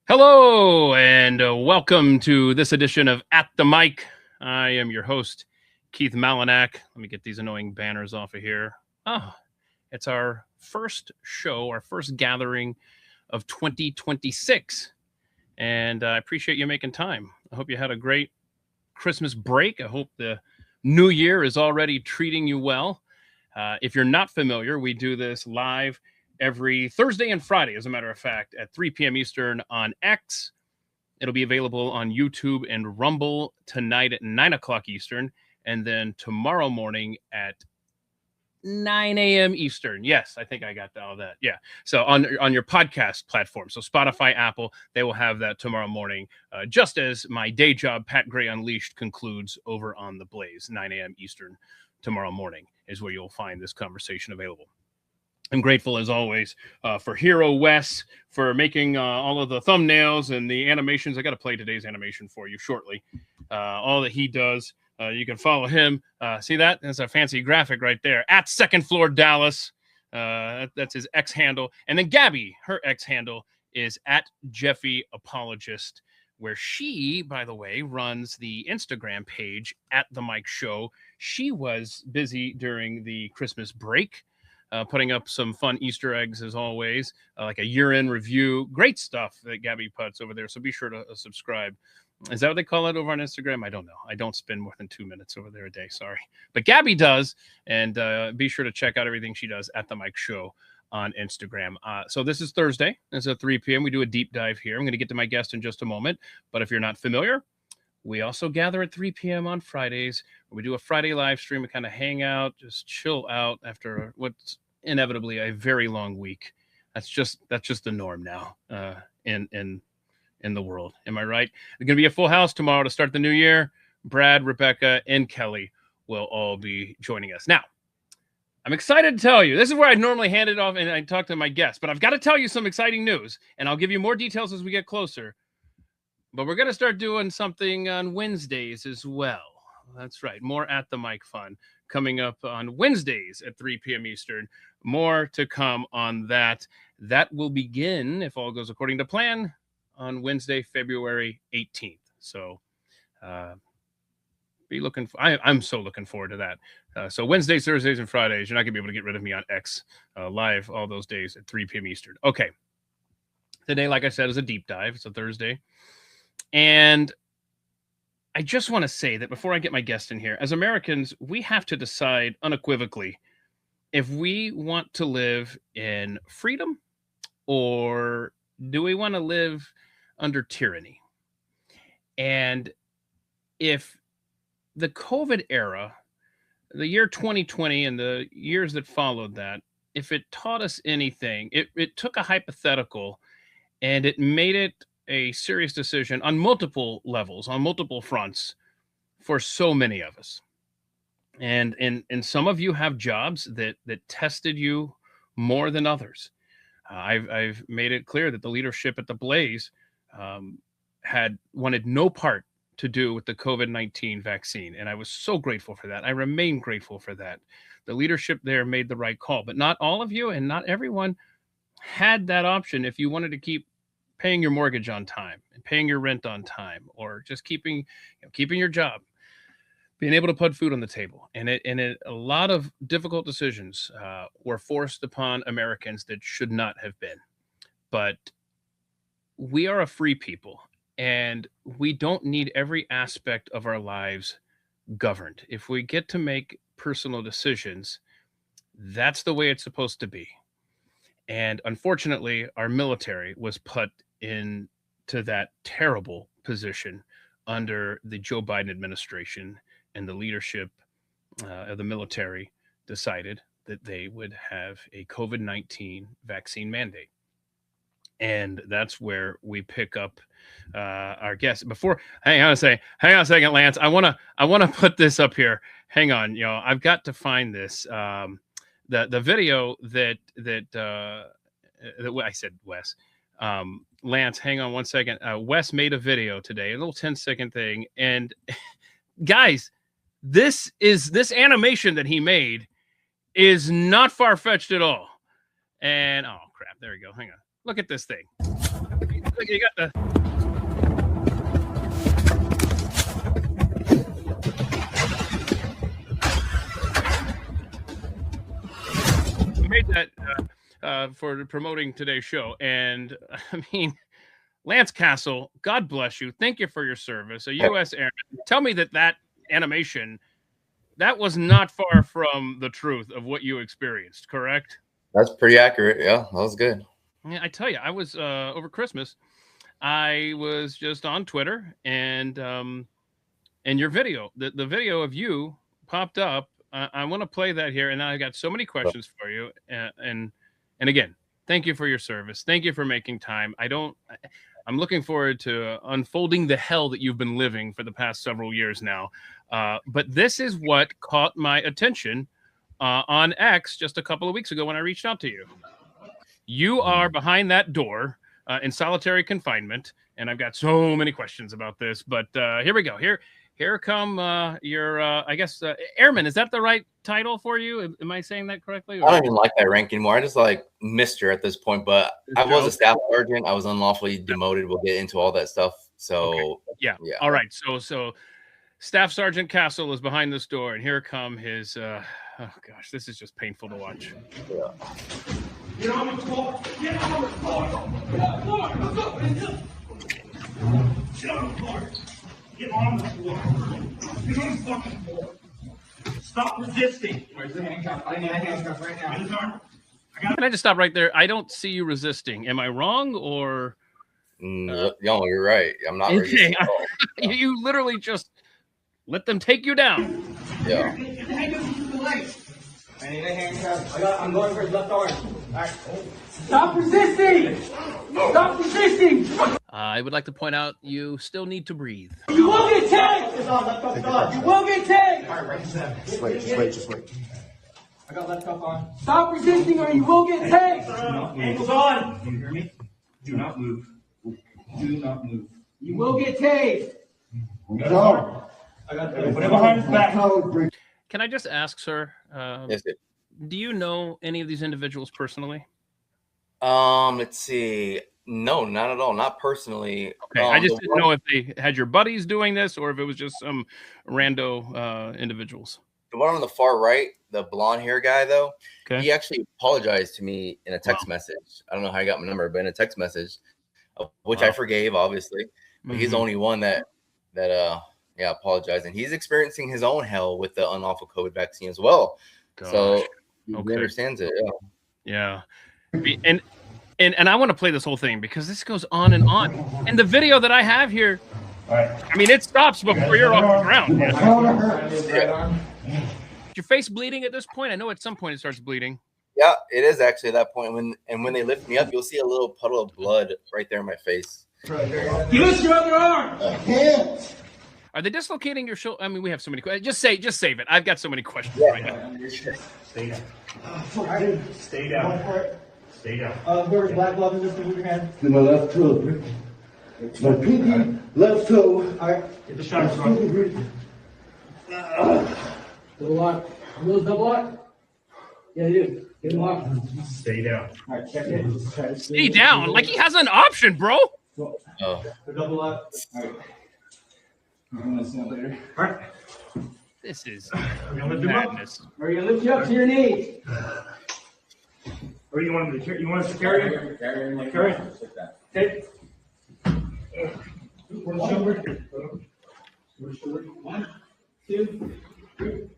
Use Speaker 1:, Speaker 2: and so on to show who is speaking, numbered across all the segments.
Speaker 1: Hello, and welcome to this edition of At the Mic. I am your host, Keith Malinak. Let me get these annoying banners off of here. It's our first show, our first gathering of 2026. And I appreciate you making time. I hope you had a great Christmas break. I hope the new year is already treating you well. If you're not familiar, we do this live every Thursday and Friday, as a matter of fact, at 3 p.m. Eastern on X. It'll be available on YouTube and Rumble tonight at 9 o'clock Eastern, and then tomorrow morning at 9 a.m. Eastern. Yes, I think I got all that. Yeah. So on your podcast platform, so Spotify, Apple, they will have that tomorrow morning, just as my day job, Pat Gray Unleashed, concludes over on The Blaze, 9 a.m. Eastern tomorrow morning is where you'll find this conversation available. I'm grateful, as always, for Hero Wes for making all of the thumbnails and the animations. I got to play today's animation for you shortly. All that he does, you can follow him. See that? That's a fancy graphic right there. At Second Floor Dallas. That's his X handle. And then Gabby, her X handle is at Jeffy Apologist, where she, by the way, runs the Instagram page at The Mike Show. She was busy during the Christmas break. Putting up some fun Easter eggs, as always, like a year-end review. Great stuff that Gabby puts over there, so be sure to subscribe. Is that what they call it over on Instagram? I don't know. I don't spend more than 2 minutes over there a day, sorry. But Gabby does, and be sure to check out everything she does at The Mike Show on Instagram. So this is Thursday. It's at 3 p.m. We do a deep dive here. I'm going to get to my guest in just a moment, but if you're not familiar, we also gather at 3 p.m. on Fridays. We do a Friday live stream. We kind of hang out, just chill out after what's inevitably a very long week. That's just the norm now in the world. Am I right? There's going to be a full house tomorrow to start the new year. Brad, Rebecca, and Kelly will all be joining us. Now, I'm excited to tell you, this is where I normally hand it off and I talk to my guests, but I've got to tell you some exciting news, and I'll give you more details as we get closer. But we're going to start doing something on Wednesdays as well. That's right. More At the Mic fun coming up on Wednesdays at 3 p.m. Eastern. More to come on that. That will begin, if all goes according to plan, on Wednesday, February 18th. So be looking for, I'm so looking forward to that. So Wednesdays, Thursdays, and Fridays, you're not going to be able to get rid of me on X live all those days at 3 p.m. Eastern. Okay. Today, like I said, is a deep dive. It's a Thursday. And I just want to say that before I get my guest in here, as Americans, we have to decide unequivocally if we want to live in freedom or do we want to live under tyranny. And if the COVID era, the year 2020 and the years that followed that, if it taught us anything, it took a hypothetical and it made it a serious decision on multiple levels, on multiple fronts for so many of us. And some of you have jobs that tested you more than others. I've made it clear that the leadership at the Blaze had wanted no part to do with the COVID-19 vaccine. And I was so grateful for that. I remain grateful for that. The leadership there made the right call, but not all of you and not everyone had that option if you wanted to keep paying your mortgage on time and paying your rent on time, or just keeping your job, being able to put food on the table. And a lot of difficult decisions were forced upon Americans that should not have been. But we are a free people, and we don't need every aspect of our lives governed. If we get to make personal decisions, that's the way it's supposed to be. And unfortunately, our military was put into that terrible position under the Joe Biden administration, and the leadership of the military decided that they would have a COVID-19 vaccine mandate. And that's where we pick up our guest. Hang on a second, Lance. I want to put this up here. Hang on, I've got to find this. The video that I said, Wes. Lance, hang on one second. Wes made a video today, a little 10-second thing. And guys, this animation that he made is not far-fetched at all. And oh crap, there we go. Hang on. Look at this thing. You got the. You made that for promoting today's show, and I mean, Lance Castle, God bless you. Thank you for your service. A U.S. Airman. Tell me that animation, that was not far from the truth of what you experienced, correct?
Speaker 2: That's pretty accurate. Yeah, that was good.
Speaker 1: Yeah, I tell you, I was over Christmas. I was just on Twitter, and your video, the video of you popped up. I want to play that here, and I got so many questions for you. And again, thank you for your service. Thank you for making time. I'm looking forward to unfolding the hell that you've been living for the past several years now. But this is what caught my attention on X just a couple of weeks ago when I reached out to you. You are behind that door in solitary confinement, and I've got so many questions about this. But here we go. Here come your, I guess, Airman. Is that the right title for you? Am I saying that correctly?
Speaker 2: I don't even like that rank anymore. I just like Mr. at this point, but I was a staff sergeant. I was unlawfully demoted. We'll get into all that stuff. So,
Speaker 1: okay. Yeah. All right. So Staff Sergeant Castle is behind this door, and here come his, oh gosh, this is just painful to watch.
Speaker 2: Yeah.
Speaker 3: Get on the floor! Get on the floor! Get on the floor! Let's go! Get on the floor! Get on the floor! Get on the fucking floor! Stop resisting! Where's the handcuff? I need a handcuff right now.
Speaker 1: Can I just stop right there? I don't see you resisting. Am I wrong, or?
Speaker 2: No, you're right. I'm not resisting at all.
Speaker 1: You literally just let them take you down.
Speaker 2: Yeah.
Speaker 3: Get the handcuff to the legs. I need a handcuff. I'm going for his left arm. All right. Stop resisting! Stop resisting!
Speaker 1: I would like to point out you still need to breathe.
Speaker 3: You will get tagged! It's on, left cuff's on. You will get tagged! All right, right to seven.
Speaker 4: Just wait.
Speaker 3: I got left cuff on. Stop resisting or you will get tagged! Ankles on!
Speaker 4: Do you hear me? Do not move. Do not move.
Speaker 3: You will get tagged!
Speaker 4: No.
Speaker 3: I got put it behind his back.
Speaker 1: Can I just ask, sir?
Speaker 2: Yes, sir.
Speaker 1: Do you know any of these individuals personally?
Speaker 2: Let's see. No, not at all. Not personally.
Speaker 1: Okay, I just didn't know if they had your buddies doing this or if it was just some rando individuals.
Speaker 2: The one on the far right, the blonde hair guy, though,
Speaker 1: Okay.
Speaker 2: he actually apologized to me in a text message. I don't know how he got my number, but in a text message, which I forgave, obviously. But he's the only one that apologized, and he's experiencing his own hell with the unlawful COVID vaccine as well.
Speaker 1: Gosh.
Speaker 2: So he understands it.
Speaker 1: Yeah. And I want to play this whole thing because this goes on and on. And the video that I have here, I mean, it stops before you're off the ground.
Speaker 2: Yeah.
Speaker 1: Is your face bleeding at this point? I know at some point it starts bleeding.
Speaker 2: Yeah, it is actually at that point. When they lift me up, you'll see a little puddle of blood right there in my face.
Speaker 3: You lift your other arm!
Speaker 4: I can't.
Speaker 1: Are they dislocating your shoulder? I mean, we have so many questions. Just save it. I've got so many questions right now.
Speaker 4: Stay down. Stay down. Stay down.
Speaker 3: Where's black glove in this thing with your hand?
Speaker 4: To my left toe. It's my pinky left toe.
Speaker 3: All right, get the shot. Double lock. Are those double lock? Yeah, they do. Get them locked.
Speaker 4: Stay down.
Speaker 3: All right, check it.
Speaker 1: Stay down. Like he has an option, bro.
Speaker 2: Oh.
Speaker 3: The double lock. All right. I'm gonna stand up later. All right.
Speaker 1: This is
Speaker 3: madness. Are you gonna lift you up to your knees?
Speaker 4: Or you want him to carry? You want us to carry him? Carry him.
Speaker 3: Okay. One, two, three.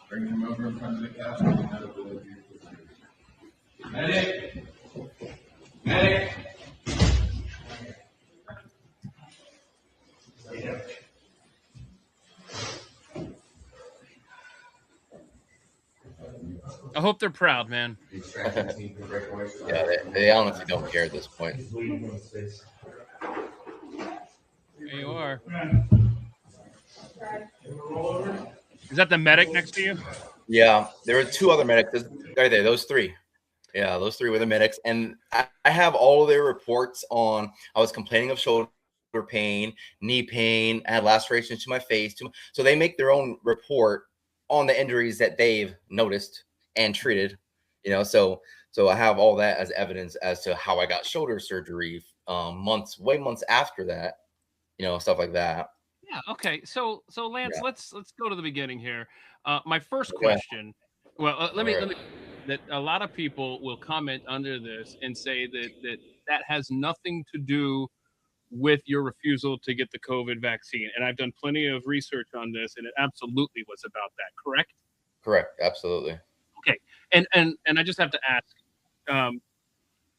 Speaker 5: Bring him over in front of the castle. Medic! Medic!
Speaker 1: I hope they're proud, man.
Speaker 2: Yeah, they honestly don't care at this point.
Speaker 1: There you are. Is that the medic next to you?
Speaker 2: Yeah, there were two other medics. Right there, those three. Yeah, those three were the medics. And I have all of their reports on, I was complaining of shoulder pain, knee pain, I had lacerations to my face. So they make their own report on the injuries that they've noticed and treated. So I have all that as evidence as to how I got shoulder surgery months after that, stuff like that.
Speaker 1: Yeah. Okay. So Lance,
Speaker 2: Yeah.
Speaker 1: let's go to the beginning here. My first
Speaker 2: Okay.
Speaker 1: question. Well, let me
Speaker 2: All right.
Speaker 1: that a lot of people will comment under this and say that has nothing to do with your refusal to get the COVID vaccine. And I've done plenty of research on this, and it absolutely was about that. Correct?
Speaker 2: Correct. Absolutely.
Speaker 1: Okay. And I just have to ask.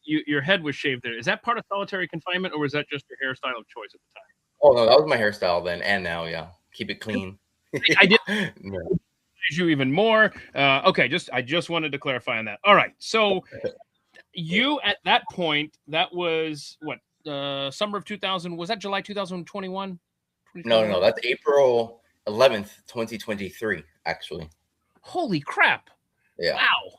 Speaker 1: Your head was shaved there. Is that part of solitary confinement, or was that just your hairstyle of choice at the time?
Speaker 2: Oh no, that was my hairstyle then and now. Yeah, keep it clean.
Speaker 1: I did
Speaker 2: Yeah.
Speaker 1: you even more. Okay, I just wanted to clarify on that. All right, so you at that point, that was what summer of 2000. Was that July 2021?
Speaker 2: No, that's April 11th, 2023. Actually.
Speaker 1: Holy crap!
Speaker 2: Yeah.
Speaker 1: Wow.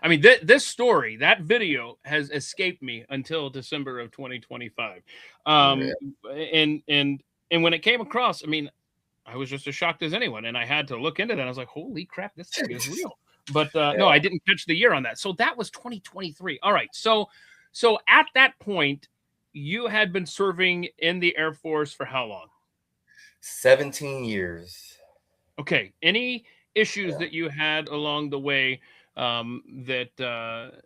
Speaker 1: I mean, this story, that video has escaped me until December of 2025. And when it came across, I mean, I was just as shocked as anyone, and I had to look into that. I was like, holy crap, this thing is real. But no, I didn't catch the year on that. So that was 2023. All right. So at that point, you had been serving in the Air Force for how long?
Speaker 2: 17 years.
Speaker 1: Okay. Any issues that you had along the way that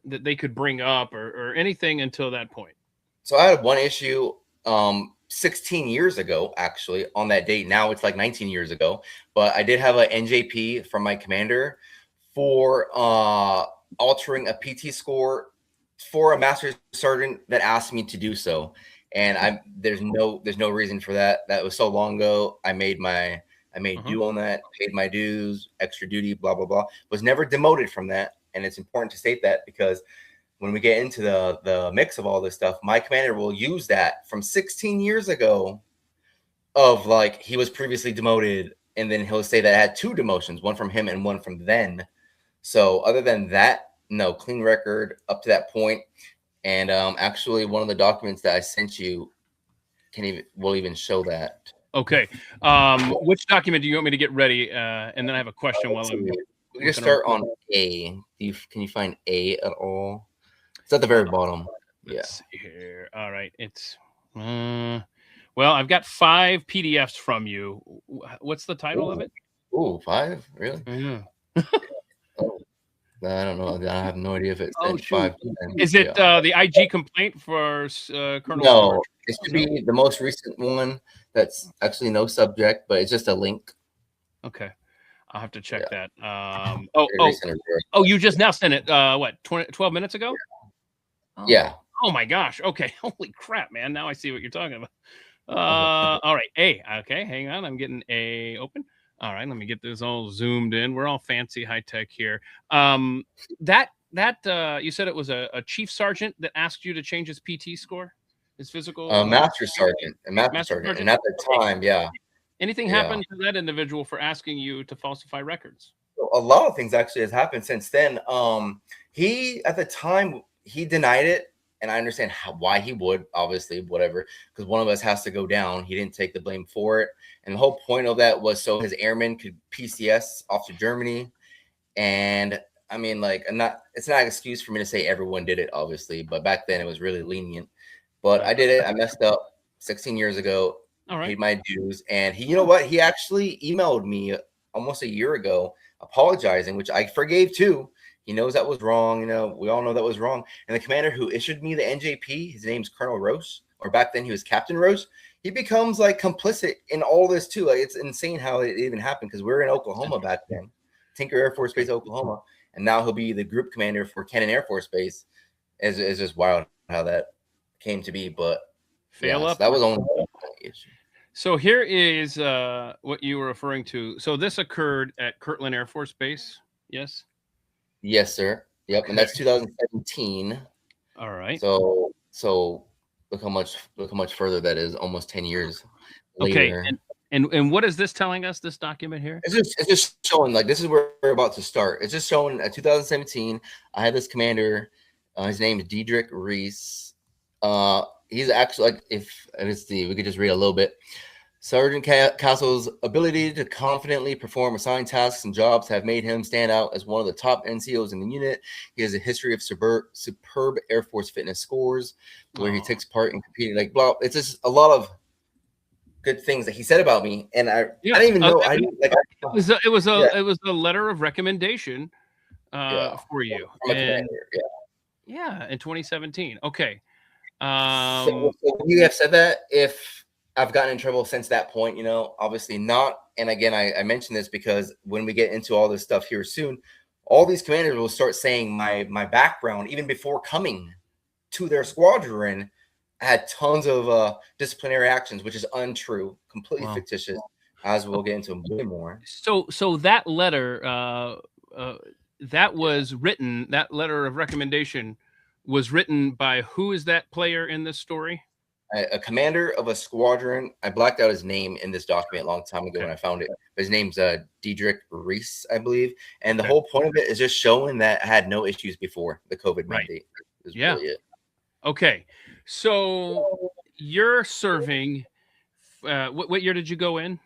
Speaker 1: they could bring up or anything until that point?
Speaker 2: So I had one issue 16 years ago, actually, on that date. Now it's like 19 years ago. But I did have an NJP from my commander for altering a PT score for a master sergeant that asked me to do so. And there's no reason for that. That was so long ago. I made due on that, paid my dues, extra duty, blah, blah, blah. Was never demoted from that. And it's important to state that because when we get into the mix of all this stuff, my commander will use that from 16 years ago of like he was previously demoted. And then he'll say that I had 2 demotions, one from him and one from then. So other than that, no, clean record up to that point. And actually, one of the documents that I sent you will even show that.
Speaker 1: Okay. Which document do you want me to get ready? And then I have a question while I'm.
Speaker 2: We can start on A. Can you find A at all? It's at the very bottom.
Speaker 1: Let's see here. All right. It's well, I've got 5 PDFs from you. What's the title of it?
Speaker 2: Ooh, 5? Really?
Speaker 1: Yeah.
Speaker 2: I don't know. I have no idea if it's 5.
Speaker 1: Is it the IG complaint for Colonel?
Speaker 2: No, it should be the most recent one. That's actually no subject, but it's just a link.
Speaker 1: Okay, I'll have to check that. You just now sent it. What, 12 minutes ago?
Speaker 2: Yeah.
Speaker 1: Oh my gosh. Okay. Holy crap, man. Now I see what you're talking about. All right. A. Okay. Hang on. I'm getting A open. All right. Let me get this all zoomed in. We're all fancy high tech here. That you said it was a chief sergeant that asked you to change his PT score, his physical.
Speaker 2: Master sergeant. And at the time, yeah.
Speaker 1: Anything happened to that individual for asking you to falsify records?
Speaker 2: A lot of things actually has happened since then. He at the time he denied it, and I understand why he would, obviously, whatever, because one of us has to go down. He didn't take the blame for it, and the whole point of that was so his airmen could PCS off to Germany. And I mean, like, it's not an excuse for me to say everyone did it, obviously, but back then it was really lenient. But I did it. I messed up 16 years ago.
Speaker 1: All right.
Speaker 2: Paid my dues, and he, you know what? He actually emailed me almost a year ago apologizing, which I forgave too. He knows that was wrong. We all know that was wrong. And the commander who issued me the NJP, his name's Colonel Rose, or back then he was Captain Rose. He becomes like complicit in all this too. Like, it's insane how it even happened because we're in Oklahoma back then, Tinker Air Force Base, Oklahoma, and now he'll be the group commander for Cannon Air Force Base. It's just wild how that came to be. But
Speaker 1: so
Speaker 2: that was only the issue.
Speaker 1: So here is what you were referring to. So this occurred at Kirtland Air Force Base, yes?
Speaker 2: Yes, sir. Yep, and that's 2017.
Speaker 1: All right.
Speaker 2: So look how much further that is. Almost 10 years later.
Speaker 1: Okay, and what is this telling us? This document here?
Speaker 2: It's just showing, like, this is where we're about to start. It's just showing 2017. I had this commander. His name is Diedrich Reese. He's actually, like, we could just read a little bit. Sergeant Castle's ability to confidently perform assigned tasks and jobs have made him stand out as one of the top NCOs in the unit. He has a history of superb Air Force fitness scores, where he takes part in competing. Like, blah, it's just a lot of good things that he said about me, and I didn't even know.
Speaker 1: It was a letter of recommendation for you, in 2017. Okay.
Speaker 2: So you have said that if I've gotten in trouble since that point, you know, obviously not. And again, I mentioned this because when we get into all this stuff here soon, all these commanders will start saying my background, even before coming to their squadron, had tons of disciplinary actions, which is untrue, completely fictitious, as we'll get into way more.
Speaker 1: So that letter, that was written, that letter of recommendation was written by who is that player in this story?
Speaker 2: A commander of a squadron. I blacked out his name in this document a long time ago when I found it. But his name's Diedrich Reese, I believe. And the whole point of it is just showing that I had no issues before the COVID mandate. Is really it.
Speaker 1: Okay. So you're serving, what year did you go in?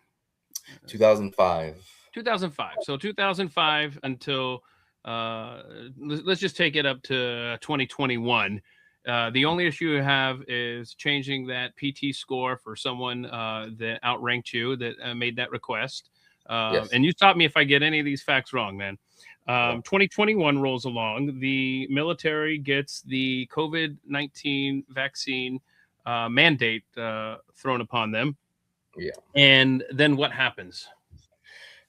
Speaker 2: 2005.
Speaker 1: 2005. So 2005 until, let's just take it up to 2021. The only issue you have is changing that PT score for someone that outranked you, that made that request. And you stop me if I get any of these facts wrong, man. 2021 rolls along. The military gets the COVID-19 vaccine mandate thrown upon them.
Speaker 2: Yeah.
Speaker 1: And then what happens?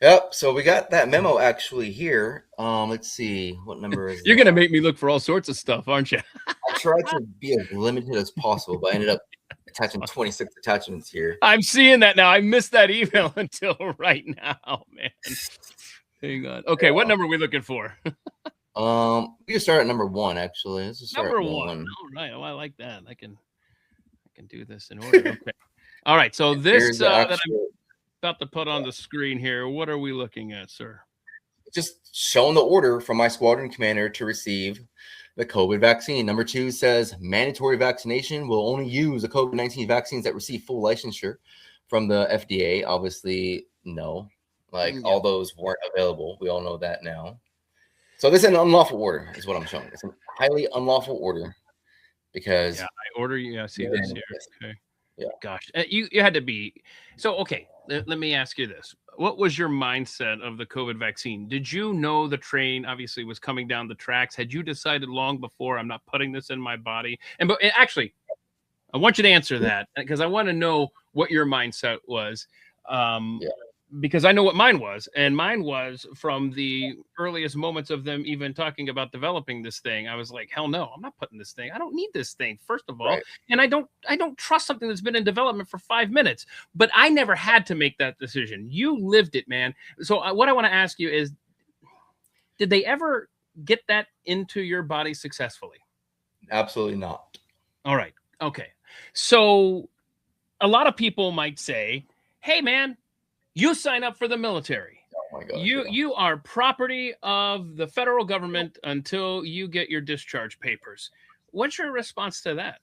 Speaker 2: Yep. So we got that memo actually here. Let's see. What number is
Speaker 1: You're going to make me look for all sorts of stuff, aren't you?
Speaker 2: I tried to be as limited as possible, but I ended up attaching 26 attachments here.
Speaker 1: I'm seeing that now. I missed that email until right now, man. Hang on. Okay, what number are we looking for?
Speaker 2: We can start at number 1, actually. Let's just start
Speaker 1: number
Speaker 2: at
Speaker 1: 1. All right. Oh, I like that. I can do this in order. Okay. All right. So this that I'm about to put on the screen here, what are we looking at, sir?
Speaker 2: Just showing the order from my squadron commander to receive the COVID vaccine. Number 2 says mandatory vaccination will only use the COVID-19 vaccines that receive full licensure from the FDA. Obviously, no. Like, all those weren't available. We all know that now. So this is an unlawful order, is what I'm showing. It's a highly unlawful order because
Speaker 1: I order you. I see this here. Okay.
Speaker 2: Yeah.
Speaker 1: Gosh, you had to be so. Okay, let me ask you this: what was your mindset of the COVID vaccine? Did you know the train obviously was coming down the tracks? Had you decided long before, I'm not putting this in my body? And actually, I want you to answer that because I want to know what your mindset was. Because I know what mine was, and mine was from the earliest moments of them even talking about developing this thing. I was like, hell no, I'm not putting this thing. I don't need this thing, first of all. And I don't trust something that's been in development for 5 minutes. But I never had to make that decision. You lived it, man. So what I want to ask you is, did they ever get that into your body successfully?
Speaker 2: Absolutely not.
Speaker 1: All right. Okay. So a lot of people might say, hey, man, you sign up for the military.
Speaker 2: Oh my God,
Speaker 1: you are property of the federal government until you get your discharge papers. What's your response to that?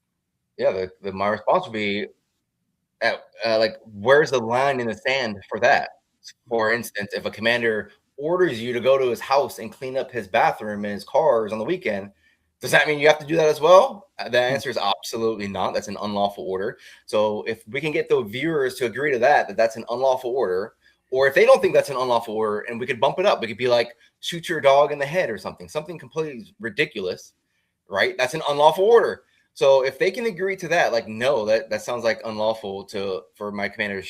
Speaker 2: Yeah, my response would be, like, where's the line in the sand for that? For instance, if a commander orders you to go to his house and clean up his bathroom and his cars on the weekend, does that mean you have to do that as well? The answer is absolutely not. That's an unlawful order. So if we can get the viewers to agree to that's an unlawful order, or if they don't think that's an unlawful order, and we could bump it up, we could be like, shoot your dog in the head or something completely ridiculous, right? That's an unlawful order. So if they can agree to that, like, no, that sounds like unlawful for my commander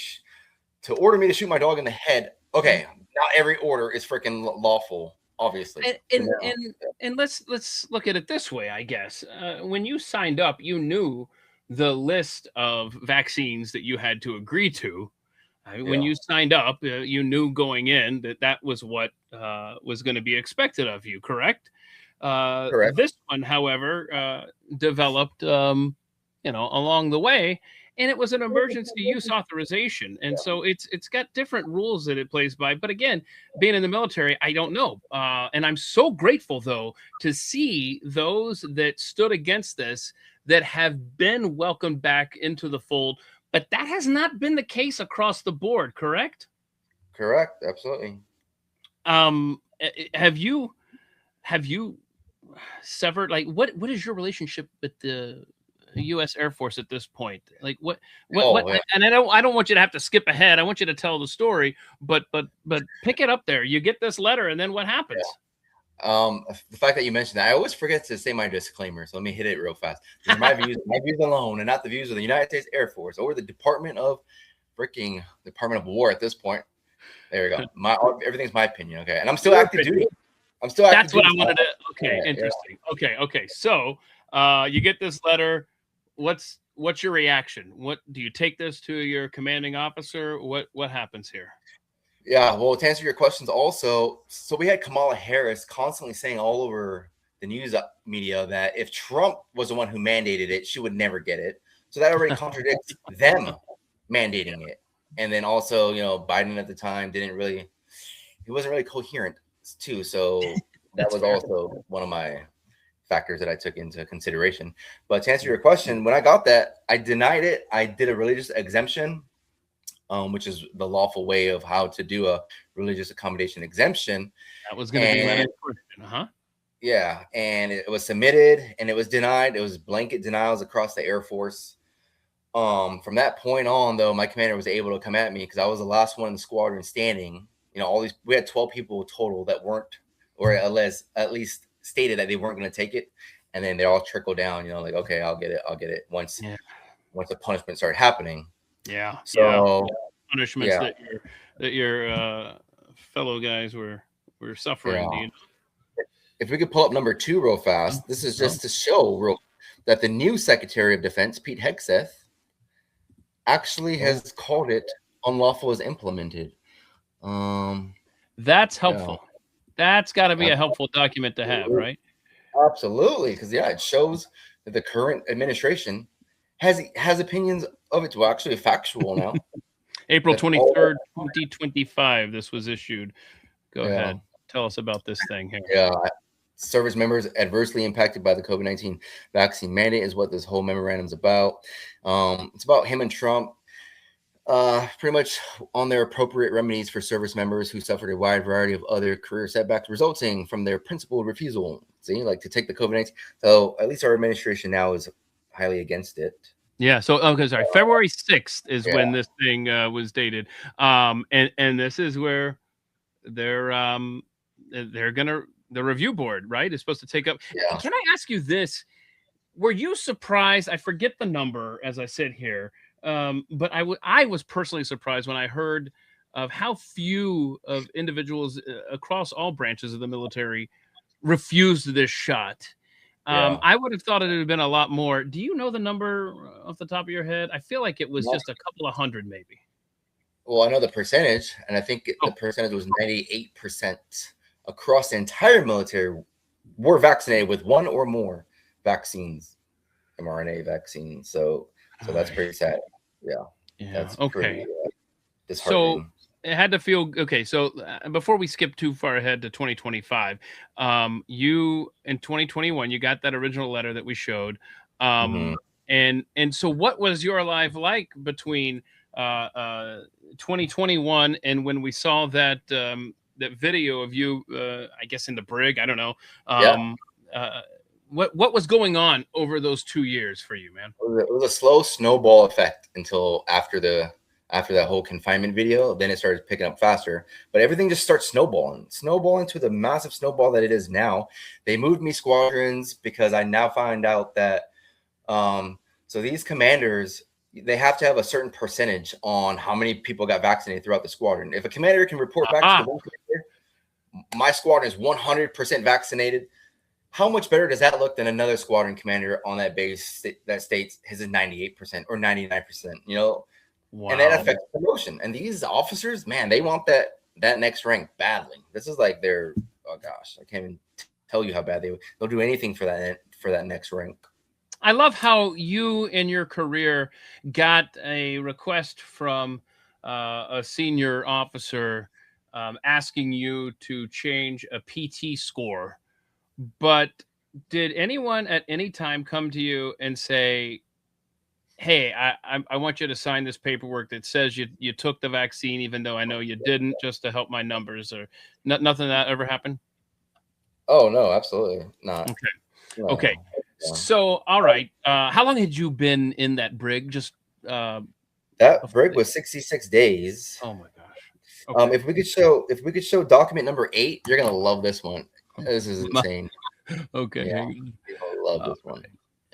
Speaker 2: to order me to shoot my dog in the head. Okay, not every order is freaking lawful. Obviously,
Speaker 1: and let's look at it this way. I guess when you signed up, you knew the list of vaccines that you had to agree to. When you signed up, you knew going in that was what was going to be expected of you. Correct.
Speaker 2: Correct.
Speaker 1: This one, however, developed, along the way. And it was an emergency use authorization. And so it's got different rules that it plays by. But again, being in the military, I don't know. And I'm so grateful, though, to see those that stood against this that have been welcomed back into the fold But that has not been the case across the board, correct?
Speaker 2: Correct. Absolutely.
Speaker 1: Have you severed, like, what is your relationship with the U.S. Air Force at this point? Like, what
Speaker 2: Oh, yeah.
Speaker 1: and I don't want you to have to skip ahead. I want you to tell the story, but pick it up there. You get this letter, and then what happens?
Speaker 2: The fact that you mentioned that, I always forget to say my disclaimer, so let me hit it real fast. These are my views alone, and not the views of the United States Air Force or the Department of War at this point. There you go. Everything's my opinion, okay? And I'm still active duty.
Speaker 1: That's what I wanted to. Okay, interesting. Yeah. Okay. So, you get this letter. What's your reaction? What do you take this to your commanding officer? What happens here?
Speaker 2: Yeah, well, to answer your questions also, so we had Kamala Harris constantly saying all over the news media that if Trump was the one who mandated it, she would never get it. So that already contradicts them mandating it. And then also, Biden at the time he wasn't really coherent too. So that was also one of my factors that I took into consideration. But to answer your question, when I got that, I denied it. I did a religious exemption, which is the lawful way of how to do a religious accommodation exemption.
Speaker 1: That was going to be my next question.
Speaker 2: Yeah, and it was submitted and it was denied. It was blanket denials across the Air Force. From that point on, though, my commander was able to come at me because I was the last one in the squadron standing. We had 12 people total that weren't, or at least stated that they weren't going to take it, and then they all trickled down. Like, okay, I'll get it once the punishment started happening.
Speaker 1: Yeah.
Speaker 2: So
Speaker 1: punishments that your fellow guys were suffering.
Speaker 2: Yeah. If we could pull up number 2 real fast, this is just to show that the new Secretary of Defense, Pete Hegseth, actually has called it unlawful as implemented.
Speaker 1: That's helpful. That's got to be a helpful document to have, right?
Speaker 2: Absolutely, because it shows that the current administration has opinions of it. Well, actually, factual now.
Speaker 1: April 23rd, 2025. This was issued. Go ahead. Tell us about this thing here.
Speaker 2: Yeah. Service members adversely impacted by the COVID-19 vaccine mandate is what this whole memorandum is about. It's about him and Trump pretty much on their appropriate remedies for service members who suffered a wide variety of other career setbacks resulting from their principled refusal. To take the COVID-19. So at least our administration now is highly against it. Yeah.
Speaker 1: So, sorry. February 6th is when this thing was dated. And this is where they're gonna. The review board, right, is supposed to take up. Yeah. Can I ask you this? Were you surprised? I forget the number as I sit here, but I was personally surprised when I heard of how few of individuals across all branches of the military refused this shot. I would have thought it would have been a lot more. Do you know the number off the top of your head? I feel like it was just a couple of hundred, maybe.
Speaker 2: Well, I know the percentage, and I think the percentage was 98%. Across the entire military were vaccinated with one or more vaccines, mRNA vaccines. So that's pretty sad. Yeah. That's
Speaker 1: okay.
Speaker 2: Pretty,
Speaker 1: so it had to feel okay. So before we skip too far ahead to 2025, you in 2021 you got that original letter that we showed, and so what was your life like between 2021 and when we saw that that video of you, I guess in the brig, I don't know. What was going on over those 2 years for you, man?
Speaker 2: It was a slow snowball effect until after that whole confinement video. Then it started picking up faster. But everything just starts snowballing to the massive snowball that it is now. They moved me squadrons because I now find out that so these commanders, they have to have a certain percentage on how many people got vaccinated throughout the squadron. If a commander can report back to the one commander, my squadron is 100% vaccinated, how much better does that look than another squadron commander on that base that states his is 98% or 99%, Wow. And that affects promotion. And these officers, man, they want that next rank badly. This is like their, oh gosh, I can't even tell you how bad they'll do anything for that next rank.
Speaker 1: I love how you in your career got a request from a senior officer asking you to change a PT score. But did anyone at any time come to you and say, hey, I want you to sign this paperwork that says you took the vaccine, even though I know you didn't, just to help my numbers, or nothing that ever happened?
Speaker 2: Oh no, absolutely not.
Speaker 1: Okay.
Speaker 2: No.
Speaker 1: Okay.
Speaker 2: No.
Speaker 1: So, all right. How long had you been in that brig? Just
Speaker 2: that
Speaker 1: before
Speaker 2: break
Speaker 1: they-
Speaker 2: was 66 days.
Speaker 1: Oh my gosh. Okay.
Speaker 2: If we could show document number 8, you're gonna love this one. This is insane.
Speaker 1: Okay.
Speaker 2: Yeah.
Speaker 1: Hang on.
Speaker 2: You'll love this one.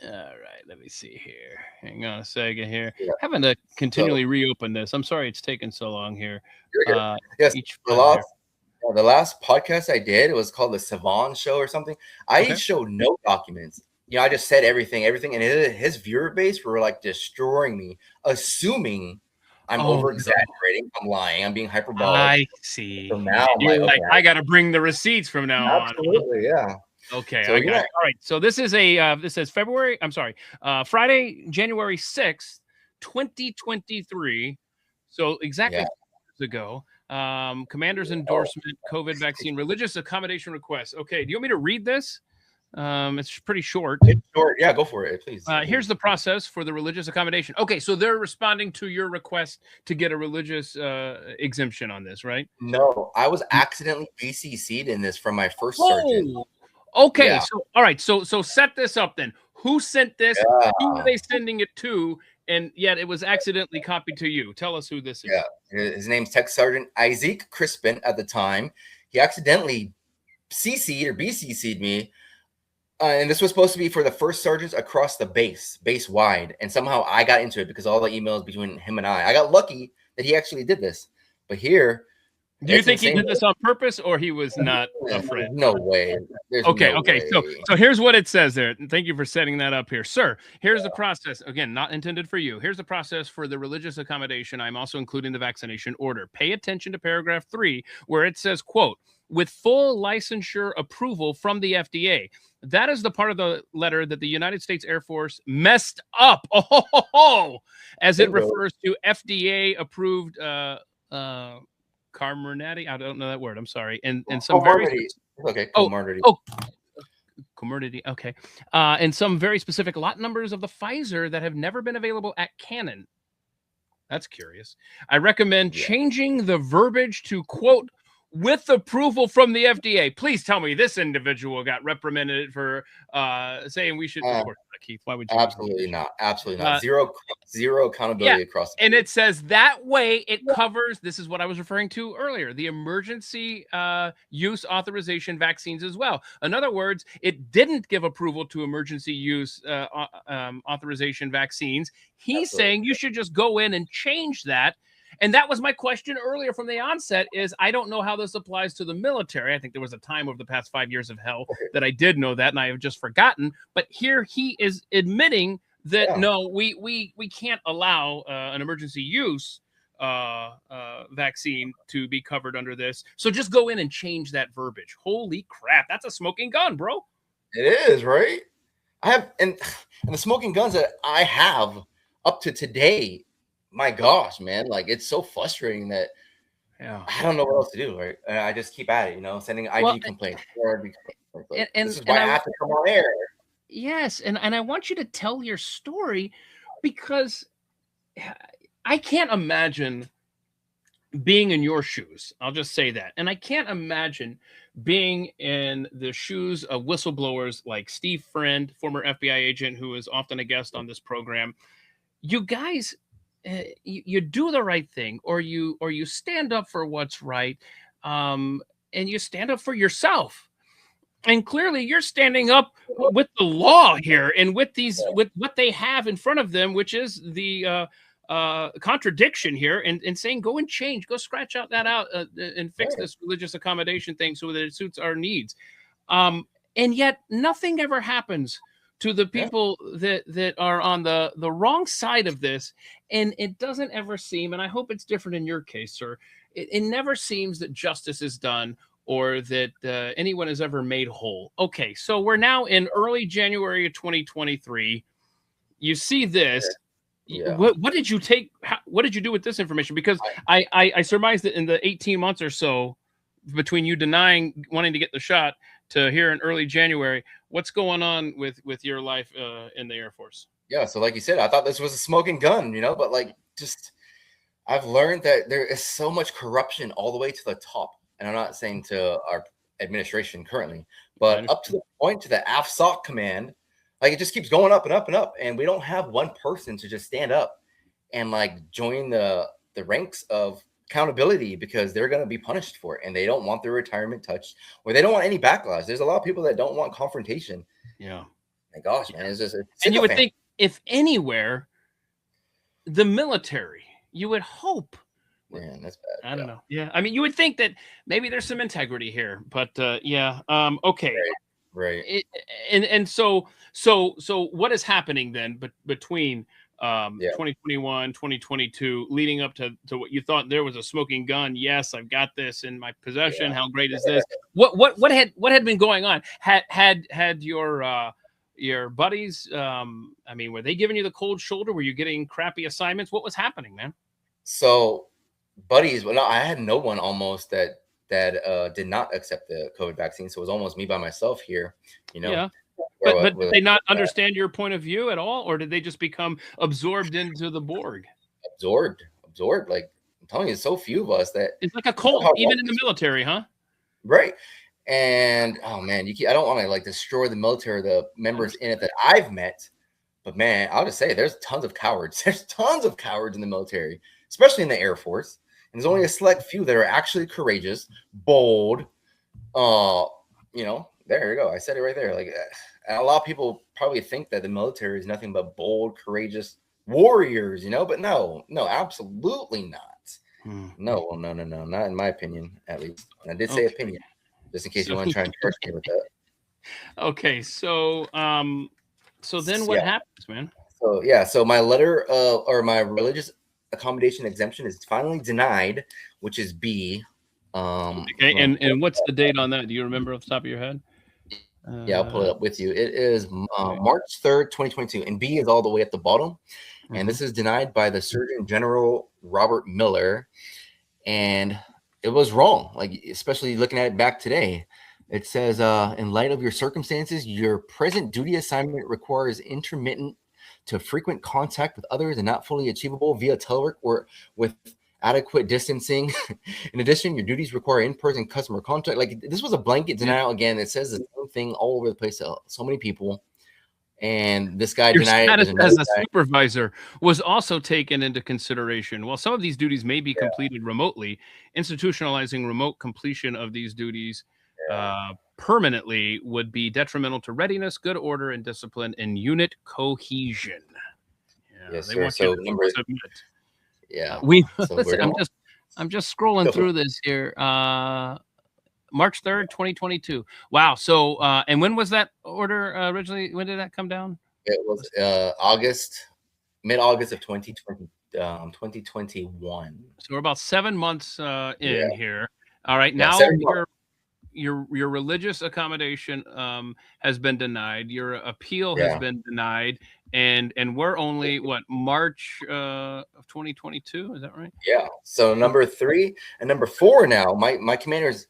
Speaker 1: All right, let me see here. Hang on a second here.
Speaker 2: Yeah.
Speaker 1: Having to continually reopen this. I'm sorry it's taken so long here.
Speaker 2: You're good. Yes,
Speaker 1: Each
Speaker 2: the
Speaker 1: file
Speaker 2: last podcast I did, it was called the Savon Show or something. I showed no documents. You know, I just said everything, and his viewer base were like destroying me, assuming I'm over exaggerating, I'm lying, I'm being hyperbolic.
Speaker 1: I see.
Speaker 2: So now
Speaker 1: You're like, I got to bring the receipts from now on.
Speaker 2: Absolutely, yeah.
Speaker 1: Okay,
Speaker 2: So,
Speaker 1: I got it. All right. So this is this says Friday, January 6th, 2023. So exactly 2 years ago. Commander's endorsement, COVID vaccine, religious accommodation request. Okay. Do you want me to read this? It's pretty short.
Speaker 2: It's short. Yeah, go for it, please.
Speaker 1: Here's the process for the religious accommodation. Okay, so they're responding to your request to get a religious exemption on this, right?
Speaker 2: No, I was accidentally BCC'd in this from my first sergeant.
Speaker 1: Okay,
Speaker 2: Yeah.
Speaker 1: so all right, so set this up then. Who sent this? Who are they sending it to? And yet it was accidentally copied to you. Tell us who this is.
Speaker 2: Yeah, his name's Tech Sergeant Isaac Crispin at the time. He accidentally CC'd or BCC'd me. And this was supposed to be for the first sergeants across the base wide. And somehow I got into it because all the emails between him and I got lucky that he actually did this. But here,
Speaker 1: do you think he did this on purpose, or he was not a friend?
Speaker 2: No way.
Speaker 1: Okay.
Speaker 2: No way.
Speaker 1: So here's what it says there. Thank you for setting that up here, sir. Here's the process. Again, not intended for you. Here's the process for the religious accommodation. I'm also including the vaccination order. Pay attention to paragraph 3, where it says, quote, with full licensure approval from the FDA. That is the part of the letter that the United States Air Force messed up. As it refers to FDA approved Comirnaty. I don't know that word. I'm sorry. And some very Comirnaty. Okay. And some very specific lot numbers of the Pfizer that have never been available at Canon. That's curious. I recommend changing the verbiage to, quote, with approval from the FDA. Please tell me this individual got reprimanded for saying we should. Of course not, Keith. Why would you?
Speaker 2: Absolutely not. Absolutely not. Zero accountability across.
Speaker 1: And it says that way it covers. This is what I was referring to earlier. The emergency use authorization vaccines as well. In other words, it didn't give approval to emergency use authorization vaccines. He's saying you should just go in and change that. And that was my question earlier from the onset is I don't know how this applies to the military. I think there was a time over the past 5 years of hell that I did know that, and I have just forgotten. But here he is admitting that, no, we can't allow an emergency use vaccine to be covered under this. So just go in and change that verbiage. Holy crap. That's a smoking gun, bro.
Speaker 2: It is, right? I have, and the smoking guns that I have up to today, my gosh, man, like it's so frustrating that I don't know what else to do. Right, I just keep at it, sending IG complaints. And this is why I have to come on air.
Speaker 1: Yes, and I want you to tell your story because I can't imagine being in your shoes. I'll just say that, and I can't imagine being in the shoes of whistleblowers like Steve Friend, former FBI agent who is often a guest on this program. You guys. You do the right thing, or you stand up for what's right, and you stand up for yourself. And clearly, you're standing up with the law here, and with what they have in front of them, which is the contradiction here, and saying, "Go and change, go scratch that out, and fix this religious accommodation thing so that it suits our needs." And yet, nothing ever happens to the people that are on the wrong side of this. And it doesn't ever seem, and I hope it's different in your case, sir, it never seems that justice is done or that anyone is ever made whole. Okay, so we're now in early January of 2023. You see this. What did you take? What did you do with this information? Because I surmise that in the 18 months or so between you denying wanting to get the shot to here in early January. What's going on with your life in the Air Force?
Speaker 2: Yeah, so like you said, I thought this was a smoking gun, but like just I've learned that there is so much corruption all the way to the top. And I'm not saying to our administration currently, but up to the point to the AFSOC command, like it just keeps going up and up and up. And we don't have one person to just stand up and like join the ranks of accountability, because they're going to be punished for it. And they don't want their retirement touched, or they don't want any backlash. There's a lot of people that don't want confrontation.
Speaker 1: Yeah.
Speaker 2: My gosh, man. It's just
Speaker 1: and you would think, if anywhere, the military, you would hope.
Speaker 2: Man, that's bad.
Speaker 1: I don't know. Yeah, I mean, you would think that maybe there's some integrity here, but yeah. Okay.
Speaker 2: Right.
Speaker 1: And so what is happening then? But between 2021, 2022, leading up to what you thought there was a smoking gun. Yes, I've got this in my possession. How great is this? What had been going on? Had your buddies, I mean, were they giving you the cold shoulder? Were you getting crappy assignments? What was happening, man?
Speaker 2: So buddies, well, no, I had no one almost that did not accept the COVID vaccine. So it was almost me by myself here,
Speaker 1: Yeah. But did they not understand your point of view at all? Or did they just become absorbed into the Borg?
Speaker 2: Absorbed. Like I'm telling you, so few of us that
Speaker 1: it's like a cult, even in the military, huh?
Speaker 2: Right. And oh man, I don't want to like destroy the military, the members in it that I've met, but man, I'll just say there's tons of cowards. There's tons of cowards in the military, especially in the Air Force. And there's only a select few that are actually courageous, bold. There you go. I said it right there. Like a lot of people probably think that the military is nothing but bold, courageous warriors, but no, absolutely not. No, not in my opinion, at least. And I did say opinion. Just in case you want to try and charge me with that.
Speaker 1: Okay, so then what happens, man?
Speaker 2: So my letter or my religious accommodation exemption is finally denied, which is B.
Speaker 1: Okay, and what's the date on that? Do you remember off the top of your head?
Speaker 2: Yeah, I'll pull it up with you. It is March 3rd, 2022, and B is all the way at the bottom. And this is denied by the Surgeon General Robert Miller, and it was wrong, like especially looking at it back today. It says, in light of your circumstances, your present duty assignment requires intermittent to frequent contact with others and not fully achievable via telework or with adequate distancing. In addition, your duties require in-person customer contact. Like this was a blanket denial again. It says the same thing all over the place to so many people. And this guy denied it
Speaker 1: as a supervisor was also taken into consideration. While some of these duties may be completed remotely, institutionalizing remote completion of these duties permanently would be detrimental to readiness, good order, and discipline, and unit cohesion.
Speaker 2: Yes,
Speaker 1: they
Speaker 2: sir.
Speaker 1: want
Speaker 2: So
Speaker 1: you to submit.
Speaker 2: Listen,
Speaker 1: I'm just scrolling through this here. March 3rd, 2022. Wow. So, and when was that order originally? When did that come down?
Speaker 2: It was mid-August of 2021.
Speaker 1: So we're about 7 months in here. All right. Now your religious accommodation has been denied. Your appeal has been denied. And we're only March of 2022. Is that right?
Speaker 2: Yeah. So number 3 and number 4 now, my commanders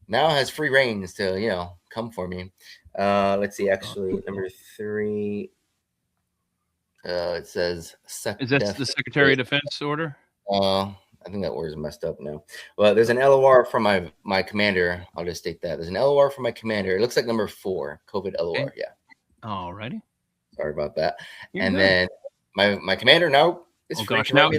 Speaker 2: now has free reigns to, come for me. Let's see, actually, number 3, it says...
Speaker 1: Is that the Secretary of Defense order?
Speaker 2: I think that order is messed up now. Well, there's an LOR from my commander. I'll just state that. There's an LOR from my commander. It looks like number 4, COVID LOR,
Speaker 1: okay. Yeah. All righty.
Speaker 2: Sorry about that. Then my commander now is free.
Speaker 1: Gosh, now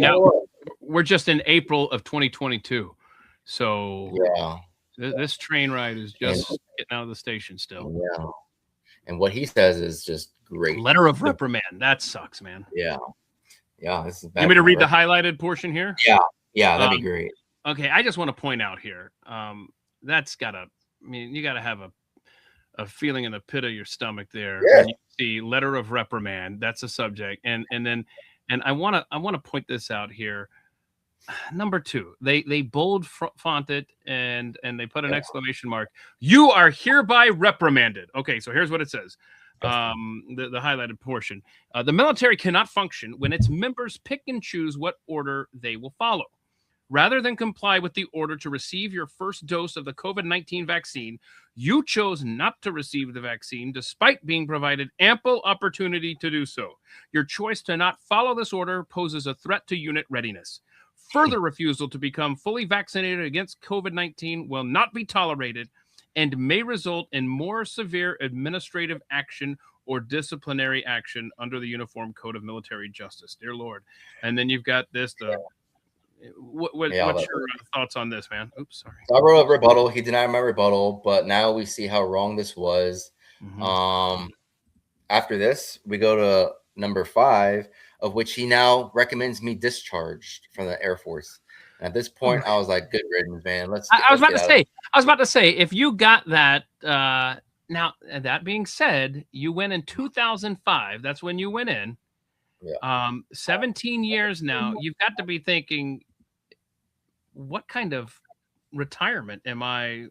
Speaker 1: we're just in April of 2022. So...
Speaker 2: Yeah.
Speaker 1: This train ride is just getting out of the station still.
Speaker 2: Yeah. And what he says is just great.
Speaker 1: Letter of reprimand. That sucks, man.
Speaker 2: Yeah. Yeah. This is bad.
Speaker 1: You want me to read the highlighted portion here?
Speaker 2: Yeah. Yeah. That'd be great.
Speaker 1: Okay. I just want to point out here. That's you got to have a feeling in the pit of your stomach there.
Speaker 2: Yeah.
Speaker 1: When you see letter of reprimand. That's a subject. And I want to point this out here. Number 2, they bold font it and they put an exclamation mark. You are hereby reprimanded. Okay, so here's what it says. The highlighted portion. The military cannot function when its members pick and choose what order they will follow. Rather than comply with the order to receive your first dose of the COVID-19 vaccine, you chose not to receive the vaccine despite being provided ample opportunity to do so. Your choice to not follow this order poses a threat to unit readiness. Further refusal to become fully vaccinated against COVID-19 will not be tolerated and may result in more severe administrative action or disciplinary action under the Uniform Code of Military Justice. Dear Lord. And then you've got this. What's your thoughts on this, man? Oops, sorry.
Speaker 2: So I wrote a rebuttal. He denied my rebuttal, but now we see how wrong this was. After this, we go to number 5, of which he now recommends me discharged from the Air Force. And at this point, I was like, good riddance, man. I was
Speaker 1: about to say, if you got that, now that being said, you went in 2005. That's when you went in.
Speaker 2: Yeah.
Speaker 1: 17 years now, you've got to be thinking, what kind of retirement am I,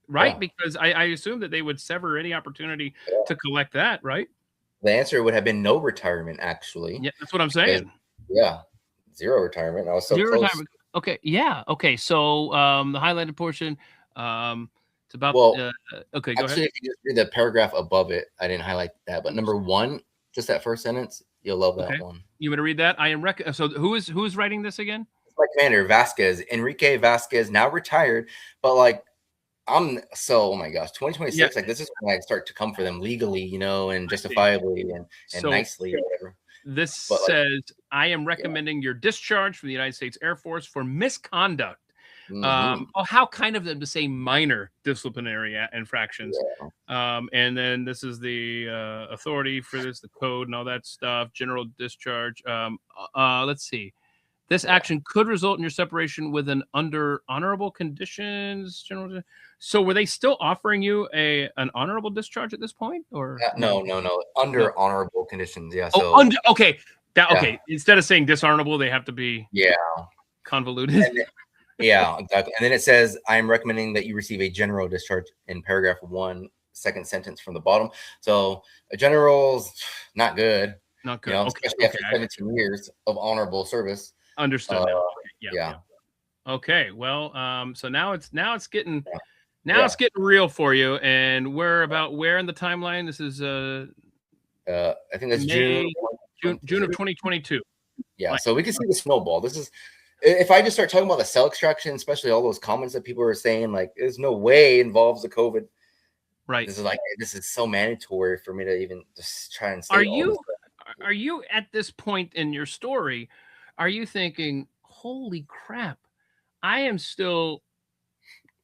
Speaker 1: right? Yeah. Because I assume that they would sever any opportunity to collect that, right?
Speaker 2: The answer would have been no retirement, actually.
Speaker 1: Yeah, that's what I'm saying.
Speaker 2: Yeah, 0 retirement. I was so close. Retirement.
Speaker 1: Okay, yeah, okay. So the highlighted portion, it's about. Okay, go ahead.
Speaker 2: If you just read the paragraph above it, I didn't highlight that, but number 1, just that first sentence, you'll love that one.
Speaker 1: You want to read that? I am so who's writing this again?
Speaker 2: My commander, Vasquez, Enrique Vasquez, now retired, but like oh my gosh, 2026, like this is when I start to come for them legally, and justifiably and nicely or whatever.
Speaker 1: This says, I am recommending your discharge from the United States Air Force for misconduct. How kind of them to say minor disciplinary infractions. And then this is the authority for this, the code and all that stuff, general discharge. Let's see. This action could result in your separation within under honorable conditions. General. So were they still offering you an honorable discharge at this point, or
Speaker 2: no? Under honorable conditions. Yeah.
Speaker 1: So okay. Okay. Instead of saying dishonorable, they have to be convoluted.
Speaker 2: Yeah, exactly. And then it says, I am recommending that you receive a general discharge in paragraph 1, second sentence from the bottom. So a general's not good.
Speaker 1: Not good.
Speaker 2: Especially after 17 years of honorable service.
Speaker 1: Understood. Yeah. Okay. Well, so now it's getting it's getting real for you. And we're about where in the timeline? This is
Speaker 2: I think that's June
Speaker 1: of 2022.
Speaker 2: Yeah. So we can see the snowball. This is, if I just start talking about the cell extraction, especially all those comments that people are saying, like, there's no way it involves the COVID.
Speaker 1: Right.
Speaker 2: This is so mandatory for me to even just try and say.
Speaker 1: Are you at this point in your story? Are you thinking, holy crap, I am still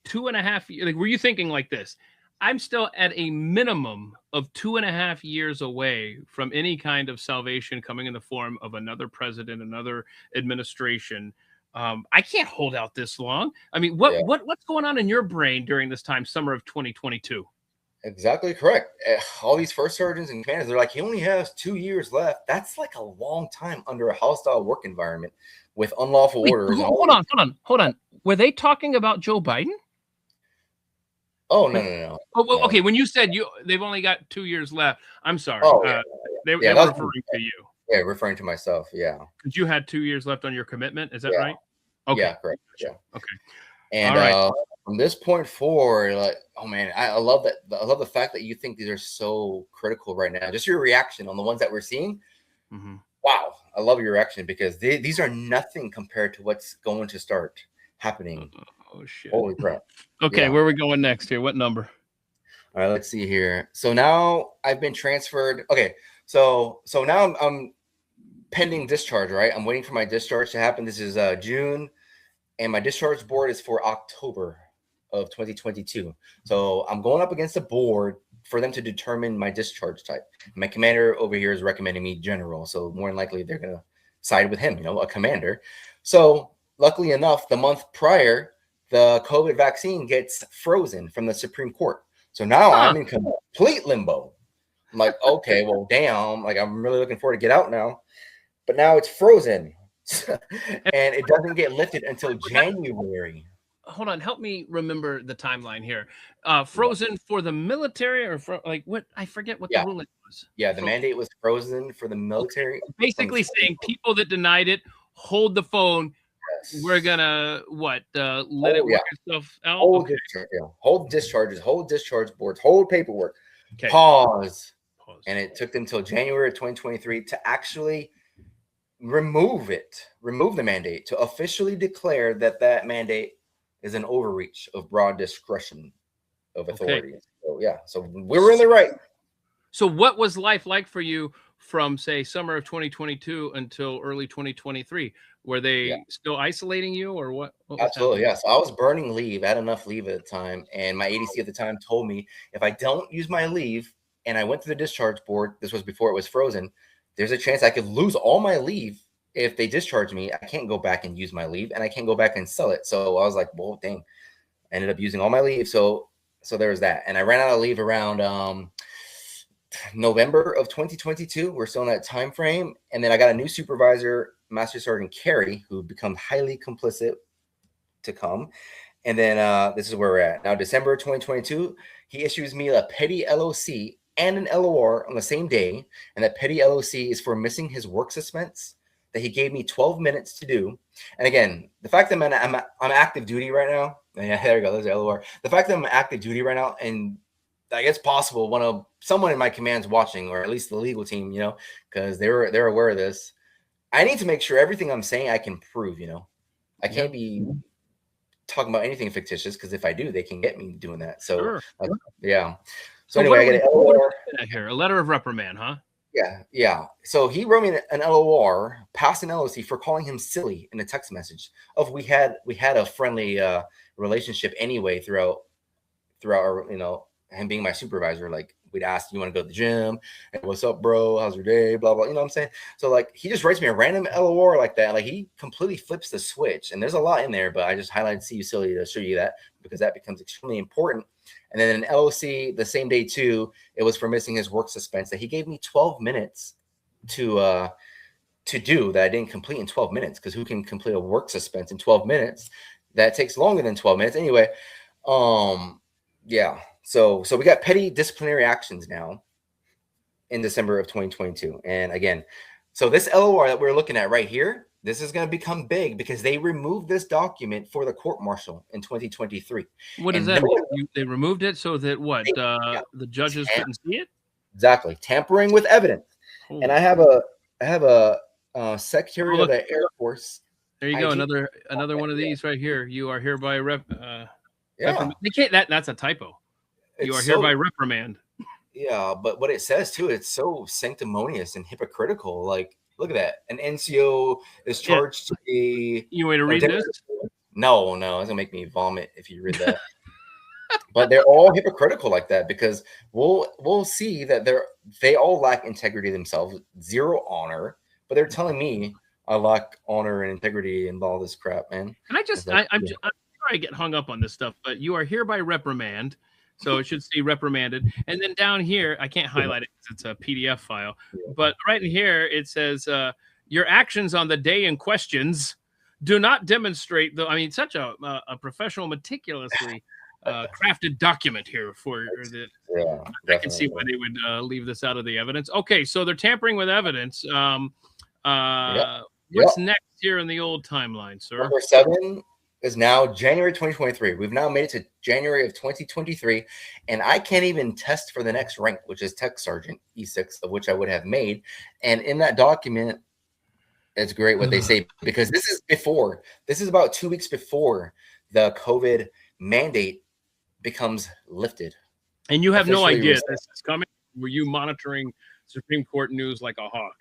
Speaker 1: 2.5 years? Like, were you thinking like this? I'm still at a minimum of 2.5 years away from any kind of salvation coming in the form of another president, another administration. I can't hold out this long. I mean, what's going on in your brain during this time, summer of 2022?
Speaker 2: Exactly correct. All these first sergeants and commanders, they're like, he only has 2 years left. That's like a long time under a hostile work environment with unlawful orders.
Speaker 1: Hold on. Were they talking about Joe Biden?
Speaker 2: Oh, no.
Speaker 1: Oh, okay. When you said they've only got 2 years left, I'm sorry. They were referring to you.
Speaker 2: Yeah, referring to myself. Yeah.
Speaker 1: Because you had 2 years left on your commitment. Is that right? Okay.
Speaker 2: Yeah, correct. Yeah.
Speaker 1: Okay.
Speaker 2: And from this point forward, like, oh man, I love that. I love the fact that you think these are so critical right now. Just your reaction on the ones that we're seeing.
Speaker 1: Mm-hmm.
Speaker 2: Wow, I love your reaction because these are nothing compared to what's going to start happening.
Speaker 1: Oh shit!
Speaker 2: Holy crap!
Speaker 1: Okay, where are we going next here? What number?
Speaker 2: All right, let's see here. So now I've been transferred. Okay, so now I'm pending discharge. Right, I'm waiting for my discharge to happen. This is June. And my discharge board is for October of 2022. So I'm going up against the board for them to determine my discharge type. My commander over here is recommending me general. So more than likely, they're going to side with him, a commander. So luckily enough, the month prior, the COVID vaccine gets frozen from the Supreme Court. So now I'm in complete limbo. I'm like, okay, well, damn. Like, I'm really looking forward to get out now. But now it's frozen. And it doesn't get lifted until January.
Speaker 1: Hold on, help me remember the timeline here. Frozen for the military, or what? I forget what the ruling was.
Speaker 2: Yeah, the mandate was frozen for the military.
Speaker 1: Basically saying people that denied it, hold the phone, we're gonna what? Let it work itself out.
Speaker 2: Hold discharge, hold discharges, hold discharge boards, hold paperwork.
Speaker 1: Okay.
Speaker 2: Pause. And it took them until January of 2023 to actually remove the mandate, to officially declare that mandate is an overreach of broad discretion of authority. So yeah, so we were in the right.
Speaker 1: So what was life like for you from, say, summer of 2022 until early 2023? Were they still isolating you, or what
Speaker 2: Absolutely, yes. I was burning leave. I had enough leave at the time, and my ADC at the time told me if I don't use my leave and I went to the discharge board, this was before it was frozen, there's a chance I could lose all my leave. If they discharge me, I can't go back and use my leave, and I can't go back and sell it. So I was like, well, dang. I ended up using all my leave. So there was that. And I ran out of leave around November of 2022. We're still in that time frame. And then I got a new supervisor, Master Sergeant Carey, who become highly complicit to come. And then this is where we're at. Now, December 2022, he issues me a petty LOC and an LOR on the same day. And that petty LOC is for missing his work suspense that he gave me 12 minutes to do. And again, the fact that I'm active duty right now. Yeah, there we go. There's the LOR. The fact that I'm active duty right now, and I guess possible someone in my command's watching, or at least the legal team, because they're aware of this. I need to make sure everything I'm saying I can prove. I can't be talking about anything fictitious, because if I do, they can get me doing that. So yeah. So anyway, I get
Speaker 1: a letter of reprimand, huh?
Speaker 2: Yeah. So he wrote me an LOR, passed an LOC for calling him silly in a text message. We had a friendly relationship anyway throughout our, him being my supervisor. Like, we'd ask, you want to go to the gym? Hey, what's up, bro? How's your day? Blah, blah. You know what I'm saying? So like, he just writes me a random LOR like that. Like, he completely flips the switch, and there's a lot in there, but I just highlighted "see you silly" to show you that, because that becomes extremely important. And then an LOC the same day too, it was for missing his work suspense that he gave me 12 minutes to do, that I didn't complete in 12 minutes, because who can complete a work suspense in 12 minutes? That takes longer than 12 minutes. Anyway, yeah. So we got petty disciplinary actions now in December of 2022. And again, so this LOR that we're looking at right here, this is going to become big because they removed this document for the court-martial in 2023.
Speaker 1: What does that mean? They removed it so that what? The judges couldn't see it?
Speaker 2: Exactly. Tampering with evidence. Oh. And I have a Secretary of the Air Force.
Speaker 1: There you go. Another one of these right here. You are hereby they can't, that's a typo. You are hereby reprimand.
Speaker 2: Yeah, but what it says too, it's so sanctimonious and hypocritical. Like, look at that. An NCO is charged to be. You want to read this? No, it's gonna make me vomit if you read that. But they're all hypocritical like that, because we'll see that they all lack integrity themselves, zero honor. But they're telling me I lack honor and integrity and all this crap, man.
Speaker 1: And I'm sorry I get hung up on this stuff, but you are hereby reprimand. So it should say reprimanded. And then down here, I can't highlight it because it's a PDF file. But right in here, it says, your actions on the day in questions do not demonstrate, such a professional, meticulously crafted document here for the. Yeah, I can see why they would leave this out of the evidence. Okay, so they're tampering with evidence. What's next here in the old timeline, sir?
Speaker 2: Number 7 is now January 2023. We've now made it to January of 2023, and I can't even test for the next rank, which is Tech Sergeant E6, of which I would have made. And in that document, it's great what they say, because this is about 2 weeks before the COVID mandate becomes lifted.
Speaker 1: And you have no idea this is coming? Were you monitoring Supreme Court news like a hawk?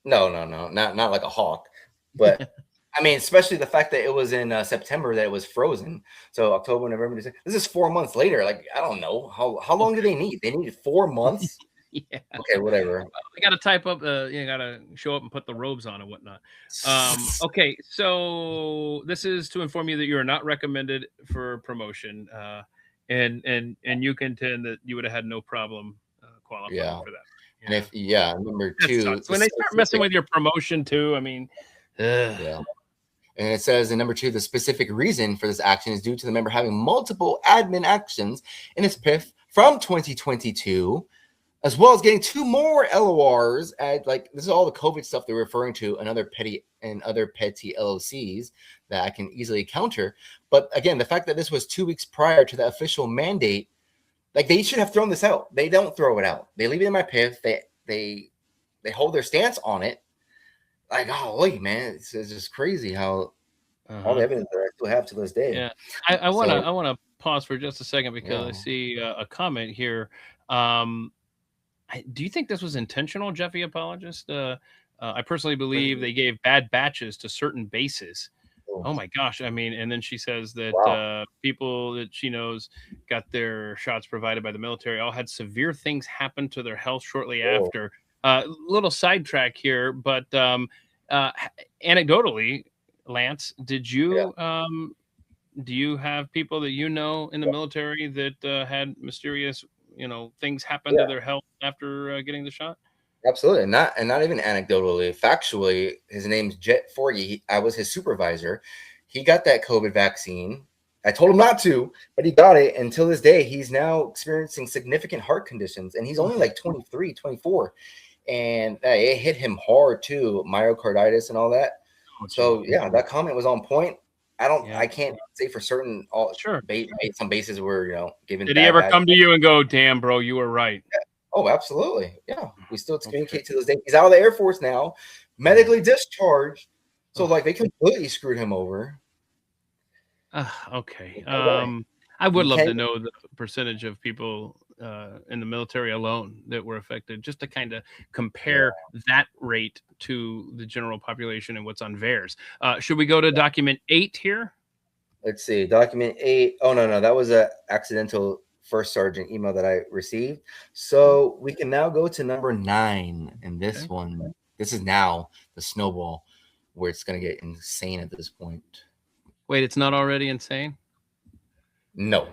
Speaker 2: No, not like a hawk, but especially the fact that it was in September that it was frozen. So October, November, December. This is 4 months later. Like, I don't know how long do they need? They need 4 months.
Speaker 1: Yeah.
Speaker 2: Okay, whatever.
Speaker 1: They got to type up. You got to show up and put the robes on and whatnot. Okay, so this is to inform you that you are not recommended for promotion, and you contend that you would have had no problem qualifying for that.
Speaker 2: And number 2,
Speaker 1: when they start messing with your promotion too,
Speaker 2: yeah. And it says in number 2, the specific reason for this action is due to the member having multiple admin actions in his PIF from 2022, as well as getting 2 more LORs. This is all the COVID stuff they're referring to, another petty and other petty LOCs that I can easily counter. But again, the fact that this was 2 weeks prior to the official mandate, like they should have thrown this out. They don't throw it out. They leave it in my PIF. They hold their stance on it. Like, golly, man, it's just crazy how all the evidence that I still have to this day.
Speaker 1: Yeah, I want to pause for just a second because I see a comment here. Do you think this was intentional, Jeffy Apologist? I personally believe they gave bad batches to certain bases. Oh my gosh. I mean, and then she says that people that she knows got their shots provided by the military all had severe things happen to their health shortly after. Little sidetrack here, but anecdotally, Lance, did you do you have people that you know in the military that had mysterious, things happen to their health after getting the shot?
Speaker 2: Absolutely, and not even anecdotally, factually. His name's Jet Forgy. I was his supervisor. He got that COVID vaccine. I told him not to, but he got it. Until this day, he's now experiencing significant heart conditions, and he's only like 23, 24. And it hit him hard too, myocarditis and all that. So yeah, that comment was on point. I can't say for certain. Some bases were given.
Speaker 1: Did he ever come to you and go, "Damn, bro, you were right"?
Speaker 2: Yeah. Oh, absolutely. Yeah, we still communicate to this day. He's out of the Air Force now, medically discharged. So like they completely screwed him over.
Speaker 1: Okay. I would love to know the percentage of people in the military alone that were affected, just to kind of compare that rate to the general population and what's on VAERS. Should we go to document 8 here?
Speaker 2: Let's see. Document 8. Oh, no. That was an accidental first sergeant email that I received. So we can now go to number 9. And this one, this is now the snowball where it's going to get insane at this point.
Speaker 1: Wait, it's not already insane?
Speaker 2: No,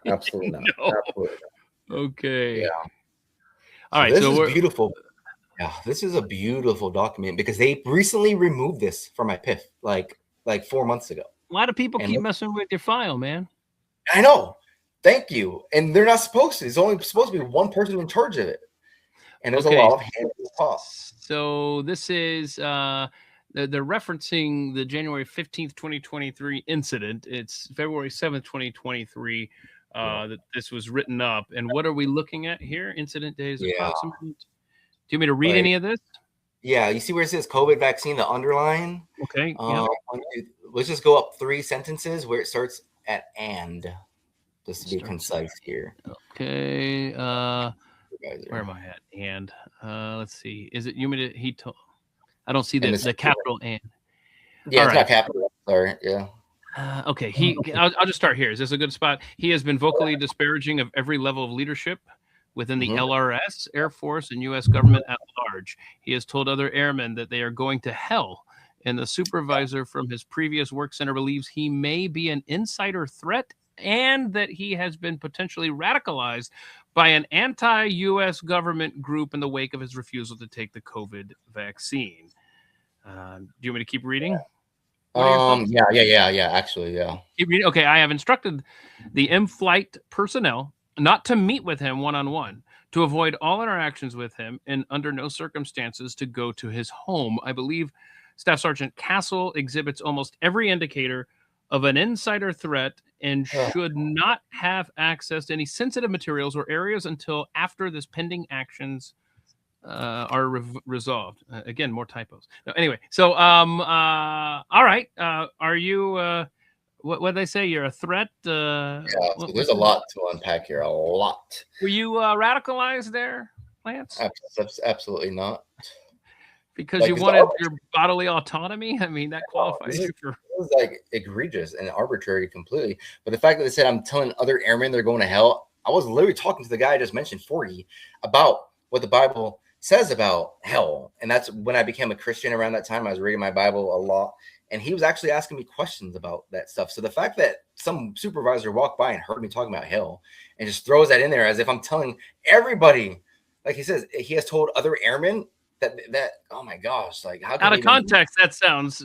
Speaker 2: absolutely not.
Speaker 1: No.
Speaker 2: Absolutely not.
Speaker 1: Okay.
Speaker 2: Yeah.
Speaker 1: All right.
Speaker 2: This is beautiful. Yeah, this is a beautiful document because they recently removed this from my PIF like 4 months ago.
Speaker 1: A lot of people keep messing with your file, man.
Speaker 2: I know. Thank you. And they're not supposed to. It's only supposed to be one person in charge of it. And there's a lot of hands in the pot.
Speaker 1: So this is they're referencing the January 15th, 2023 incident. It's February 7th, 2023 that this was written up. And what are we looking at here? Incident days approximate. Do you want me to read any of this?
Speaker 2: Yeah, you see where it says COVID vaccine, the underline?
Speaker 1: Okay.
Speaker 2: Let's just go up 3 sentences where it starts at "and," just to be concise here.
Speaker 1: Okay. Where am I at? And let's see. Is it you mean he told? I don't see the capital "and."
Speaker 2: Yeah, it's not capital. Sorry. Yeah.
Speaker 1: Okay. I'll just start here. Is this a good spot? He has been vocally disparaging of every level of leadership within the LRS, Air Force, and U.S. government at large. He has told other airmen that they are going to hell, and the supervisor from his previous work center believes he may be an insider threat and that he has been potentially radicalized by an anti-U.S. government group in the wake of his refusal to take the COVID vaccine. Do you want me to keep reading?
Speaker 2: Yeah. Actually, yeah.
Speaker 1: Keep reading. Okay, I have instructed the in-flight personnel not to meet with him one-on-one, to avoid all interactions with him, and under no circumstances to go to his home. I believe Staff Sergeant Castle exhibits almost every indicator of an insider threat and should not have access to any sensitive materials or areas until after this pending actions are resolved. Again, more typos. No, anyway, so all right. Are you what they say? You're a threat?
Speaker 2: So there's a lot to unpack here. A lot.
Speaker 1: Were you radicalized there, Lance?
Speaker 2: Absolutely not.
Speaker 1: Because you wanted your bodily autonomy? I mean, that qualifies you for... It
Speaker 2: was like egregious and arbitrary completely. But the fact that they said I'm telling other airmen they're going to hell, I was literally talking to the guy I just mentioned, 40, about what the Bible says about hell. And that's when I became a Christian around that time. I was reading my Bible a lot. And he was actually asking me questions about that stuff. So the fact that some supervisor walked by and heard me talking about hell and just throws that in there as if I'm telling everybody, like he says, he has told other airmen that oh my gosh, like how
Speaker 1: out of context that sounds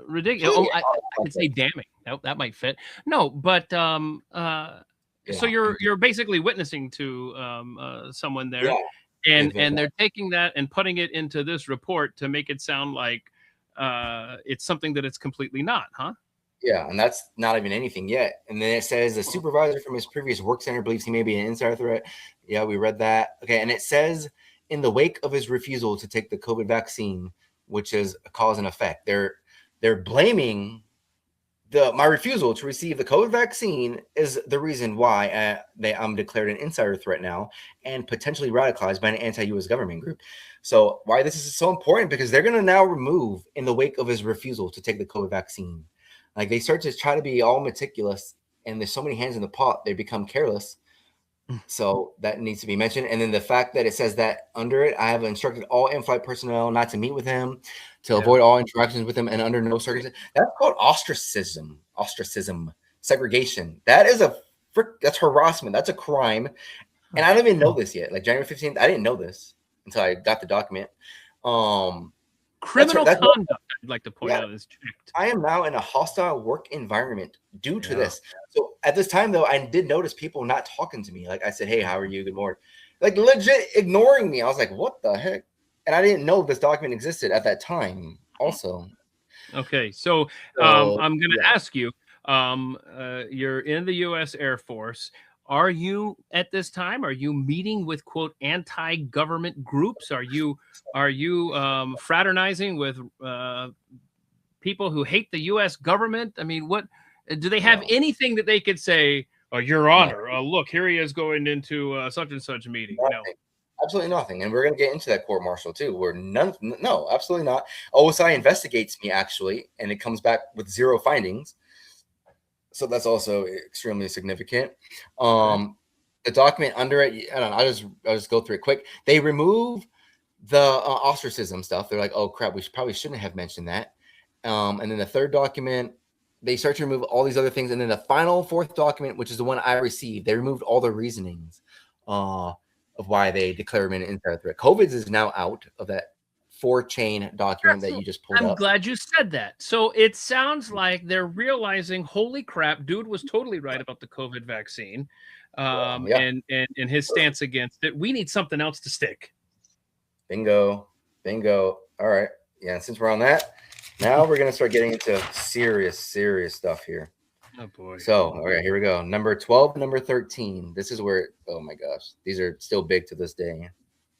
Speaker 1: ridiculous. I could say damning. That might fit. No, but so you're basically witnessing to someone there, and they're taking that and putting it into this report to make it sound like it's something that it's completely not, huh?
Speaker 2: Yeah, and that's not even anything yet. And then it says the supervisor from his previous work center believes he may be an insider threat. Yeah, we read that. Okay, and it says in the wake of his refusal to take the COVID vaccine, which is a cause and effect, they're blaming my refusal to receive the COVID vaccine is the reason why I'm declared an insider threat now and potentially radicalized by an anti-U.S. government group. So why this is so important? Because they're going to now remove in the wake of his refusal to take the COVID vaccine. Like they start to try to be all meticulous, and there's so many hands in the pot, they become careless. So that needs to be mentioned. And then the fact that it says that under it, I have instructed all in-flight personnel not to meet with him, to avoid all interactions with him, and under no circumstances. That's called ostracism, segregation. That is that's harassment. That's a crime. And I don't even know this yet. Like January 15th, I didn't know this until I got the document.
Speaker 1: Criminal conduct, I'd like to point out, is checked.
Speaker 2: I am now in a hostile work environment due to this. So at this time, though, I did notice people not talking to me. Like I said, hey, how are you? Good morning. Like legit ignoring me. I was like, what the heck? And I didn't know this document existed at that time also.
Speaker 1: Okay, so I'm going to ask you, you're in the U.S. Air Force. Are you at this time? Are you meeting with quote anti-government groups? Are you fraternizing with people who hate the U.S. government? I mean, what do they have anything that they could say? Oh, Your Honor, look, here he is going into such and such meeting.
Speaker 2: No, absolutely nothing. And we're going to get into that court martial too. Where no, absolutely not. OSI investigates me actually, and it comes back with 0 findings. So that's also extremely significant. The document under it, I don't know. I'll just go through it quick. They remove the ostracism stuff. They're like, oh crap, we probably shouldn't have mentioned that. And then the third document, they start to remove all these other things. And then the final 4th document, which is the one I received, they removed all the reasonings of why they declare him an insider threat. COVID is now out of that 4-chain document that you just pulled up.
Speaker 1: I'm glad you said that. So it sounds like they're realizing, holy crap, dude was totally right about the COVID vaccine, and his stance against it. We need something else to stick.
Speaker 2: Bingo. All right. Yeah. Since we're on that, now we're gonna start getting into serious stuff here.
Speaker 1: Oh boy.
Speaker 2: So all right, here we go. Number 12, number 13. This is where. Oh my gosh, these are still big to this day.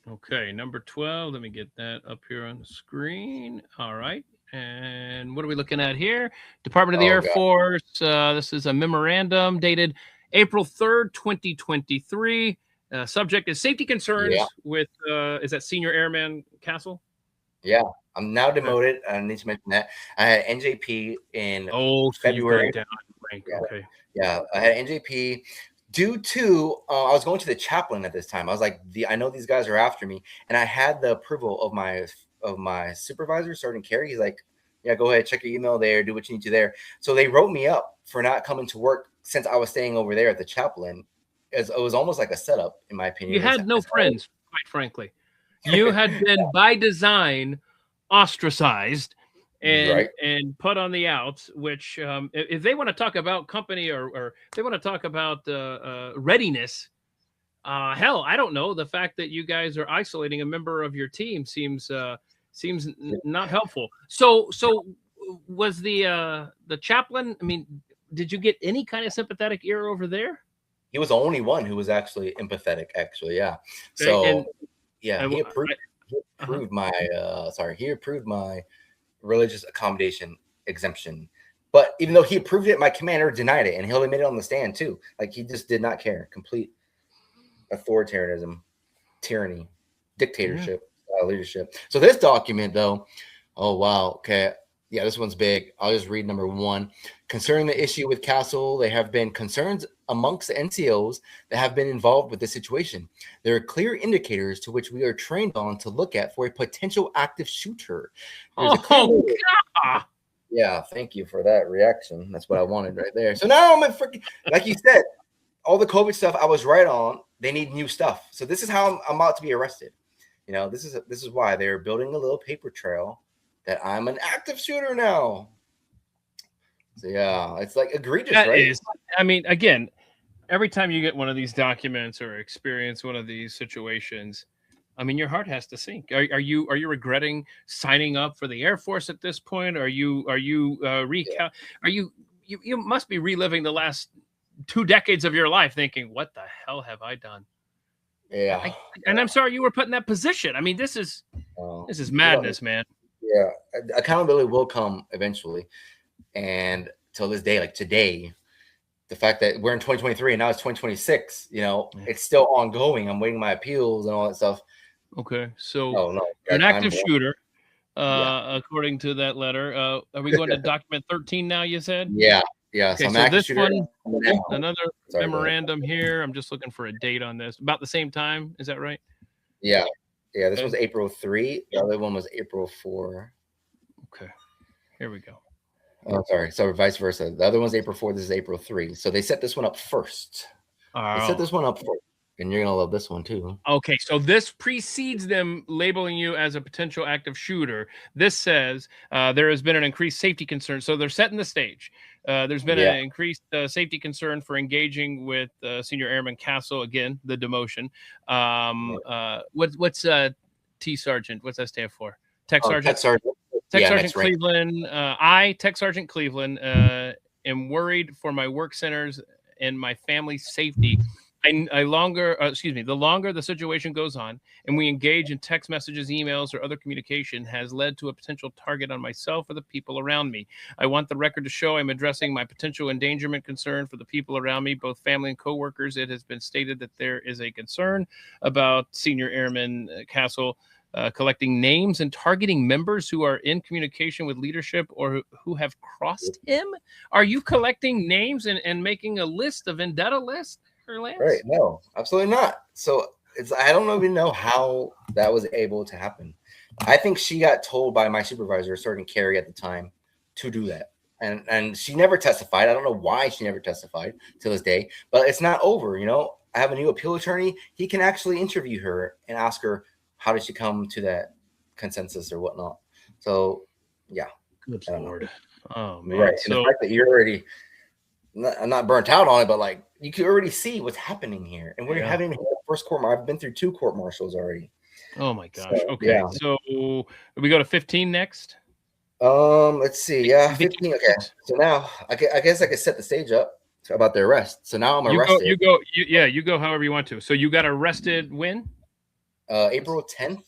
Speaker 1: Okay, number 12. Let me get that up here on the screen. All right. And what are we looking at here? Department of the Air Force. This is a memorandum dated April 3rd, 2023. Subject is safety concerns with, is that Senior Airman Castle?
Speaker 2: Yeah, I'm now demoted. I need to mention that. I had NJP in February.
Speaker 1: Okay.
Speaker 2: Yeah, I had NJP. Due to, I was going to the chaplain at this time. I was like, I know these guys are after me, and I had the approval of my supervisor, Sergeant Carey. He's like, yeah, go ahead, check your email there, do what you need to there. So they wrote me up for not coming to work since I was staying over there at the chaplain. It was almost like a setup, in my opinion.
Speaker 1: You had no friends, quite frankly. You had been by design ostracized and put on the outs, which if they want to talk about company or if they want to talk about readiness, hell, I don't know. The fact that you guys are isolating a member of your team seems not helpful. So was the chaplain, I mean, did you get any kind of sympathetic ear over there?
Speaker 2: He was the only one who was actually empathetic, actually. Yeah. So he approved my religious accommodation exemption. But even though he approved it, my commander denied it, and he'll admit it on the stand too. Like he just did not care. Complete authoritarianism, tyranny, dictatorship, leadership. So this document, though, oh wow, okay, yeah, this one's big. I'll just read number 1. Concerning the issue with Castle, there have been concerns amongst the NCOs that have been involved with this situation. There are clear indicators to which we are trained on to look at for a potential active shooter. Yeah, thank you for that reaction. That's what I wanted right there. So now I'm freaking, like you said, all the COVID stuff I was right on. They need new stuff. So this is how I'm about to be arrested. You know, this is why they're building a little paper trail that I'm an active shooter now. So yeah, it's like egregious, right?
Speaker 1: I mean, again, every time you get one of these documents or experience one of these situations, I mean, your heart has to sink. Are you regretting signing up for the Air Force at this point? Are you you must be reliving the last 2 decades of your life, thinking, "What the hell have I done?"
Speaker 2: Yeah.
Speaker 1: And I'm sorry you were put in that position. I mean, this is madness, man.
Speaker 2: Yeah, accountability will come eventually, and till this day, like today, the fact that we're in 2023 and now it's 2026, it's still ongoing. I'm waiting my appeals and all that stuff.
Speaker 1: Okay, so
Speaker 2: Oh no,
Speaker 1: you're an active shooter, according to that letter. Are we going to document 13 now? You said.
Speaker 2: Yeah.
Speaker 1: Okay,
Speaker 2: So,
Speaker 1: so this one,
Speaker 2: now.
Speaker 1: another
Speaker 2: Sorry,
Speaker 1: memorandum here. I'm just looking for a date on this. About the same time, is that right?
Speaker 2: Yeah. This was April 3. The other one was April 4.
Speaker 1: Okay, here we go.
Speaker 2: Oh, sorry. So vice versa. The other one's April 4. This is April 3. So they set this one up first. They set this one up first, and you're gonna love this one too.
Speaker 1: Okay, so this precedes them labeling you as a potential active shooter. This says there has been an increased safety concern. So they're setting the stage. There's been an increased safety concern for engaging with Senior Airman Castle. Again, the demotion. What's T Sergeant? What's that stand for? Tech Sergeant.
Speaker 2: Tech Sergeant.
Speaker 1: Tech Sergeant Cleveland. Tech Sergeant Cleveland, am worried for my work centers and my family's safety. The longer the situation goes on and we engage in text messages, emails, or other communication has led to a potential target on myself or the people around me. I want the record to show I'm addressing my potential endangerment concern for the people around me, both family and coworkers. It has been stated that there is a concern about Senior Airman Castle collecting names and targeting members who are in communication with leadership or who have crossed him. Are you collecting names and making a list, a vendetta list? Lance?
Speaker 2: Right. No, absolutely not. So I don't even know how that was able to happen. I think she got told by my supervisor, Sergeant Carey at the time, to do that. And she never testified. I don't know why she never testified to this day, but it's not over. I have a new appeal attorney. He can actually interview her and ask her, how did she come to that consensus or whatnot? So, yeah.
Speaker 1: Good Lord. Oh, man.
Speaker 2: Right. And the fact that you're already not burnt out on it, but like you can already see what's happening here. And we're having the first court martial. I've been through 2 court martials already.
Speaker 1: Oh my gosh. So, okay. So we go to 15 next.
Speaker 2: Let's see. Yeah, 15. Okay. So now I guess I could set the stage up about the arrest. So now I'm arrested.
Speaker 1: You go however you want to. So you got arrested when?
Speaker 2: April 10th,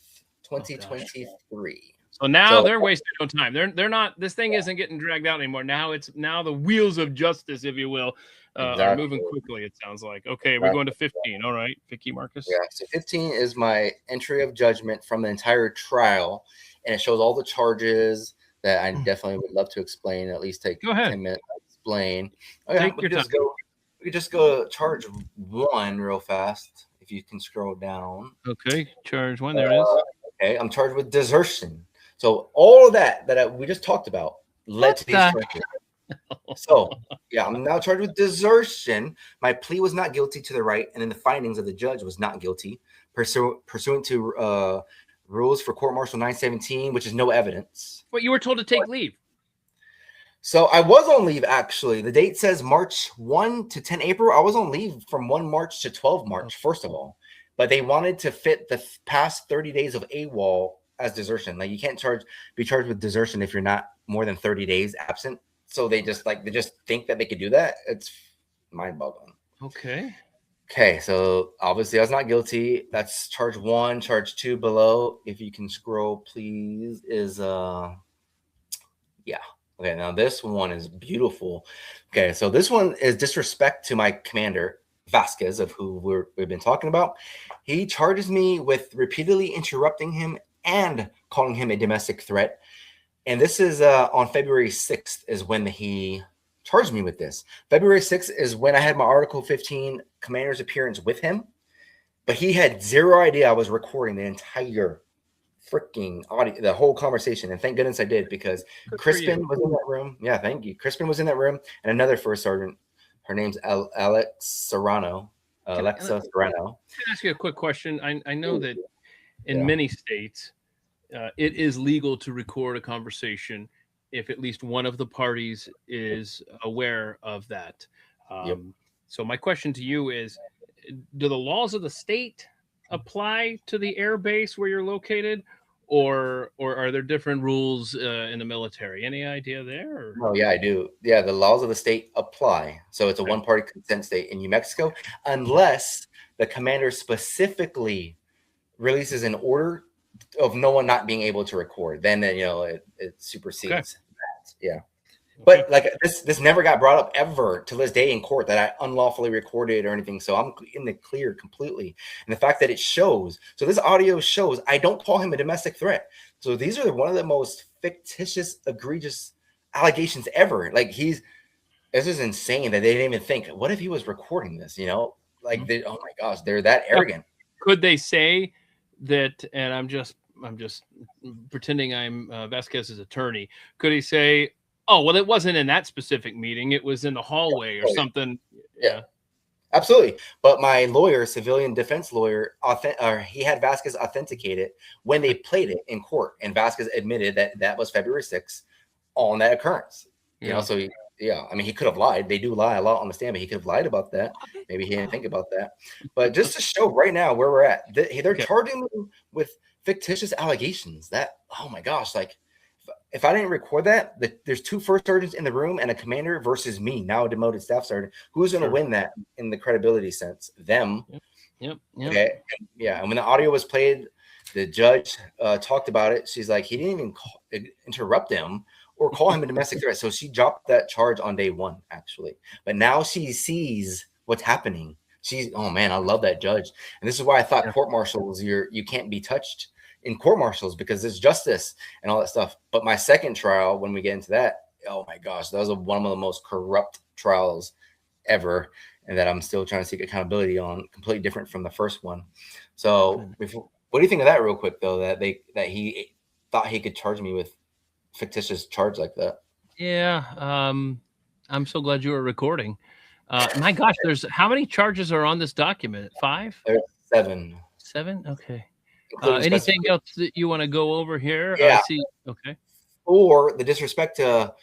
Speaker 2: 2023.
Speaker 1: So now they're wasting no time. They're not. This thing isn't getting dragged out anymore. Now the wheels of justice, if you will, are moving quickly. It sounds like. Okay, we're going to 15. All right, Vicky Marcus.
Speaker 2: Yeah. So 15 is my entry of judgment from the entire trial, and it shows all the charges that I definitely would love to explain. At least take 10 minutes to explain. Okay, we could just go charge 1 real fast. If you can scroll down.
Speaker 1: Okay, charge 1. There it is.
Speaker 2: Okay, I'm charged with desertion. So all of that we just talked about led to these charges. So yeah, I'm now charged with desertion. My plea was not guilty to the right, and then the findings of the judge was not guilty, pursuant to rules for court martial 917, which is no evidence.
Speaker 1: But you were told to take leave.
Speaker 2: So I was on leave, actually. The date says March 1 to 10 April. I was on leave from 1 March to 12 March, first of all. But they wanted to fit the past 30 days of AWOL as desertion. Like you can't be charged with desertion if you're not more than 30 days absent. So they just think that they could do that. It's mind-boggling.
Speaker 1: Okay.
Speaker 2: Okay, so obviously I was not guilty. That's charge 1. Charge 2 below, if you can scroll, please, is Okay, now this one is beautiful. Okay, so this one is disrespect to my commander, Vasquez, of who we've been talking about. He charges me with repeatedly interrupting him and calling him a domestic threat. And this is on February 6th is when he charged me with this. February 6th is when I had my Article 15 commander's appearance with him. But he had zero idea I was recording the entire freaking audio, the whole conversation. And thank goodness I did, because Crispin was in that room. Yeah, thank you. Crispin was in that room, and another first sergeant. Her name's Alexa Serrano.
Speaker 1: Can I ask you a quick question? I know that in many states, it is legal to record a conversation if at least one of the parties is aware of that. So my question to you is, do the laws of the state apply to the air base where you're located, or are there different rules in the military? Any idea there? Or?
Speaker 2: Oh, yeah, I do. Yeah, the laws of the state apply. So it's a
Speaker 1: Okay.
Speaker 2: one-party consent state in New Mexico, unless the commander specifically releases an order of no one not being able to record. Then it supersedes that. Yeah. But like this never got brought up ever to this day in court that I unlawfully recorded or anything. So I'm in the clear completely. And the fact that it shows, so this audio shows I don't call him a domestic threat. So these are one of the most fictitious, egregious allegations ever. Like this is insane that they didn't even think, what if he was recording this? Like oh my gosh, they're that arrogant.
Speaker 1: Could they say that? And I'm just pretending I'm Vasquez's attorney. Could he say, oh, well, it wasn't in that specific meeting. It was in the hallway or something.
Speaker 2: Yeah, absolutely. But my lawyer, civilian defense lawyer, he had Vasquez authenticate it when they played it in court. And Vasquez admitted that was February 6th on that occurrence. So he could have lied. They do lie a lot on the stand, but he could have lied about that. Maybe he didn't think about that. But just to show right now where we're at, they're charging me with fictitious allegations. That, oh my gosh, like, if I didn't record that, there's 2 first sergeants in the room and a commander versus me, now a demoted staff sergeant. Who's going to win that in the credibility sense? Them.
Speaker 1: Yep.
Speaker 2: Okay. Yeah. And when the audio was played, the judge talked about it. She's like, he didn't even interrupt him or call him a domestic threat. So she dropped that charge on day 1, actually. But now she sees what's happening. Oh man, I love that judge. And this is why I thought court martials, you can't be touched in court martials because there's justice and all that stuff. But my second trial, when we get into that, oh my gosh, that was one of the most corrupt trials ever, and that I'm still trying to seek accountability on, completely different from the first one. So what do you think of that real quick though, that he thought he could charge me with fictitious charge like that?
Speaker 1: Yeah. I'm so glad you were recording. My gosh, how many charges are on this document? 5?
Speaker 2: There's 7.
Speaker 1: 7? Okay. Anything else that you want to go over here?
Speaker 2: Yeah.
Speaker 1: I see. Okay.
Speaker 2: Or the disrespect to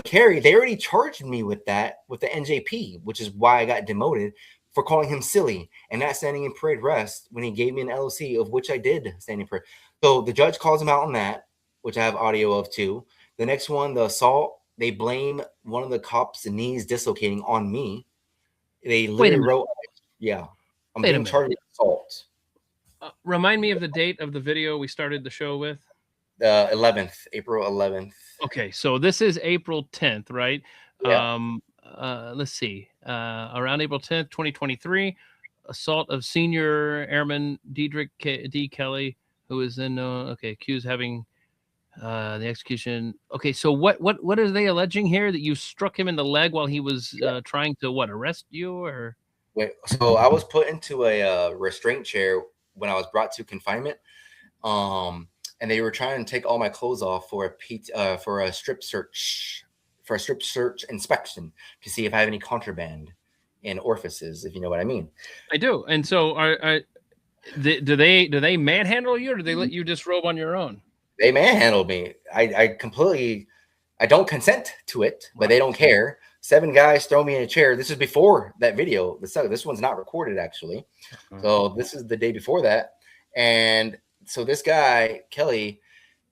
Speaker 2: Kerry, they already charged me with that with the NJP, which is why I got demoted for calling him silly and not standing in parade rest when he gave me an LOC, of which I did stand in parade. So the judge calls him out on that, which I have audio of too. The next one, the assault, they blame one of the cops' knees dislocating on me. They literally wrote, I'm being charged with assault.
Speaker 1: Remind me of the date of the video we started the show with.
Speaker 2: 11th, April 11th.
Speaker 1: Okay, so this is April 10th, right?
Speaker 2: Yeah.
Speaker 1: Let's see. Around April 10th, 2023, assault of senior airman Diedrich D. Kelly, who is then accused of having the execution. Okay, so what are they alleging here? That you struck him in the leg while he was trying to arrest you, or?
Speaker 2: Wait, so I was put into a restraint chair when I was brought to confinement, and they were trying to take all my clothes off for a strip search, inspection to see if I have any contraband in orifices, if you know what I mean.
Speaker 1: I do. And so, do they manhandle you, or do they let you disrobe on your own?
Speaker 2: They manhandled me. I don't consent to it, but they don't care. 7 guys throw me in a chair. This is before that video. This one's not recorded, actually. So this is the day before that. And so this guy, Kelly,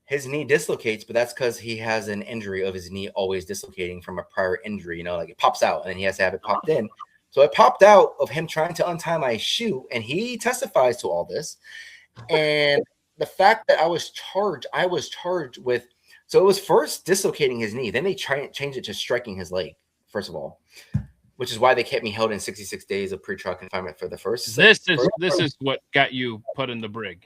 Speaker 2: his knee dislocates, but that's because he has an injury of his knee always dislocating from a prior injury. Like it pops out and then he has to have it popped in. So it popped out of him trying to untie my shoe, and he testifies to all this. And the fact that I was charged with, so it was first dislocating his knee. Then they changed it to striking his leg, first of all, which is why they kept me held in 66 days of pretrial confinement for the first.
Speaker 1: This is what got you put in the brig.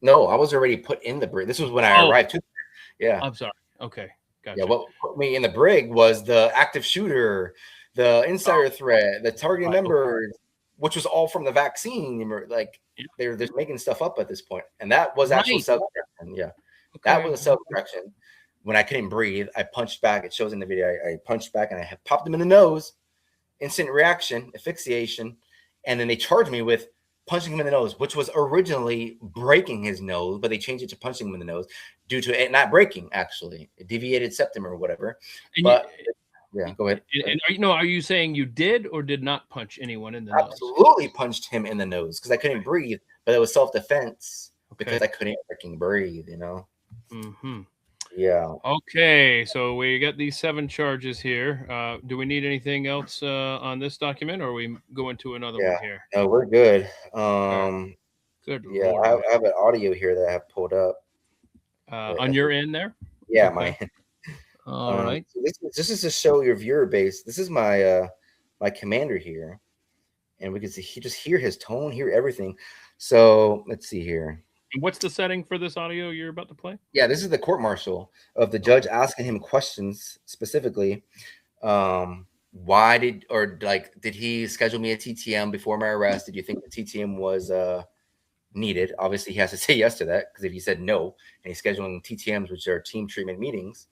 Speaker 2: No, I was already put in the brig. This was when I arrived too. Yeah.
Speaker 1: I'm sorry. Okay. Gotcha.
Speaker 2: Yeah. What put me in the brig was the active shooter, the insider threat, the target members, which was all from the vaccine. Like they're just making stuff up at this point. And that was actual self-correction. Yeah. Okay. That was a self-correction. When I couldn't breathe, I punched back. It shows in the video. I punched back and I popped him in the nose. Instant reaction, asphyxiation. And then they charged me with punching him in the nose, which was originally breaking his nose, but they changed it to punching him in the nose due to it not breaking, actually. A deviated septum or whatever. Yeah, go ahead.
Speaker 1: And are you saying you did or did not punch anyone in the nose?
Speaker 2: Absolutely punched him in the nose because I couldn't breathe, but it was self-defense because I couldn't freaking breathe, you know?
Speaker 1: Mm-hmm.
Speaker 2: Yeah.
Speaker 1: Okay, so we got these 7 charges here. Do we need anything else on this document, or we go into another one here?
Speaker 2: No, we're good.
Speaker 1: Good
Speaker 2: Yeah,
Speaker 1: Lord.
Speaker 2: I have an audio here that I have pulled up.
Speaker 1: On your end there?
Speaker 2: Yeah,
Speaker 1: Okay. All right.
Speaker 2: So this is to show your viewer base. This is my my commander here, and we can see just hear his tone, hear everything. So let's see here.
Speaker 1: And what's the setting for this audio you're about to play?
Speaker 2: Yeah, this is the court martial of the judge asking him questions specifically. Why did he schedule me a TTM before my arrest? Did you think the TTM was needed? Obviously, he has to say yes to that, because if he said no and he's scheduling TTMs, which are team treatment meetings,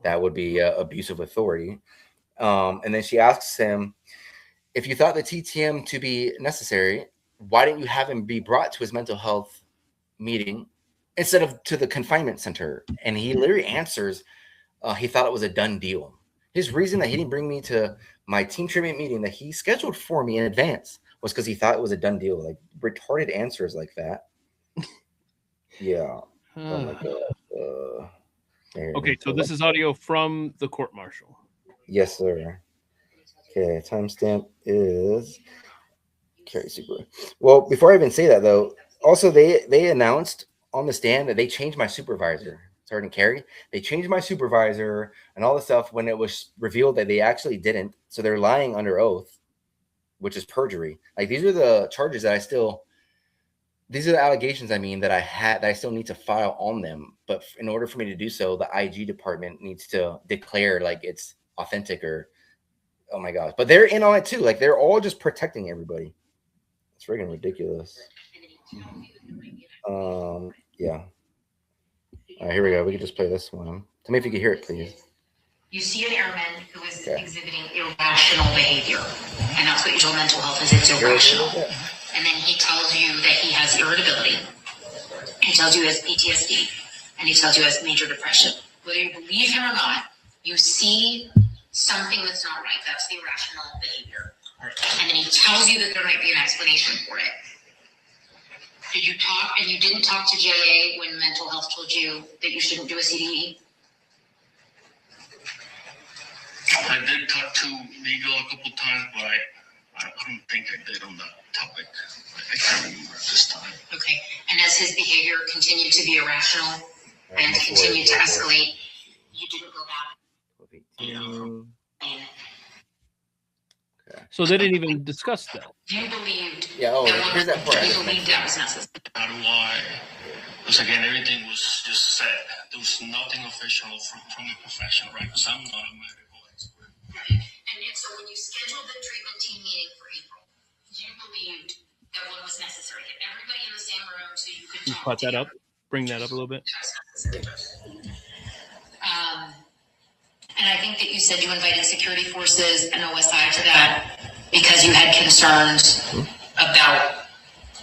Speaker 2: that would be abuse of authority. And then she asks him, if you thought the TTM to be necessary, why didn't you have him be brought to his mental health meeting instead of to the confinement center? And he literally answers, he thought it was a done deal. His reason that he didn't bring me to my team treatment meeting that he scheduled for me in advance was because he thought it was a done deal. Like, retarded answers like that. Yeah. Oh my god.
Speaker 1: Okay, so this is audio from the court martial.
Speaker 2: Yes, sir. Okay, timestamp is Carrie Super. Well, before I even say that, though, also they announced on the stand that they changed my supervisor, Sergeant Carey. They changed my supervisor and all the stuff when it was revealed that they actually didn't. So they're lying under oath, which is perjury. Like, these are the charges that these are the allegations, that I still need to file on them. But in order for me to do so, the IG department needs to declare like it's authentic or, oh my gosh. But they're in on it too. Like, they're all just protecting everybody. It's friggin' ridiculous. Yeah. All right, here we go. We can just play this one. Tell me if you can hear it, please.
Speaker 6: You see an airman who is exhibiting irrational behavior, and that's what you told mental health is, it's irrational. And then he tells you that he has irritability. He tells you he has PTSD, and he tells you he has major depression. Whether you believe him or not, you see something that's not right. That's the irrational behavior. And then he tells you that there might be an explanation for it. Did you talk, and you didn't talk to JA when mental health told you that you shouldn't do a CDE?
Speaker 7: I did talk to legal a couple times, but I don't think I did on that topic. I can't remember at this time.
Speaker 6: Okay. And as his behavior continued to be irrational and continued to escalate, you didn't go back.
Speaker 1: So they didn't even discuss that.
Speaker 6: You believed.
Speaker 2: Yeah. Oh, here's that part.
Speaker 6: You believed that was necessary.
Speaker 7: How do I? Because again, everything was just said. There was nothing official from the profession, right? Because I'm not a medical expert.
Speaker 6: Right. And so when you scheduled the treatment team meeting for April, you believed that one was necessary. Get everybody in the same room so you could talk.
Speaker 1: Put that up. Bring that up a little bit.
Speaker 6: And I think that you said you invited security forces and OSI to that because you had concerns about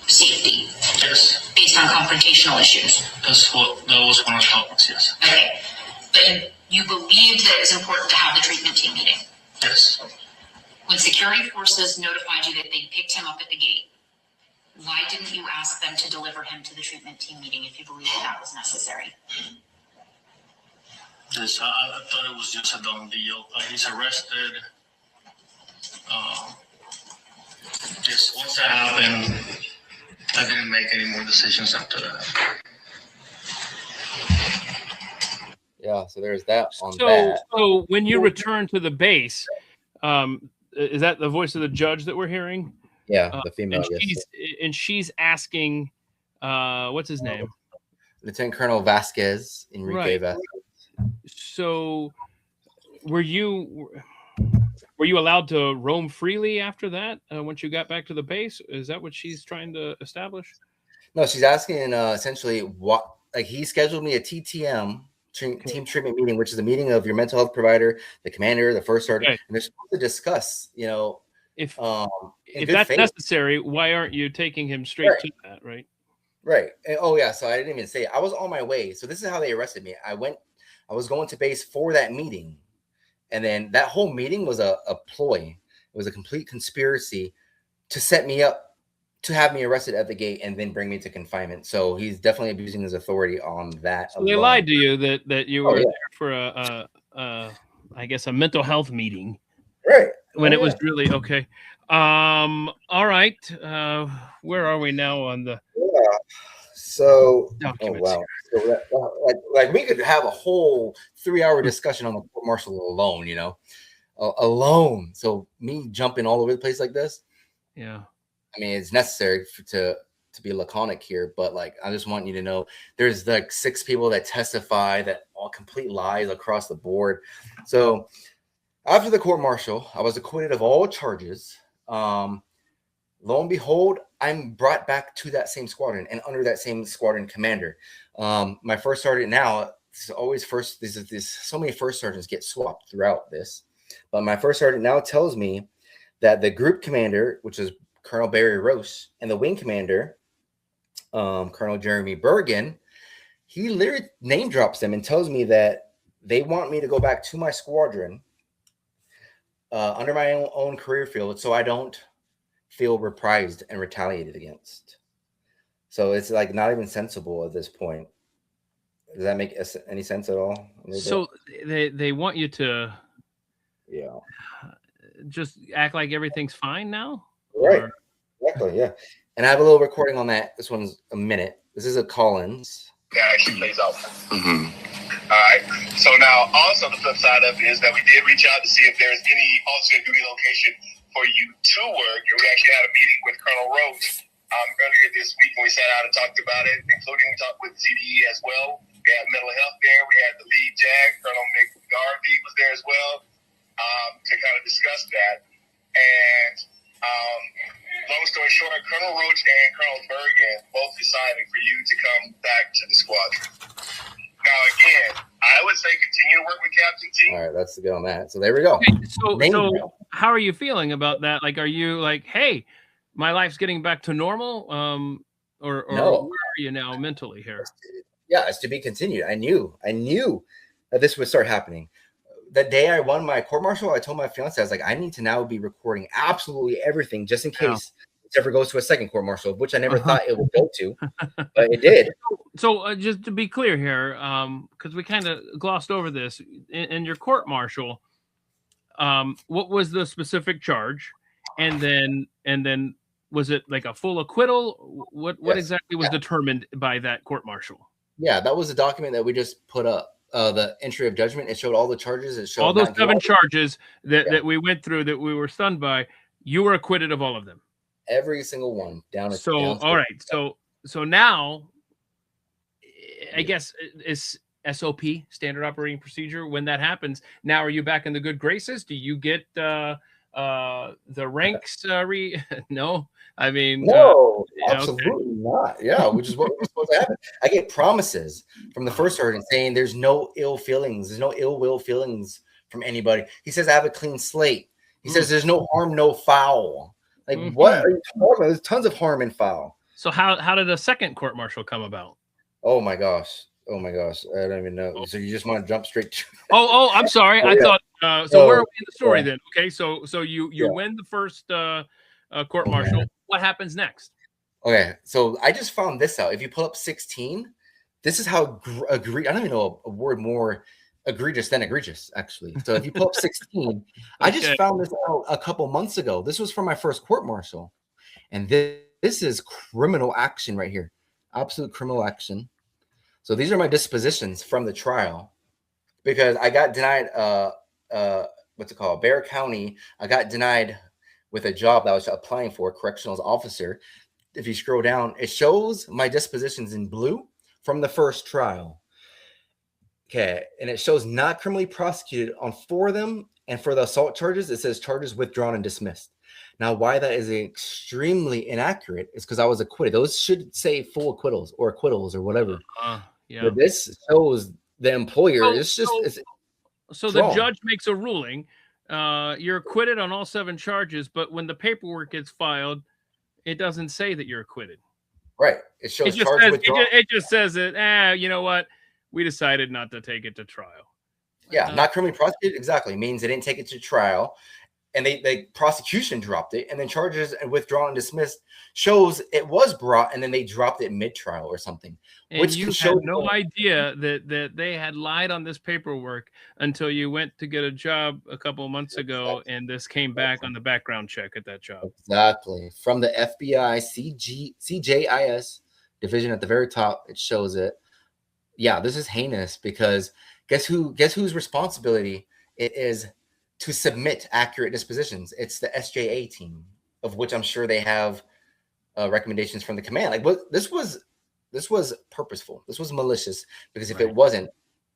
Speaker 6: safety.
Speaker 7: Yes.
Speaker 6: Based on confrontational issues.
Speaker 7: That was one of the topics, yes.
Speaker 6: Okay. But you believed that it was important to have the treatment team meeting.
Speaker 7: Yes.
Speaker 6: When security forces notified you that they picked him up at the gate, why didn't you ask them to deliver him to the treatment team meeting if you believed that was necessary?
Speaker 7: Yes, I thought it was just a done deal. He's arrested. Just once that happened, I didn't make any more decisions after that.
Speaker 2: Yeah, so there's that on that.
Speaker 1: So when you return to the base, is that the voice of the judge that we're hearing?
Speaker 2: Yeah, the female.
Speaker 1: And she's asking, what's his name?
Speaker 2: Lieutenant Colonel Vasquez, Enrique Vasquez.
Speaker 1: So were you allowed to roam freely after that once you got back to the base? Is that what she's trying to establish?
Speaker 2: No, she's asking essentially what, like, he scheduled me a TTM, team treatment meeting, which is a meeting of your mental health provider, the commander, the first sergeant, and they're supposed to discuss, if
Speaker 1: that's necessary, why aren't you taking him straight to that, right?
Speaker 2: Right. And, oh yeah, so I didn't even say it. I was on my way. So this is how they arrested me. I was going to base for that meeting, And then that whole meeting was a ploy. It was a complete conspiracy to set me up to have me arrested at the gate and then bring me to confinement. So he's definitely abusing his authority on that.
Speaker 1: So they lied to you that you were
Speaker 2: yeah.
Speaker 1: there for I guess a mental health meeting.
Speaker 2: Right.
Speaker 1: When it was really okay. All right. Where are we now on the
Speaker 2: So
Speaker 1: documents?
Speaker 2: Oh wow. So like we could have a whole 3-hour discussion on the court martial alone, you know. Alone. So me jumping all over the place like this.
Speaker 1: Yeah.
Speaker 2: I mean, it's necessary to be laconic here, but like I just want you to know there's like 6 people that testify that all complete lies across the board. So after the court martial, I was acquitted of all charges. Lo and behold, I'm brought back to that same squadron and under that same squadron commander. My first sergeant now, this is always first. This so many first sergeants get swapped throughout this, but my first sergeant now tells me that the group commander, which is Colonel Barry Roche, and the wing commander, Colonel Jeremy Bergen, he literally name drops them and tells me that they want me to go back to my squadron under my own career field so I don't feel reprised and retaliated against. So it's like not even sensible at this point. Does that make any sense at all?
Speaker 1: So they want you to just act like everything's fine now?
Speaker 2: Right. Exactly, yeah. And I have a little recording on that. This one's a minute. This is a Collins.
Speaker 7: That actually plays out. All right. So now, also the flip side of it is that we did reach out to see if there's any alternate duty location for you to work. And we actually had a meeting with Colonel Rhodes earlier this week, and we sat out and talked about it, including we talked with CDE as well. We had mental health there. We had the lead JAG, Colonel McGarvey was there as well, to kind of discuss that. And long story short, Colonel Roach and Colonel Bergen both decided for you to come back to the squadron. Now, again, I would say continue to work with Captain T.
Speaker 2: All right, let's go on that. So there we go.
Speaker 1: Okay, so how are you feeling about that? Like, are you like, hey, my life's getting back to normal? Or
Speaker 2: no.
Speaker 1: Where are you now mentally here?
Speaker 2: Yeah, it's to be continued. I knew that this would start happening. The day I won my court martial, I told my fiance, I was like, I need to now be recording absolutely everything just in case it ever goes to a second court martial, which I never thought it would go to, but it did.
Speaker 1: So just to be clear here, because we kind of glossed over this in your court martial, what was the specific charge, and then was it like a full acquittal? What exactly was determined by that court martial?
Speaker 2: Yeah, that was a document that we just put up. The entry of judgment. It showed all the charges. It showed
Speaker 1: all those 7 charges that we went through that we were stunned by. You were acquitted of all of them.
Speaker 2: Every single one down.
Speaker 1: All right. So now, I guess is SOP, standard operating procedure. When that happens, now are you back in the good graces? Do you get the ranks? No, I mean
Speaker 2: no, absolutely not. Yeah, which is what was supposed to happen. I get promises from the first sergeant saying there's no ill feelings, there's no ill will feelings from anybody. He says I have a clean slate. He says there's no harm, no foul. Like what are you talking about? There's tons of harm and foul.
Speaker 1: So how did a second court martial come about?
Speaker 2: Oh my gosh, I don't even know. So you just want to jump straight to
Speaker 1: I'm sorry. I thought so. Where are we in the story then? Okay, so you win the first court martial. What happens next?
Speaker 2: Okay, so I just found this out. If you pull up 16, this is how I don't even know a word more egregious than egregious, actually. So if you pull up 16, I just found this out a couple months ago. This was from my first court martial, and this is criminal action right here, absolute criminal action. So these are my dispositions from the trial, because I got denied. What's it called? Bexar County. I got denied with a job that I was applying for, correctional officer. If you scroll down, it shows my dispositions in blue from the first trial. Okay, and it shows not criminally prosecuted on 4 of them, and for the assault charges, it says charges withdrawn and dismissed. Now, why that is extremely inaccurate is because I was acquitted. Those should say full acquittals or whatever.
Speaker 1: Yeah.
Speaker 2: But this shows the employer.
Speaker 1: So the judge makes a ruling. You're acquitted on all 7 charges, but when the paperwork gets filed, it doesn't say that you're acquitted.
Speaker 2: Right. It shows charge withdrawn.
Speaker 1: It just says that, you know what? We decided not to take it to trial.
Speaker 2: Yeah, not criminally prosecuted. Exactly. Means they didn't take it to trial. And they prosecution dropped it, and then charges and withdrawn and dismissed shows it was brought, and then they dropped it mid-trial or something.
Speaker 1: And
Speaker 2: which
Speaker 1: you
Speaker 2: can
Speaker 1: had
Speaker 2: show
Speaker 1: no idea that they had lied on this paperwork until you went to get a job a couple of months ago, and this came back on the background check at that job.
Speaker 2: Exactly. From the FBI CJIS division at the very top, it shows it. Yeah, this is heinous because guess whose responsibility it is to submit accurate dispositions. It's the SJA team, of which I'm sure they have recommendations from the command. Like, what this was purposeful. This was malicious, because if it wasn't,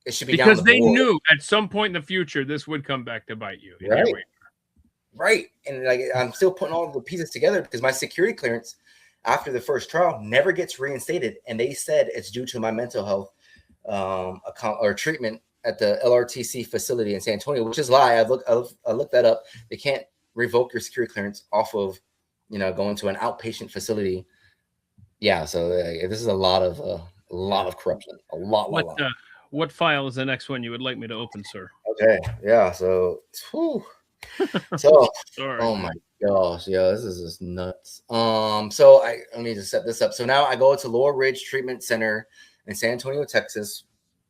Speaker 2: it should be
Speaker 1: because
Speaker 2: down the
Speaker 1: they
Speaker 2: board.
Speaker 1: knew at some point in the future this would come back to bite you.
Speaker 2: Right. Right. And like, I'm still putting all the pieces together because my security clearance after the first trial never gets reinstated, and they said it's due to my mental health account or treatment at the LRTC facility in San Antonio, which is a lie. I looked that up. They can't revoke your security clearance off of, going to an outpatient facility. Yeah, so this is a lot of corruption. A lot.
Speaker 1: What file is the next one you would like me to open, sir?
Speaker 2: Okay, yeah. So, so
Speaker 1: Sorry.
Speaker 2: Oh my gosh, yeah, this is just nuts. So I need to set this up. So now I go to Laurel Ridge Treatment Center in San Antonio, Texas,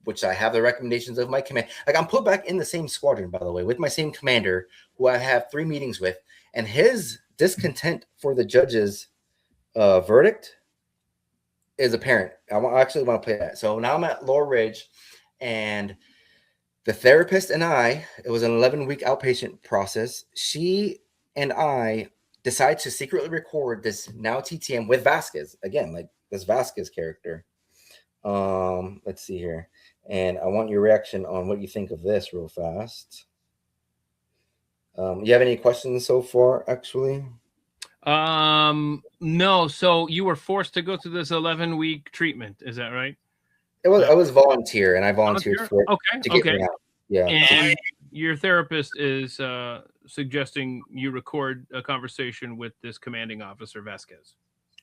Speaker 2: which I have the recommendations of my command. Like, I'm put back in the same squadron, by the way, with my same commander, who I have 3 meetings with, and his discontent for the judge's verdict is apparent. I actually want to play that. So now I'm at Laurel Ridge, and the therapist and I, it was an 11-week outpatient process. She and I decided to secretly record this now TTM with Vasquez. Again, like this Vasquez character. Let's see here. And I want your reaction on what you think of this real fast. You have any questions so far, actually?
Speaker 1: No. So you were forced to go through this 11-week treatment. Is that right?
Speaker 2: It was volunteer, and I volunteered for it to get me out. Yeah.
Speaker 1: And your therapist is suggesting you record a conversation with this commanding officer, Vasquez.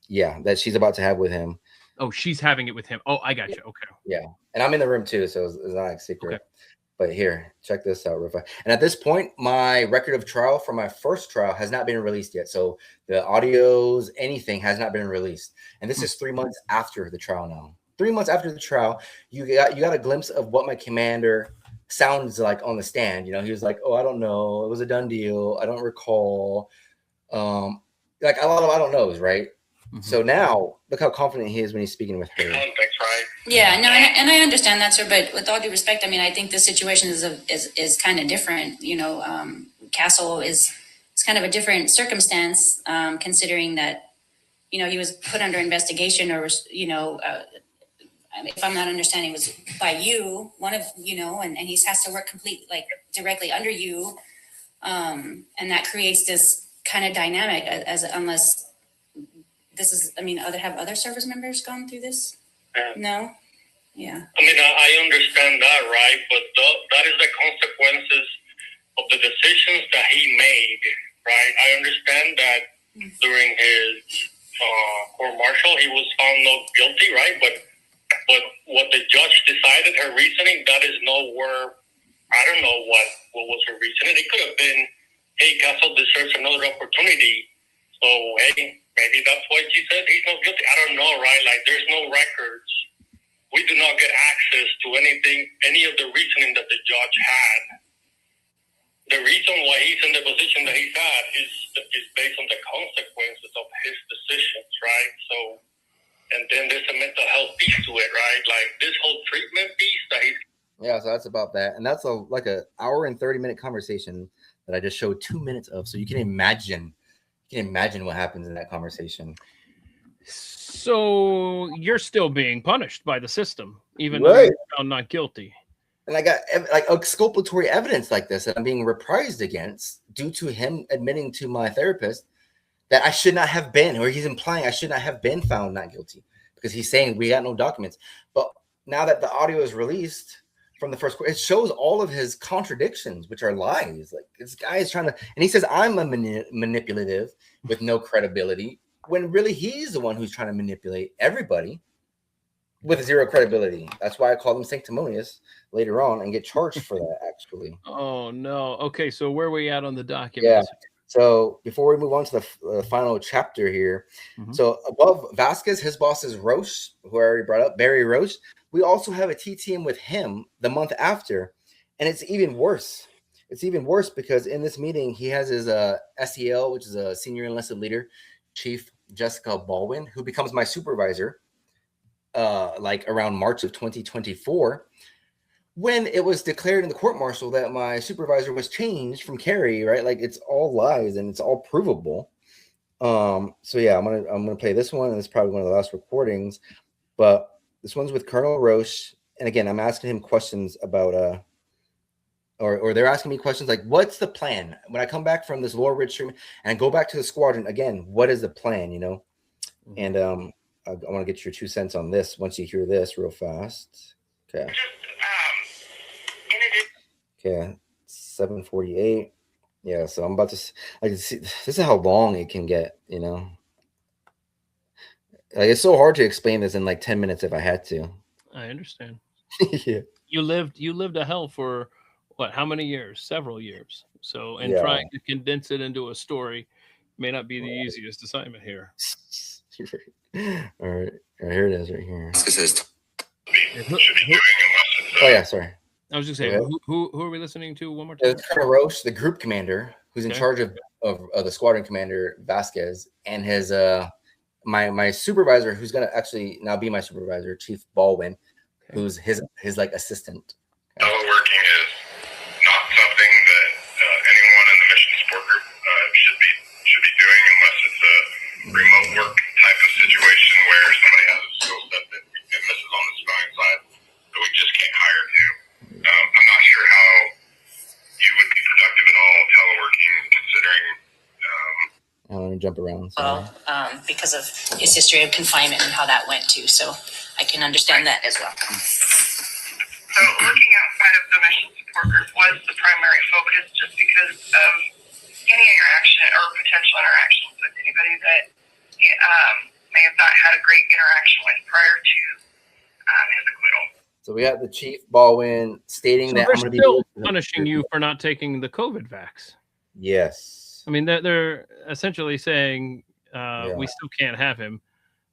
Speaker 2: Yeah, that she's about to have with him.
Speaker 1: Oh, she's having it with him. Oh, I got you. Okay.
Speaker 2: Yeah, and I'm in the room too, so it's not like secret.
Speaker 1: Okay.
Speaker 2: But here, check this out real fast. And at this point, my record of trial from my first trial has not been released yet. So the audios, anything has not been released. And this is 3 months after the trial now. 3 months after the trial, you got a glimpse of what my commander sounds like on the stand. He was like, "Oh, I don't know. It was a done deal. I don't recall." Like a lot of I don't knows, right? Mm-hmm. So now look how confident he is when he's speaking with her.
Speaker 6: Yeah, no, and I understand that, sir. But with all due respect, I mean, I think the situation is kind of different. Castle is kind of a different circumstance, considering that he was put under investigation, or if I'm not understanding, it was by you, one of and he has to work directly under you, and that creates this kind of dynamic unless this is. I mean, have other service members gone through this? No. Yeah.
Speaker 7: I mean, I understand that, right? But that is the consequences of the decisions that he made, right? I understand that during his court-martial, he was found not guilty, right? But what the judge decided, her reasoning, that is nowhere. I don't know what was her reasoning. It could have been, hey, Castle deserves another opportunity. So, hey, maybe that's why she said he's not guilty. I don't know, right? Like, there's no records. We do not get access to any of the reasoning that the judge had. The reason why he's in the position that he's at is based on the consequences of his decisions, right? So, and then there's a mental health piece to it, right? Like this whole treatment piece that he's.
Speaker 2: Yeah, so that's about that. And that's like an hour and 30-minute conversation that I just showed 2 minutes of. So you can imagine what happens in that conversation.
Speaker 1: So you're still being punished by the system, even though you're found not guilty.
Speaker 2: And I got like exculpatory evidence like this that I'm being reprised against due to him admitting to my therapist that I should not have been, or he's implying I should not have been found not guilty because he's saying we got no documents. But now that the audio is released from the first court, it shows all of his contradictions, which are lies. Like this guy is trying to, and he says I'm a manipulative with no credibility, when really he's the one who's trying to manipulate everybody. with zero credibility. That's why I call them sanctimonious later on and get charged for that, actually.
Speaker 1: Oh, no. Okay, so where are we at on the documents?
Speaker 2: Yeah. So before we move on to the final chapter here, so above Vasquez, his boss is Roche, who I already brought up, Barry Roche. We also have a TTM with him the month after, and it's even worse. It's even worse because in this meeting, he has his SEL, which is a senior enlisted leader, Chief Jessica Baldwin, who becomes my supervisor like around March of 2024. When it was declared in the court martial that my supervisor was changed from Carrie, right? Like it's all lies and it's all provable. So yeah, I'm gonna play this one, and it's probably one of the last recordings. But this one's with Colonel Roche, and again, I'm asking him questions about or they're asking me questions like, "What's the plan?" When I come back from this Laurel Ridge treatment and go back to the squadron again, what is the plan? You know, and I want to get your 2 cents on this once you hear this real fast. Okay. Okay, 7:48. Yeah, so I'm about to see. This is how long it can get, you know. Like it's so hard to explain this in like 10 minutes if I had to.
Speaker 1: I understand.
Speaker 2: Yeah.
Speaker 1: You lived a hell for what? How many years? Several years. So, and
Speaker 2: Yeah.
Speaker 1: trying to condense it into a story may not be the easiest assignment here.
Speaker 2: All right, here it is, right here.
Speaker 1: Who-
Speaker 2: Oh yeah, sorry.
Speaker 1: I was just saying,
Speaker 2: Yeah.
Speaker 1: who are we listening to one more time?
Speaker 2: It's Colonel Roche, the group commander, who's in
Speaker 1: Okay.
Speaker 2: charge of the squadron commander Vasquez, and his my supervisor, who's gonna actually now be my supervisor, Chief Baldwin, who's his like assistant.
Speaker 7: Teleworking is not something that anyone in the mission support group should be doing unless it's a remote work type of situation where somebody has a skill set that misses on the spelling side that we just can't hire to. I'm not sure how you would be productive at all teleworking, considering.
Speaker 2: Let me jump around.
Speaker 6: Well, because of his history of confinement and how that went too, so I can understand that as well.
Speaker 8: So looking outside of the mission support group was the primary focus, just because of any interaction or potential interactions with anybody that may have not had a great interaction with prior to his acquittal.
Speaker 2: So we got the Chief Baldwin stating
Speaker 1: So
Speaker 2: that
Speaker 1: they're
Speaker 2: I'm going to
Speaker 1: still
Speaker 2: be
Speaker 1: punishing you for not taking the COVID vax.
Speaker 2: Yes.
Speaker 1: I mean, they're essentially saying we still can't have him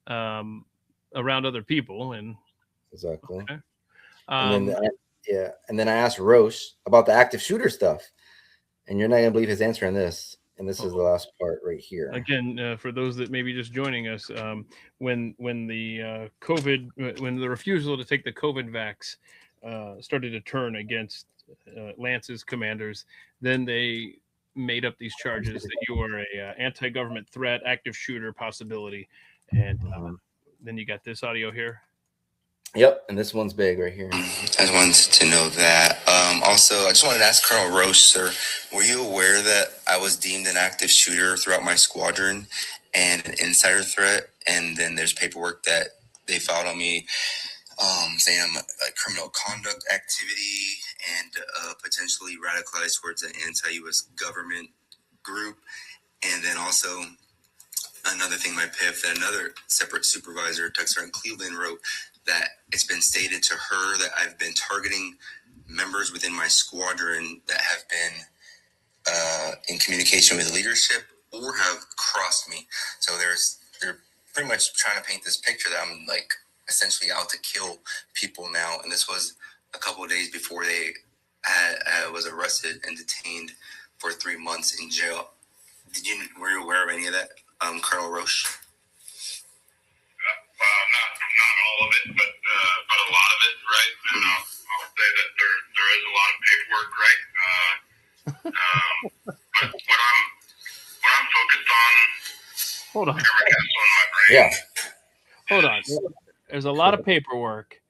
Speaker 1: around other people, and
Speaker 2: Exactly.
Speaker 1: Okay.
Speaker 2: And then I asked Roche about the active shooter stuff, and you're not going to believe his answer on this. And this is the last part right here.
Speaker 1: Again, for those that may be just joining us, when the when the refusal to take the COVID vax started to turn against Lance's commanders, then they made up these charges that you are a anti-government threat, active shooter possibility, and then you got this audio here.
Speaker 2: Yep, and this one's big right here.
Speaker 9: I just wanted to know that. Also, I just wanted to ask Colonel Roche, sir, were you aware that I was deemed an active shooter throughout my squadron and an insider threat? And then there's paperwork that they filed on me saying I'm a criminal conduct activity and potentially radicalized towards an anti-U.S. government group. And then also another thing, my PIF, that another separate supervisor, Tech Sergeant Cleveland, wrote that it's been stated to her that I've been targeting members within my squadron that have been in communication with leadership or have crossed me. So they're pretty much trying to paint this picture that I'm like essentially out to kill people now. And this was a couple of days before I was arrested and detained for 3 months in jail. Were you aware of any of that, Colonel Roche?
Speaker 7: Not all of it, but a lot of it, right? And I'll say that there is a lot of paperwork, right? But what I'm focused on.
Speaker 1: Hold on.
Speaker 7: Airman Castle in my brain.
Speaker 2: Yeah.
Speaker 1: Hold on. There's a lot of paperwork.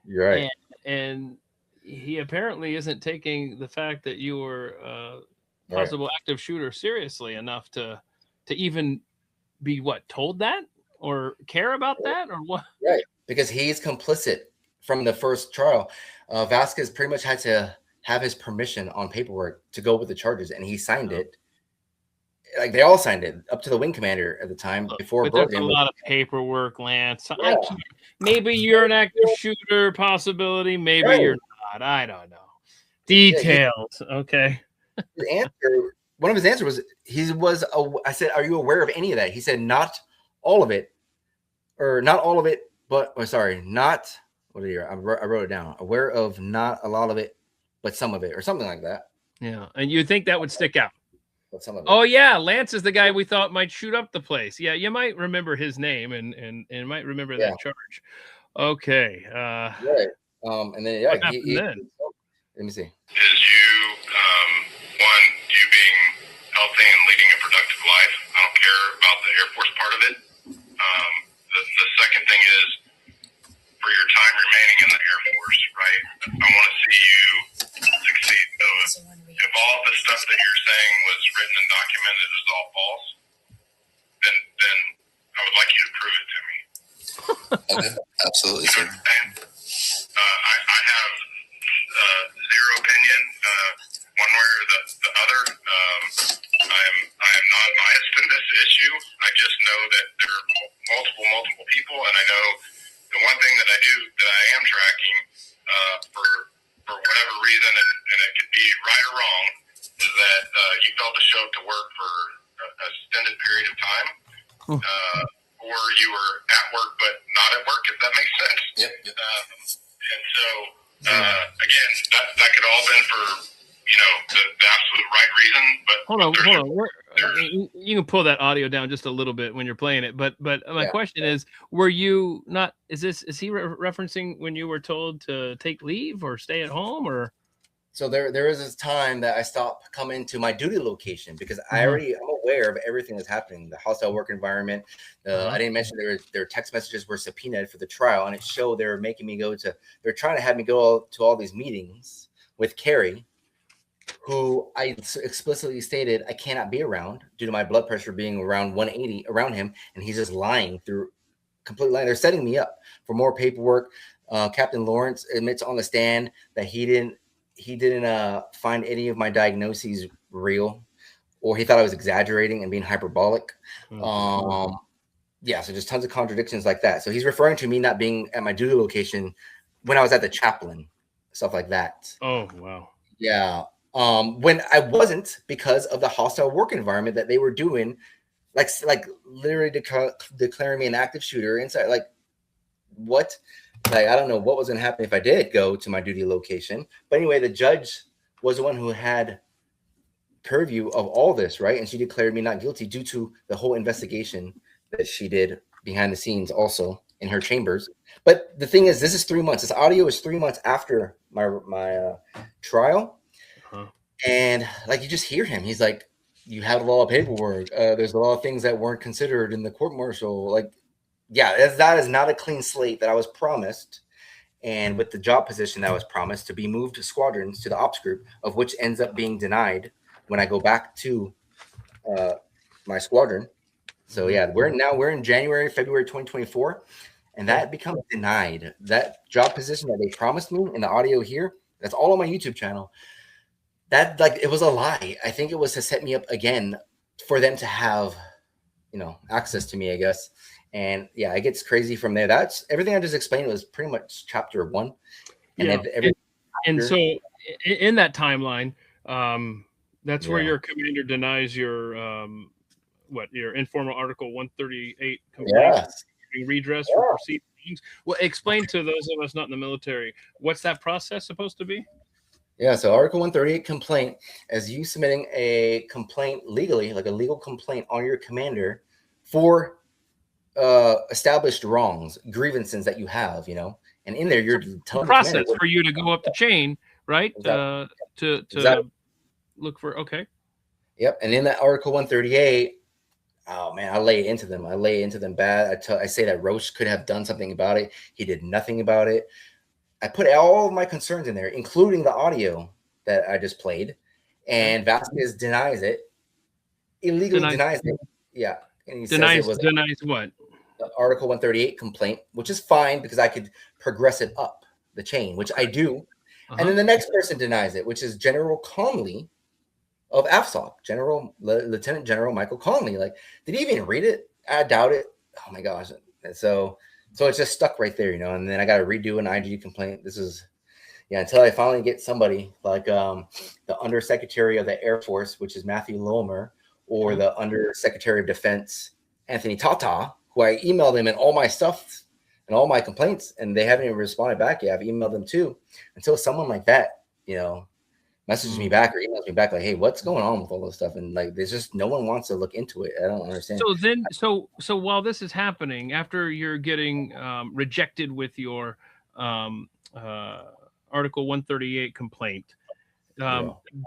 Speaker 2: You're right.
Speaker 1: And he apparently isn't taking the fact that you were a possible active shooter seriously enough to even be told that or care about that or what?
Speaker 2: Right. Because he's complicit from the first trial. Vasquez pretty much had to have his permission on paperwork to go with the charges, and he signed it. like they all signed it up to the wing commander at the time before
Speaker 1: But there's a
Speaker 2: Bergen.
Speaker 1: lot of paperwork, Lance.
Speaker 2: Yeah.
Speaker 1: I can't, maybe you're an active shooter possibility. Maybe
Speaker 2: Right.
Speaker 1: you're not. I don't know. Details. Okay.
Speaker 2: His answer, one of his answers was, I said, are you aware of any of that? He said, not all of it, or not all of it, but, not, what did he write? I wrote it down. Aware of not a lot of it, but some of it, or something like that.
Speaker 1: Yeah. And you think that would stick out?
Speaker 2: But some of it.
Speaker 1: Oh yeah, Lance is the guy we thought might shoot up the place. Yeah, you might remember his name and might remember that charge. Okay.
Speaker 2: Right. And then
Speaker 1: what happened then?
Speaker 2: Let me see.
Speaker 7: Is you, you being healthy and leading a productive life. I don't care about the Air Force part of it. The second thing is for your time remaining in the Air Force, right? I want to see you succeed. So if all the stuff that you're saying was written and documented is all false, then I would like you to prove it to me.
Speaker 9: Okay, absolutely, sir.
Speaker 7: I have zero opinion one way or the other. I am non-biased in this issue. I just know that there are multiple people, and I know the one thing that I am tracking for whatever reason, and it could be right or wrong, is that you failed to show up to work for an extended period of time, or you were at work but not at work, if that makes sense.
Speaker 9: Yep.
Speaker 7: And so, again, that could all been for, the absolute right reason. But
Speaker 1: hold on. You can pull that audio down just a little bit when you're playing it. But my question is, were you not? Is he referencing when you were told to take leave or stay at home, or?
Speaker 2: So there is this time that I stopped coming to my duty location because I'm aware of everything that's happening, the hostile work environment. I didn't mention their text messages were subpoenaed for the trial, and it showed they were making me they're trying to have me go to all these meetings with Carrie, who I explicitly stated I cannot be around due to my blood pressure being around 180 around him, and he's just lying through complete lying. They're setting me up for more paperwork. Captain Lawrence admits on the stand that he didn't find any of my diagnoses real, or he thought I was exaggerating and being hyperbolic. So just tons of contradictions like that. So he's referring to me not being at my duty location when I was at the chaplain, stuff like that.
Speaker 1: Oh, wow.
Speaker 2: Yeah. When I wasn't, because of the hostile work environment that they were doing, like literally declaring me an active shooter inside. Like, what? Like, I don't know what was going to happen if I did go to my duty location. But anyway, the judge was the one who had purview of all this, right? And she declared me not guilty due to the whole investigation that she did behind the scenes also in her chambers. But the thing is, this is 3 months. This audio is 3 months after my trial. And like, you just hear him. He's like, you have a lot of paperwork. There's a lot of things that weren't considered in the court-martial. Like, yeah, that is not a clean slate that I was promised. And with the job position that I was promised to be moved to squadrons to the ops group, of which ends up being denied when I go back to my squadron. So yeah, we're in January, February 2024, and that becomes denied. That job position that they promised me in the audio here, that's all on my YouTube channel. That, like, it was a lie. I think it was to set me up again for them to have, access to me, I guess. And yeah, it gets crazy from there. That's everything I just explained was pretty much chapter 1. And
Speaker 1: so in that timeline, that's where your commander denies your your informal Article 138 complaint, redress for proceedings. Well, explain to those of us not in the military, what's that process supposed to be?
Speaker 2: Yeah, so Article 138 complaint is you submitting a complaint legally, like a legal complaint on your commander for established wrongs, grievances that you have, and in there you're telling
Speaker 1: the process for you to go up the chain, right?
Speaker 2: Exactly.
Speaker 1: To look for
Speaker 2: Yep, and in that Article 138, oh man, I lay it into them. I lay into them bad. I say that Roche could have done something about it. He did nothing about it. I put all of my concerns in there, including the audio that I just played, and Vasquez denies it. Illegally denies it. Yeah. And he
Speaker 1: denies
Speaker 2: says
Speaker 1: denies what?
Speaker 2: Article 138 complaint, which is fine because I could progress it up the chain, which I do. And then the next person denies it, which is General Conley, of AFSOC, Lieutenant General Michael Conley. Like, did he even read it? I doubt it. Oh my gosh. And so it's just stuck right there, and then I got to redo an IG complaint. This is, until I finally get somebody like the Undersecretary of the Air Force, which is Matthew Lomer, or the Undersecretary of Defense, Anthony Tata, who I emailed him and all my stuff and all my complaints, and they haven't even responded back yet. I've emailed them too. Until someone like that, messages me back or emails me back like, hey, what's going on with all this stuff? And like, there's just no one wants to look into it. I don't understand.
Speaker 1: So then, so while this is happening, after you're getting rejected with your Article 138 complaint,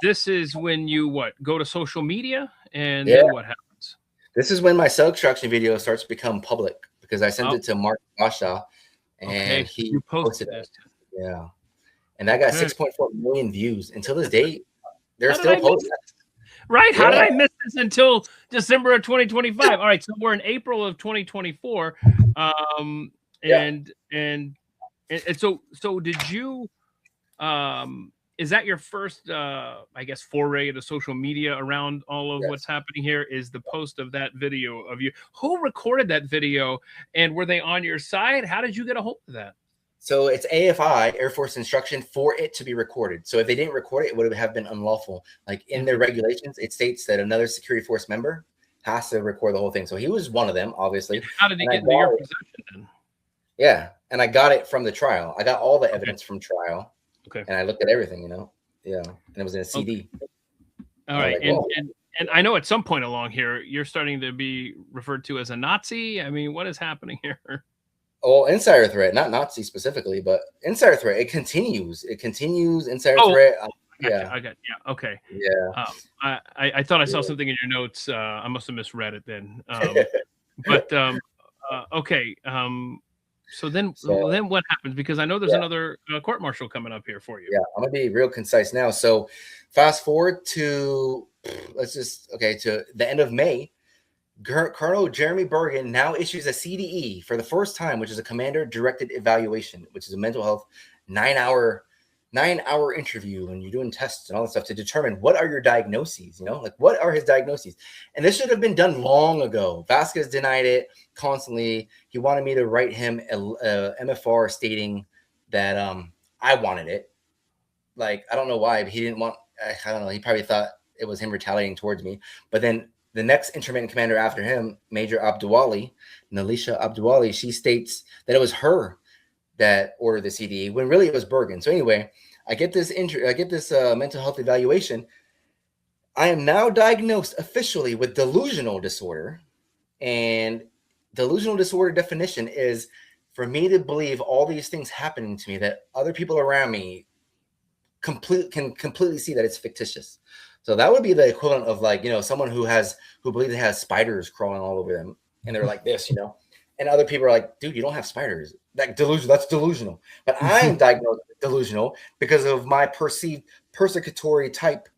Speaker 1: this is when you go to social media, and then what happens?
Speaker 2: This is when my cell extraction video starts to become public because I sent it to Mark Basha, and he posted it. Yeah. And that got 6.4 million views. Until this date, they're still posting.
Speaker 1: Right? How did I miss this until December of 2025? All right, so we're in April of 2024, and so did you? Is that your first, I guess, foray into social media around all of what's happening here? Is the post of that video of you? Who recorded that video, and were they on your side? How did you get a hold of that?
Speaker 2: So it's AFI, Air Force instruction, for it to be recorded. So if they didn't record it, it would have been unlawful. Like in their regulations, it states that another security force member has to record the whole thing. So he was one of them, obviously.
Speaker 1: How did he get into your possession then?
Speaker 2: Yeah, and I got it from the trial. I got all the evidence from trial.
Speaker 1: Okay.
Speaker 2: And I looked at everything, Yeah, and it was in a CD.
Speaker 1: All right, and I know at some point along here, you're starting to be referred to as a Nazi. I mean, what is happening here?
Speaker 2: Oh, insider threat, not Nazi specifically, but insider threat. It continues. Insider threat.
Speaker 1: Okay.
Speaker 2: Yeah.
Speaker 1: I thought I saw something in your notes. I must have misread it then. Okay. So then what happens? Because I know there's another court martial coming up here for you.
Speaker 2: Yeah, I'm gonna be real concise now. So fast forward to to the end of May. Colonel Jeremy Bergen now issues a CDE for the first time, which is a commander-directed evaluation, which is a mental health 9-hour interview, and you're doing tests and all that stuff to determine what are your diagnoses, like what are his diagnoses. And this should have been done long ago. Vasquez denied it constantly. He wanted me to write him a MFR stating that I wanted it. Like, I don't know why, but he didn't want, I don't know, he probably thought it was him retaliating towards me. But then the next intermittent commander after him, Major Abdouali, Nalisha Abdouali, she states that it was her that ordered the CDE when really it was Bergen. So anyway, I get this mental health evaluation. I am now diagnosed officially with delusional disorder, and delusional disorder definition is for me to believe all these things happening to me that other people around me can completely see that it's fictitious. So that would be the equivalent of like, someone who believes they has spiders crawling all over them, and they're like this, and other people are like, dude, you don't have spiders. That's delusional. But I'm diagnosed with delusional because of my perceived persecutory type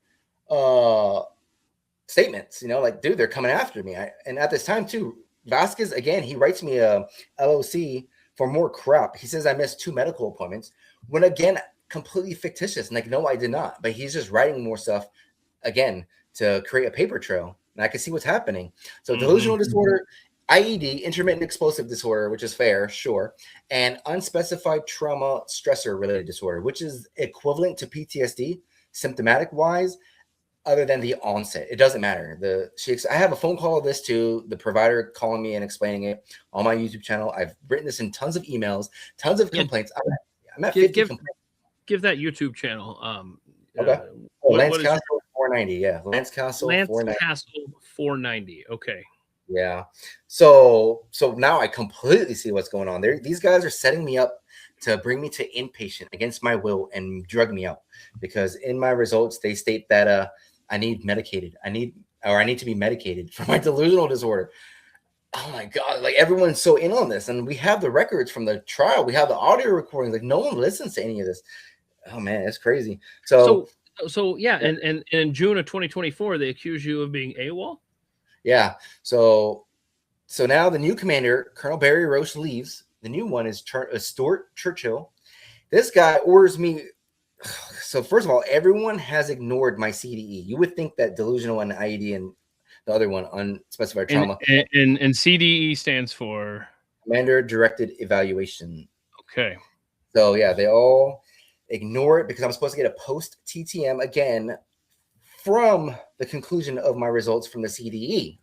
Speaker 2: statements, like, dude, they're coming after me. And at this time too, Vasquez, again, he writes me a LOC for more crap. He says I missed 2 medical appointments when, again, completely fictitious. And like, no, I did not. But he's just writing more stuff again to create a paper trail. And I can see what's happening. So delusional disorder, IED, intermittent explosive disorder, which is fair, sure, and unspecified trauma stressor related disorder, which is equivalent to PTSD symptomatic wise, other than the onset. It doesn't matter. I have a phone call of this to the provider calling me and explaining it on my YouTube channel. I've written this in tons of emails, tons of complaints. I'm at 50 complaints.
Speaker 1: Give that YouTube channel.
Speaker 2: Okay. Lance Castle 490. Yeah. Lance Castle
Speaker 1: 490. Okay.
Speaker 2: Yeah. So now I completely see what's going on there. These guys are setting me up to bring me to inpatient against my will and drug me out, because in my results, they state that I need to be medicated for my delusional disorder. Oh my God. Like, everyone's so in on this, and we have the records from the trial. We have the audio recordings. Like, no one listens to any of this. Oh man, it's crazy. So yeah. And in June of 2024, they accuse you of being AWOL. Yeah. So now the new commander, Colonel Barry Roche, leaves. The new one is Stuart Churchill. This guy orders me. So first of all, everyone has ignored my CDE. You would think that delusional and IED and the other one, unspecified trauma.
Speaker 1: And CDE stands for
Speaker 2: Commander Directed Evaluation.
Speaker 1: Okay.
Speaker 2: So yeah, they all ignore it because I'm supposed to get a post TTM again from the conclusion of my results from the CDE.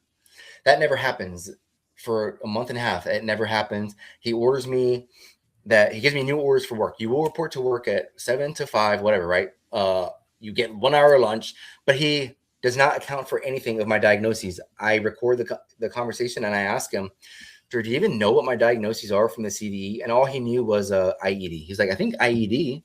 Speaker 2: That never happens for a month and a half. It never happens. He orders me that he gives me new orders for work. You will report to work at 7 to 5, whatever, right? You get 1 hour lunch, but he does not account for anything of my diagnoses. I record the conversation and I ask him, do you even know what my diagnoses are from the CDE? And all he knew was IED. He's like, I think IED.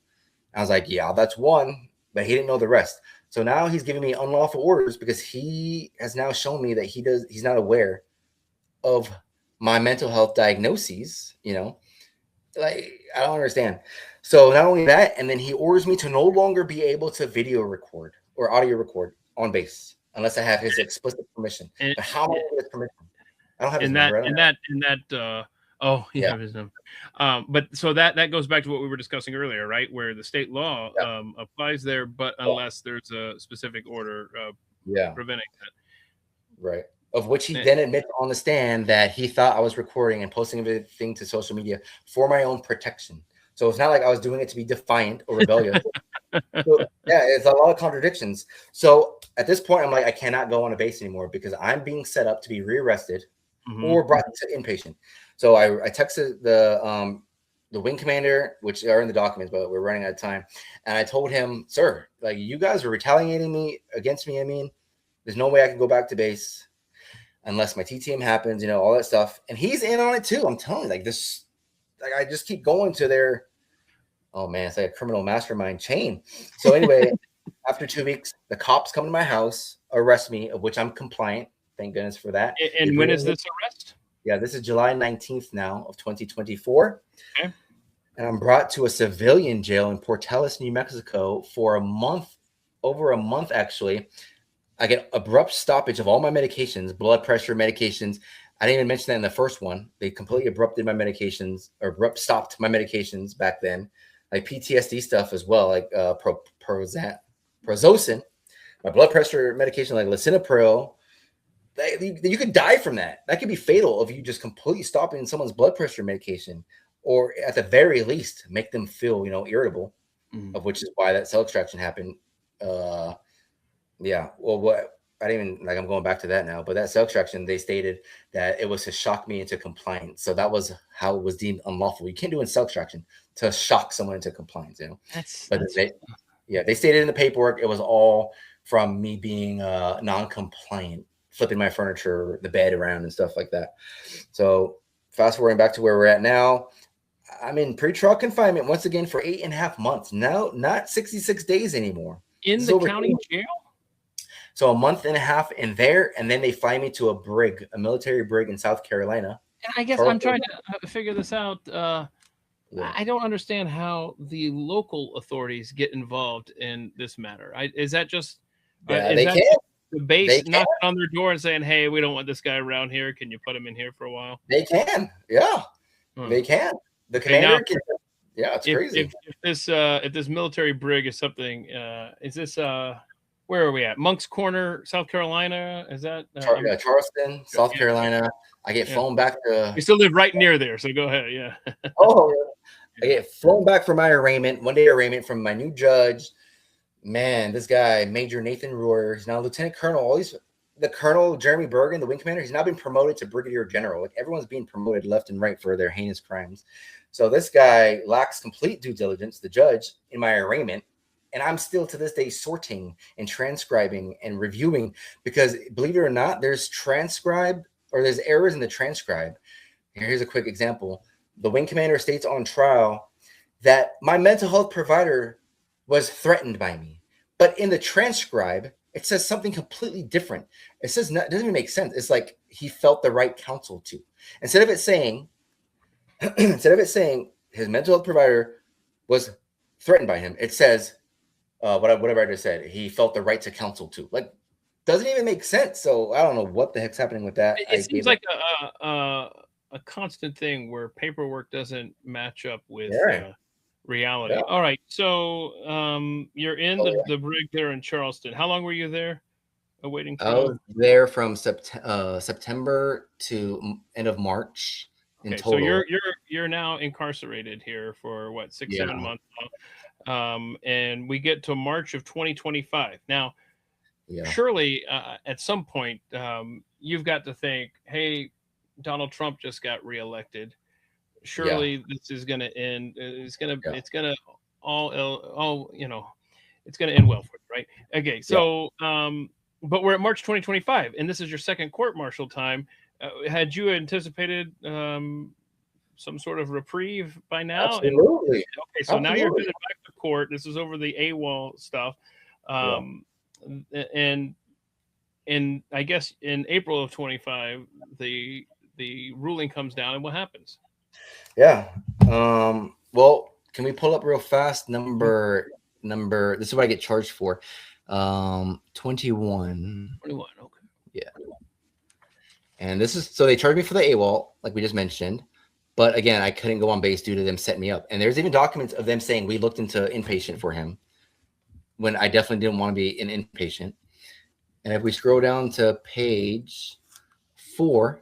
Speaker 2: I was like, yeah, that's one, but he didn't know the rest. So now he's giving me unlawful orders because he has now shown me that he's not aware of my mental health diagnoses, you know. Like, I don't understand. So not only that, and then he orders me to no longer be able to video record or audio record on base unless I have his explicit permission. But how am I going to get permission? I don't have his number.
Speaker 1: Oh, you
Speaker 2: Yeah.
Speaker 1: have his number. But so that goes back to what we were discussing earlier, right? Where the state law applies there, but unless there's a specific order preventing that.
Speaker 2: Right. Of which he then admits on the stand that he thought I was recording and posting everything to social media for my own protection. So it's not like I was doing it to be defiant or rebellious. So, yeah, it's a lot of contradictions. So at this point, I'm like, I cannot go on a base anymore because I'm being set up to be rearrested or brought to inpatient. So I texted the wing commander, which are in the documents, but we're running out of time. And I told him, sir, like, you guys are retaliating against me. I mean, there's no way I can go back to base unless my TTM happens, you know, all that stuff. And he's in on it too. I'm telling you, like, this, like, I just keep going to their, oh man, it's like a criminal mastermind chain. So anyway, after 2 weeks, the cops come to my house, arrest me, of which I'm compliant. Thank goodness for that.
Speaker 1: And when is this arrest?
Speaker 2: Yeah, this is July 19th now of 2024.
Speaker 1: Okay.
Speaker 2: And I'm brought to a civilian jail in Portales, New Mexico for a month, over a month actually. I get abrupt stoppage of all my medications, blood pressure medications. I didn't even mention that in the first one. They completely abrupted my medications, or abrupt stopped my medications back then, like PTSD stuff as well, like Prozocin, my blood pressure medication, like lisinopril. You could die from that. That could be fatal if you just completely stopping someone's blood pressure medication, or at the very least make them feel, you know, irritable, of which is why that cell extraction happened. Yeah. Well, what I didn't even, like, I'm going back to that now, but that cell extraction, they stated that it was to shock me into compliance. So that was how it was deemed unlawful. You can't do it in cell extraction to shock someone into compliance, you know. They stated in the paperwork it was all from me being non-compliant, flipping my furniture, the bed around and stuff like that. So fast forwarding back to where we're at now, I'm in pretrial confinement once again for 8.5 months. Now, not 66 days anymore.
Speaker 1: In the county jail?
Speaker 2: So a month and a half in there, and then they fly me to a military brig in South Carolina.
Speaker 1: And I guess I'm trying to figure this out. I don't understand how the local authorities get involved in this matter. Is that just
Speaker 2: they can.
Speaker 1: The base knocking on their door and saying, "Hey, we don't want this guy around here. Can you put him in here for a while?"
Speaker 2: They can. Yeah, they can. The commander can. Yeah, it's crazy.
Speaker 1: If this military brig is something, is this where are we at? Monk's Corner, South Carolina? Is that
Speaker 2: Charleston, South Carolina? I get flown back to.
Speaker 1: You still live right near there, so go ahead. Yeah.
Speaker 2: I get flown back for my arraignment, 1 day arraignment from my new judge. Man, this guy, Major Nathan Royer, he's now Lieutenant Colonel. The Colonel Jeremy Bergen, the wing commander, he's now been promoted to Brigadier General. Like, everyone's being promoted left and right for their heinous crimes. So this guy lacks complete due diligence, the judge, in my arraignment. And I'm still to this day sorting and transcribing and reviewing because, believe it or not, there's errors in the transcribe. Here's a quick example. The wing commander states on trial that my mental health provider was threatened by me. But in the transcribe, it says something completely different. It says it doesn't even make sense. It's like he felt the right counsel to. Instead of it saying his mental health provider was threatened by him, it says whatever I just said, he felt the right to counsel to. Like, doesn't even make sense. So I don't know what the heck's happening with that.
Speaker 1: It seems like a constant thing where paperwork doesn't match up with reality.
Speaker 2: Yeah.
Speaker 1: All right. So you're in the brig there in Charleston. How long were you there awaiting
Speaker 2: I
Speaker 1: trial?
Speaker 2: was there from September to end of March in
Speaker 1: Okay,
Speaker 2: total.
Speaker 1: so you're now incarcerated here for what, 6-7 months now. And we get to March of 2025. Now, surely at some point you've got to think, hey, Donald Trump just got reelected. Surely this is going to end. It's going to it's going to all it's going to end well for you, right? Okay, so but we're at March 2025, and this is your second court-martial time. Had you anticipated some sort of reprieve by now?
Speaker 2: Absolutely.
Speaker 1: Okay, so now you're headed back to court. This is over the AWOL stuff. And I guess in April of 25, the ruling comes down, and what happens?
Speaker 2: Yeah. Well, can we pull up real fast number? This is what I get charged for. 21.
Speaker 1: 21. Okay.
Speaker 2: Yeah. And this is so they charged me for the AWOL, like we just mentioned. But again, I couldn't go on base due to them setting me up. And there's even documents of them saying we looked into inpatient for him when I definitely didn't want to be an inpatient. And if we scroll down to page 4,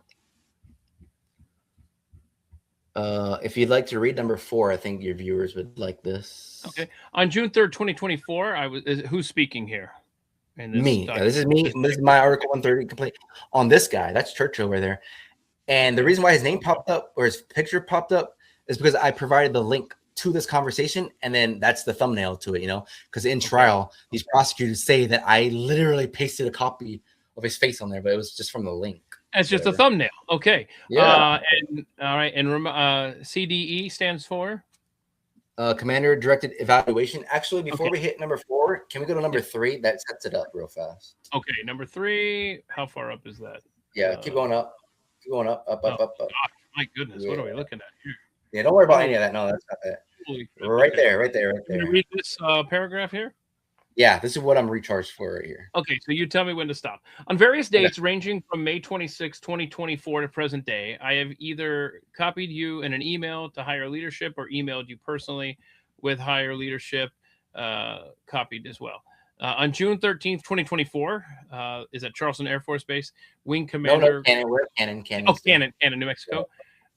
Speaker 2: if you'd like to read number 4, I think your viewers would like this.
Speaker 1: Okay. On June 3rd, 2024, who's speaking here?
Speaker 2: Me. This is me. This is my Article 130 complaint on this guy. That's Churchill right there. And the reason why his name popped up or his picture popped up is because I provided the link to this conversation, and then that's the thumbnail to it, because in trial, these prosecutors say that I literally pasted a copy of his face on there, but it was just from the link.
Speaker 1: It's just a thumbnail. Okay.
Speaker 2: Yeah.
Speaker 1: And all right. And CDE stands for
Speaker 2: Commander Directed Evaluation. Actually, before we hit number 4, can we go to number 3? That sets it up real fast.
Speaker 1: Okay. Number 3. How far up is that?
Speaker 2: Yeah. Keep going up. Keep going up. Up.
Speaker 1: God, my goodness. What are we looking at here?
Speaker 2: Yeah. Don't worry about any of that. No, that's not that. Right there.
Speaker 1: Can you read this paragraph here?
Speaker 2: Yeah, this is what I'm recharged for right here.
Speaker 1: Okay, so you tell me when to stop. On various dates ranging from May 26, 2024 to present day, I have either copied you in an email to higher leadership or emailed you personally with higher leadership copied as well. On June 13th, 2024, is at Charleston Air Force Base, Wing Commander...
Speaker 2: Cannon.
Speaker 1: Cannon, New Mexico.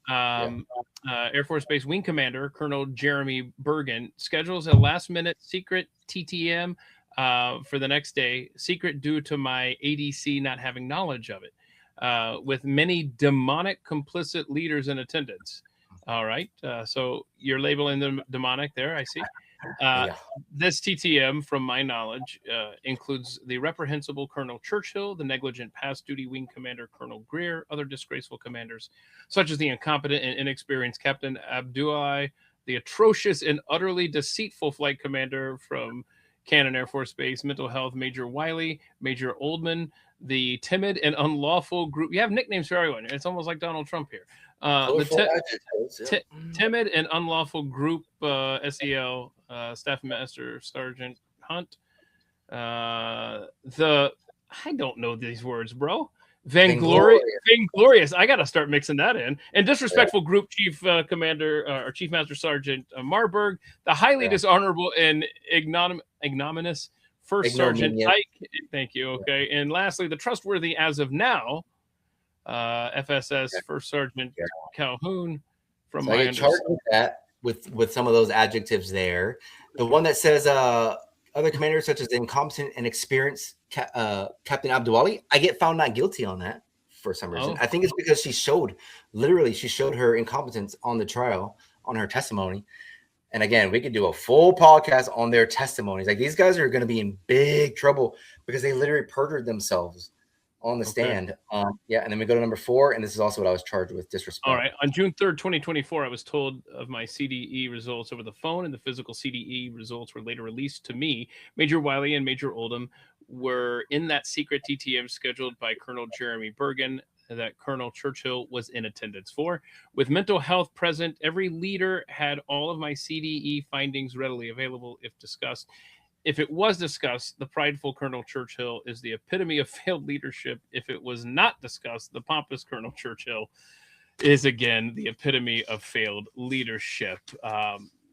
Speaker 1: Air Force Base Wing Commander Colonel Jeremy Bergen schedules a last-minute secret TTM for the next day, secret due to my ADC not having knowledge of it, with many demonic complicit leaders in attendance. All right, so you're labeling them demonic there, I see. This TTM, from my knowledge, includes the reprehensible Colonel Churchill, the negligent past duty wing commander Colonel Greer, other disgraceful commanders, such as the incompetent and inexperienced Captain Abdulai, the atrocious and utterly deceitful flight commander from Cannon Air Force Base, mental health Major Wiley, Major Oldman, the timid and unlawful group. You have nicknames for everyone. It's almost like Donald Trump here. Timid and unlawful group SEL, Staff Master Sergeant Hunt. I don't know these words, bro. Vainglorious. I got to start mixing that in. And disrespectful group chief commander or chief master sergeant Marburg, the highly dishonorable and ignominious first sergeant Ike. Thank you. Okay. And lastly, the trustworthy as of now, FSS first sergeant Calhoun. From my
Speaker 2: charged with that with some of those adjectives there. The one that says other commanders such as incompetent and experienced Captain Abdulali, I get found not guilty on that for some reason. I think it's because she showed her incompetence on the trial, on her testimony. And again, we could do a full podcast on their testimonies. Like, these guys are going to be in big trouble because they literally perjured themselves on the stand. And then we go to number 4, and this is also what I was charged with, disrespect.
Speaker 1: All right. On June 3rd, 2024, I was told of my CDE results over the phone, and the physical CDE results were later released to me. Major Wiley and Major Oldham were in that secret TTM scheduled by Colonel Jeremy Bergen that Colonel Churchill was in attendance for. With mental health present, every leader had all of my CDE findings readily available if discussed. If it was discussed, the prideful Colonel Churchill is the epitome of failed leadership. If it was not discussed, the pompous Colonel Churchill is, again, the epitome of failed leadership.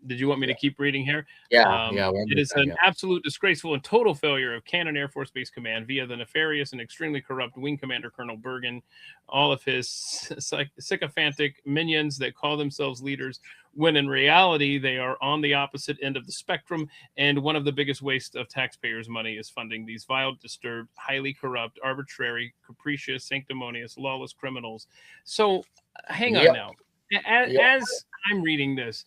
Speaker 1: Did you want me to keep reading here?
Speaker 2: Yeah.
Speaker 1: It is an absolute disgraceful and total failure of Cannon Air Force Base Command via the nefarious and extremely corrupt Wing Commander Colonel Bergen, all of his sycophantic minions that call themselves leaders, when in reality they are on the opposite end of the spectrum, and one of the biggest wastes of taxpayers' money is funding these vile, disturbed, highly corrupt, arbitrary, capricious, sanctimonious, lawless criminals. So hang on now. As I'm reading this,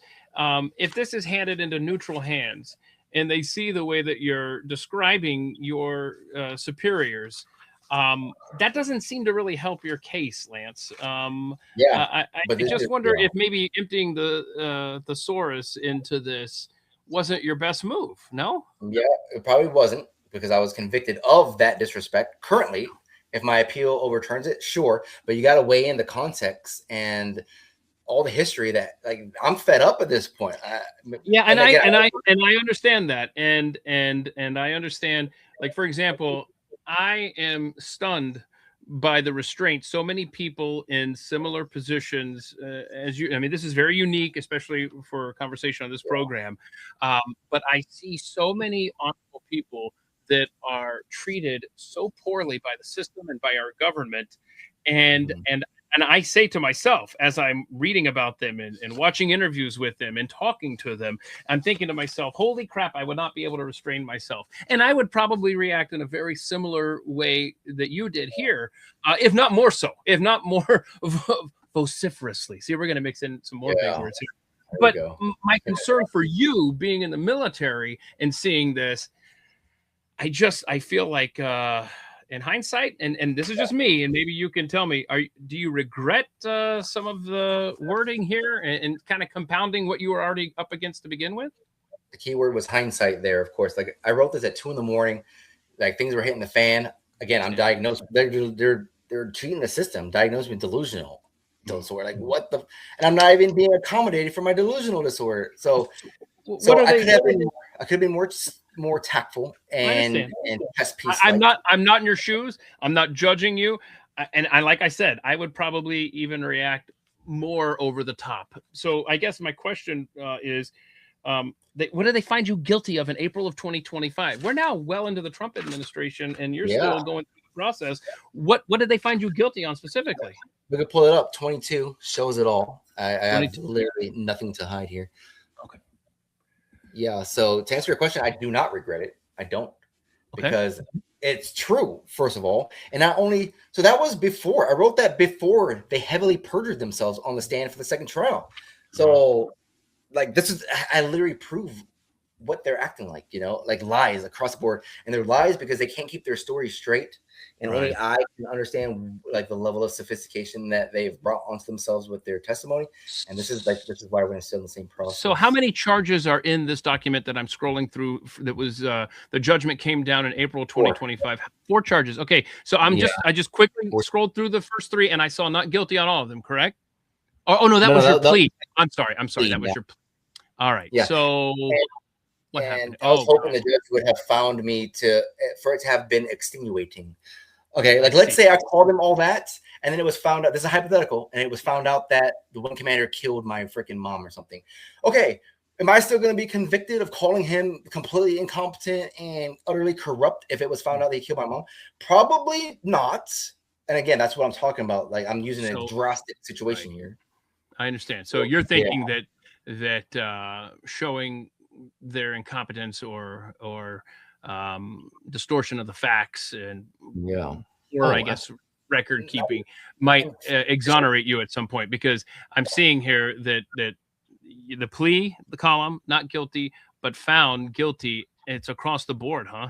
Speaker 1: if this is handed into neutral hands and they see the way that you're describing your superiors, that doesn't seem to really help your case, Lance. I just wonder if maybe emptying the thesaurus into this wasn't your best move. No?
Speaker 2: Yeah, it probably wasn't, because I was convicted of that disrespect. Currently, if my appeal overturns it, sure, but you got to weigh in the context and all the history that, like, I'm fed up at this point.
Speaker 1: I understand that, and I understand, like, for example, I am stunned by the restraint so many people in similar positions as you. I mean, this is very unique, especially for a conversation on this program. But I see so many honorable people that are treated so poorly by the system and by our government, and I say to myself, as I'm reading about them and watching interviews with them and talking to them, I'm thinking to myself, holy crap, I would not be able to restrain myself. And I would probably react in a very similar way that you did here, if not more so, if not more vociferously. See, we're going to mix in some more big words here. But my concern for you being in the military and seeing this, I feel like... in hindsight, and this is just me, and maybe you can tell me, do you regret some of the wording here and kind of compounding what you were already up against to begin with?
Speaker 2: The key word was hindsight there, of course. Like, I wrote this at 2 a.m, like, things were hitting the fan. Again, I'm diagnosed. They're treating the system, diagnosed with delusional disorder. Like, what the? And I'm not even being accommodated for my delusional disorder. So I could have been more tactful and test piece.
Speaker 1: I'm not in your shoes. I'm not judging you. And like I said, I would probably even react more over the top. So I guess my question is, what do they find you guilty of in April of 2025? We're now well into the Trump administration, and you're still going through the process. What did they find you guilty on specifically?
Speaker 2: We could pull it up. 22 shows it all. I have literally nothing to hide here.
Speaker 1: Okay.
Speaker 2: Yeah, so to answer your question, I do not regret it. I don't, because it's true, first of all. And not only, so that was before, I wrote that before they heavily perjured themselves on the stand for the second trial. So, like, this is, I literally prove what they're acting like, like lies across the board. And they're lies because they can't keep their story straight. And only I can understand, like, the level of sophistication that they've brought onto themselves with their testimony. And this is why we're still in the same process.
Speaker 1: So how many charges are in this document that I'm scrolling through that was the judgment came down in April 2025? 4 charges. Okay. So I just quickly scrolled through the first 3 and I saw not guilty on all of them, correct? Oh no, that was your plea. I'm sorry. That was your plea. All right. Yeah. So what happened?
Speaker 2: I was hoping the judge would have found me for it to have been extenuating. Okay, like, let's say I called him all that, and then it was found out, this is a hypothetical, and it was found out that the Wing Commander killed my freaking mom or something. Okay, am I still going to be convicted of calling him completely incompetent and utterly corrupt if it was found out that he killed my mom? Probably not. And again, that's what I'm talking about. Like, I'm using a drastic situation here.
Speaker 1: I understand. So you're thinking that showing their incompetence or distortion of the facts and I guess record keeping might exonerate you at some point, because I'm seeing here that the plea, the column, not guilty but found guilty, it's across the board, huh?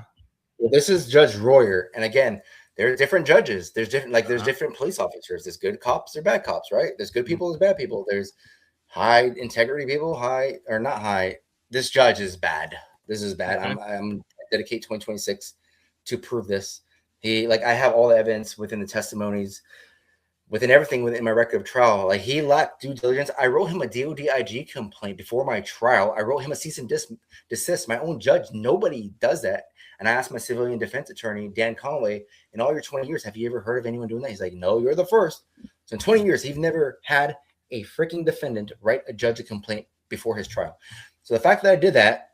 Speaker 2: Well, this is Judge Royer, and again, there are different judges. There's different there's different police officers. There's good cops, there's bad cops, right? There's good people, there's bad people. There's high integrity people, high or not high. This judge is bad. This is bad. I'm dedicate 2026 to prove this. I have all the evidence within the testimonies, within everything within my record of trial. Like, he lacked due diligence. I wrote him a DOD IG complaint before my trial. I wrote him a cease and desist. My own judge. Nobody does that. And I asked my civilian defense attorney, Dan Conway, in all your 20 years, have you ever heard of anyone doing that? He's like, no, you're the first. So in 20 years, he's never had a freaking defendant write a judge a complaint before his trial. So the fact that I did that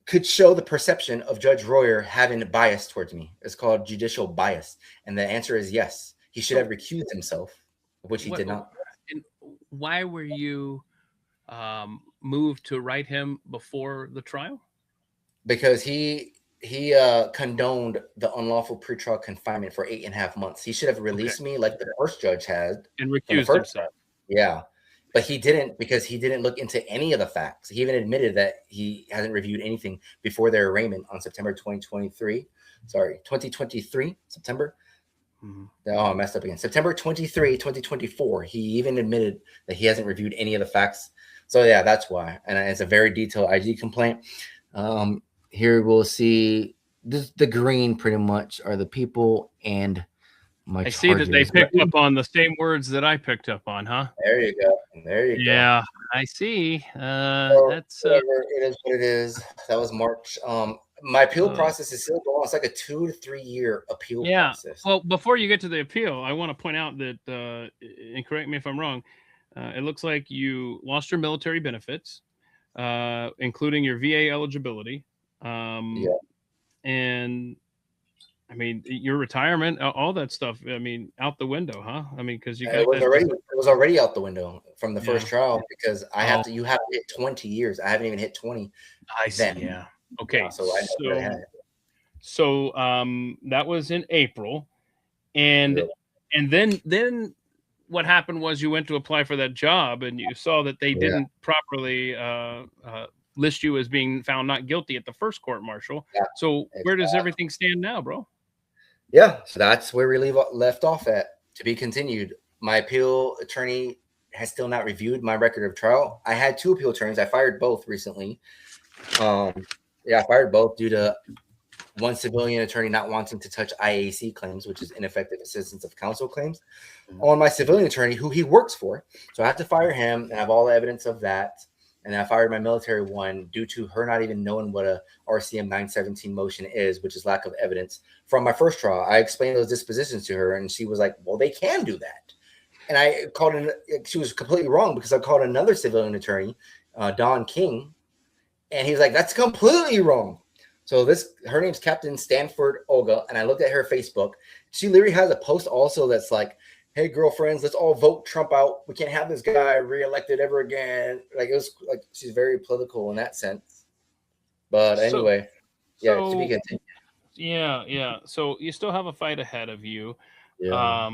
Speaker 2: could show the perception of Judge Royer having a bias towards me. It's called judicial bias. And the answer is yes. He should have recused himself, which he did not.
Speaker 1: And why were you moved to write him before the trial?
Speaker 2: Because he condoned the unlawful pretrial confinement for 8.5 months. He should have released me like the first judge had.
Speaker 1: And recused himself.
Speaker 2: Yeah. But he didn't, because he didn't look into any of the facts. He even admitted that he hasn't reviewed anything before their arraignment on September 2023. September. Mm-hmm. Oh, I messed up again. September 23, 2024. He even admitted that he hasn't reviewed any of the facts. So yeah, that's why. And it's a very detailed IG complaint. Here we'll see the green pretty much are the people and my
Speaker 1: I see that they picked up on the same words that I picked up on, huh?
Speaker 2: There you go. There you go.
Speaker 1: Yeah, I see. That's
Speaker 2: it is what it is. That was March. My appeal process is still going. It's like a 2 to 3 year appeal process.
Speaker 1: Well, before you get to the appeal, I want to point out that, and correct me if I'm wrong, it looks like you lost your military benefits, including your VA eligibility. And I mean, your retirement, all that stuff. I mean, out the window, huh? I mean, because you got
Speaker 2: it was already out the window from the first trial, because you have to hit 20 years. I haven't even hit 20.
Speaker 1: I see.
Speaker 2: Then.
Speaker 1: Yeah. Okay.
Speaker 2: So
Speaker 1: that was in April, and then what happened was you went to apply for that job, and you saw that they didn't properly list you as being found not guilty at the first court martial. Yeah, so where does everything stand now, bro?
Speaker 2: Yeah, so that's where we left off at. To be continued. My appeal attorney has still not reviewed my record of trial. I had 2 appeal attorneys. I fired both recently. I fired both due to one civilian attorney not wanting to touch IAC claims, which is ineffective assistance of counsel claims, on my civilian attorney, who he works for. So I have to fire him and have all the evidence of that. And I fired my military one due to her not even knowing what a RCM 917 motion is, which is lack of evidence from my first trial. I explained those dispositions to her, and she was like, well, they can do that. And I called in, she was completely wrong, because I called another civilian attorney, Don King, and he was like, that's completely wrong. So her name's Captain Stanford Olga, and I looked at her Facebook. She literally has a post also that's like, hey, girlfriends, let's all vote Trump out. We can't have this guy reelected ever again. Like, it was like, she's very political in that sense. But anyway, to be continued.
Speaker 1: Yeah. So you still have a fight ahead of you.
Speaker 2: Yeah.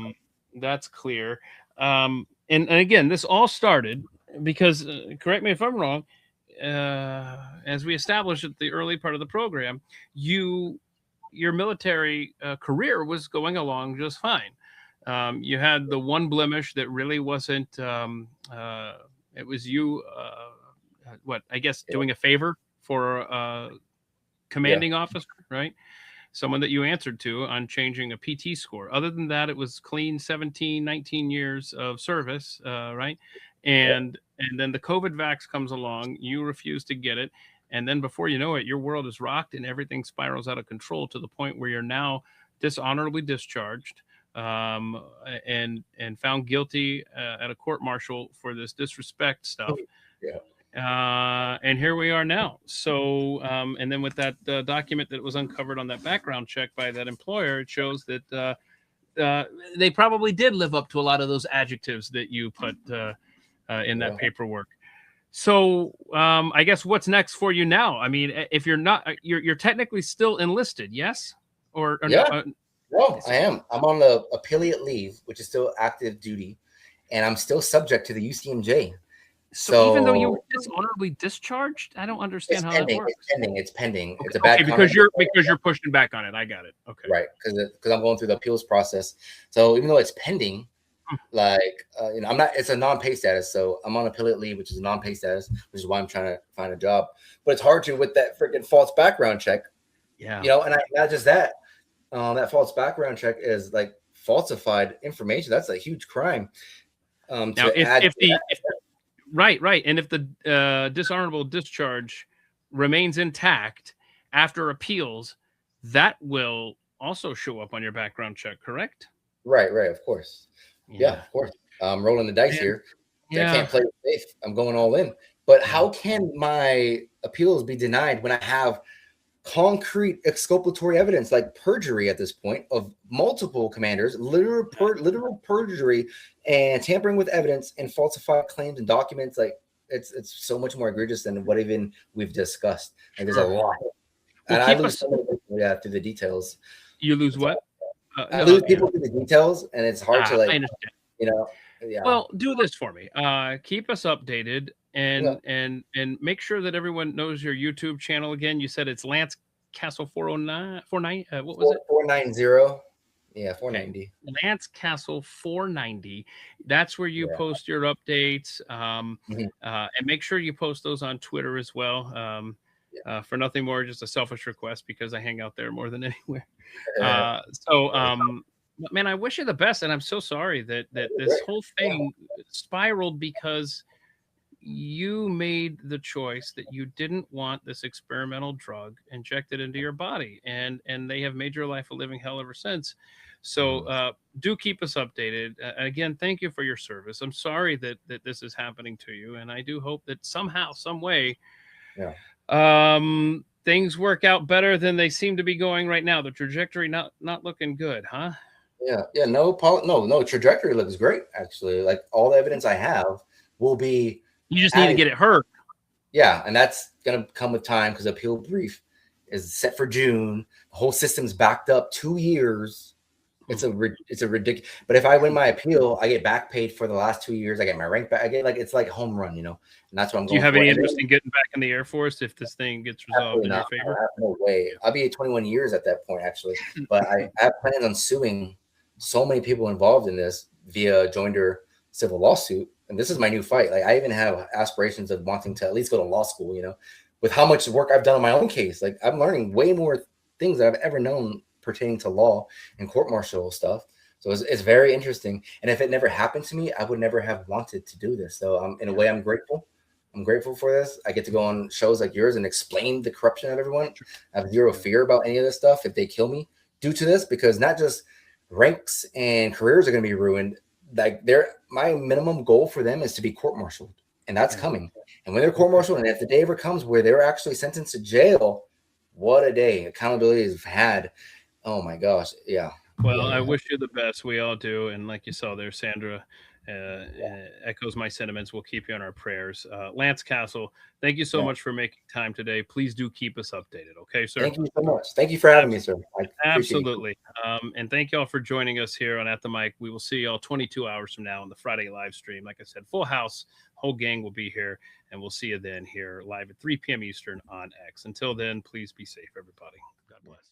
Speaker 1: That's clear. And again, this all started because, correct me if I'm wrong, as we established at the early part of the program, your military career was going along just fine. You had the one blemish that really wasn't, it was you, doing a favor for a commanding officer, right? Someone that you answered to on changing a PT score. Other than that, it was clean 17, 19 years of service, right? And then the COVID vax comes along, you refuse to get it. And then before you know it, your world is rocked and everything spirals out of control to the point where you're now dishonorably discharged. And found guilty at a court martial for this disrespect stuff. And here we are now. So, and then with that document that was uncovered on that background check by that employer, it shows that they probably did live up to a lot of those adjectives that you put in that paperwork. So, I guess what's next for you now? I mean, if you're not, you're technically still enlisted, yes? Or
Speaker 2: No, I am. I'm on the affiliate leave, which is still active duty, and I'm still subject to the UCMJ.
Speaker 1: So even though you were dishonorably discharged, I don't understand how that works.
Speaker 2: It's pending.
Speaker 1: Okay.
Speaker 2: It's a bad
Speaker 1: because you're pushing back on it. I got it. Okay.
Speaker 2: Right, because I'm going through the appeals process. So even though it's pending, I'm not. It's a non-pay status. So I'm on affiliate leave, which is a non-pay status, which is why I'm trying to find a job. But it's hard to with that freaking false background check. Yeah. And not just that. That false background check is like falsified information. That's a huge crime. Now,
Speaker 1: right, and if the dishonorable discharge remains intact after appeals, that will also show up on your background check, correct?
Speaker 2: Right, of course. Yeah, of course. I'm rolling the dice here. I can't play it safe. I'm going all in. But how can my appeals be denied when I have concrete exculpatory evidence like perjury at this point of multiple commanders, literal perjury and tampering with evidence and falsified claims and documents? Like it's so much more egregious than what even we've discussed. Like there's a lot. And I lose so many people through the details.
Speaker 1: You lose what?
Speaker 2: I lose people through the details, and it's hard to, like,
Speaker 1: I understand.
Speaker 2: you know. Yeah.
Speaker 1: Well, do this for me. Keep us updated and make sure that everyone knows your YouTube channel again. You said it's Lance Castle 409. What was it?
Speaker 2: 490. Yeah, 490.
Speaker 1: Okay. Lance Castle 490. That's where you post your updates. And make sure you post those on Twitter as well. For nothing more, just a selfish request because I hang out there more than anywhere. Man, I wish you the best, and I'm so sorry that this whole thing spiraled because you made the choice that you didn't want this experimental drug injected into your body, and they have made your life a living hell ever since. So do keep us updated. Again, thank you for your service. I'm sorry that this is happening to you, and I do hope that somehow, some way, things work out better than they seem to be going right now. The trajectory not looking good, huh?
Speaker 2: No, trajectory looks great, actually. Like, all the evidence I have will be.
Speaker 1: You just need to get it heard.
Speaker 2: Yeah, and that's gonna come with time because the appeal brief is set for June. The whole system's backed up 2 years. It's a ridiculous. But if I win my appeal, I get back paid for the last 2 years. I get my rank back. I get, like, it's like home run, and that's what I'm going for.
Speaker 1: Do you have any interest in getting back in the Air Force if this thing gets resolved in your favor?
Speaker 2: No way. I'll be at 21 years at that point, actually. But I have plans on suing so many people involved in this via joinder civil lawsuit. And this is my new fight. Like, I even have aspirations of wanting to at least go to law school, with how much work I've done on my own case. Like, I'm learning way more things that I've ever known pertaining to law and court-martial stuff. So it's very interesting. And if it never happened to me, I would never have wanted to do this. So in a way, I'm grateful. I'm grateful for this. I get to go on shows like yours and explain the corruption of everyone. I have zero fear about any of this stuff if they kill me due to this, because not just ranks and careers are going to be ruined. Like, my minimum goal for them is to be court-martialed, and that's coming. And when they're court-martialed, and if the day ever comes where they're actually sentenced to jail, what a day accountability has had. Oh my gosh. Yeah.
Speaker 1: Well, I wish you the best. We all do. And like you saw there, Sandra echoes my sentiments. We'll keep you in our prayers. Lance Castle, thank you so much for making time today. Please do keep us updated. Okay, sir?
Speaker 2: Thank you so much. Thank you for having me, sir.
Speaker 1: Absolutely. And thank y'all for joining us here on At the Mic. We will see y'all 22 hours from now on the Friday live stream. Like I said, full house, whole gang will be here, and we'll see you then here live at 3 p.m. Eastern on X. Until then, please be safe, everybody. God bless.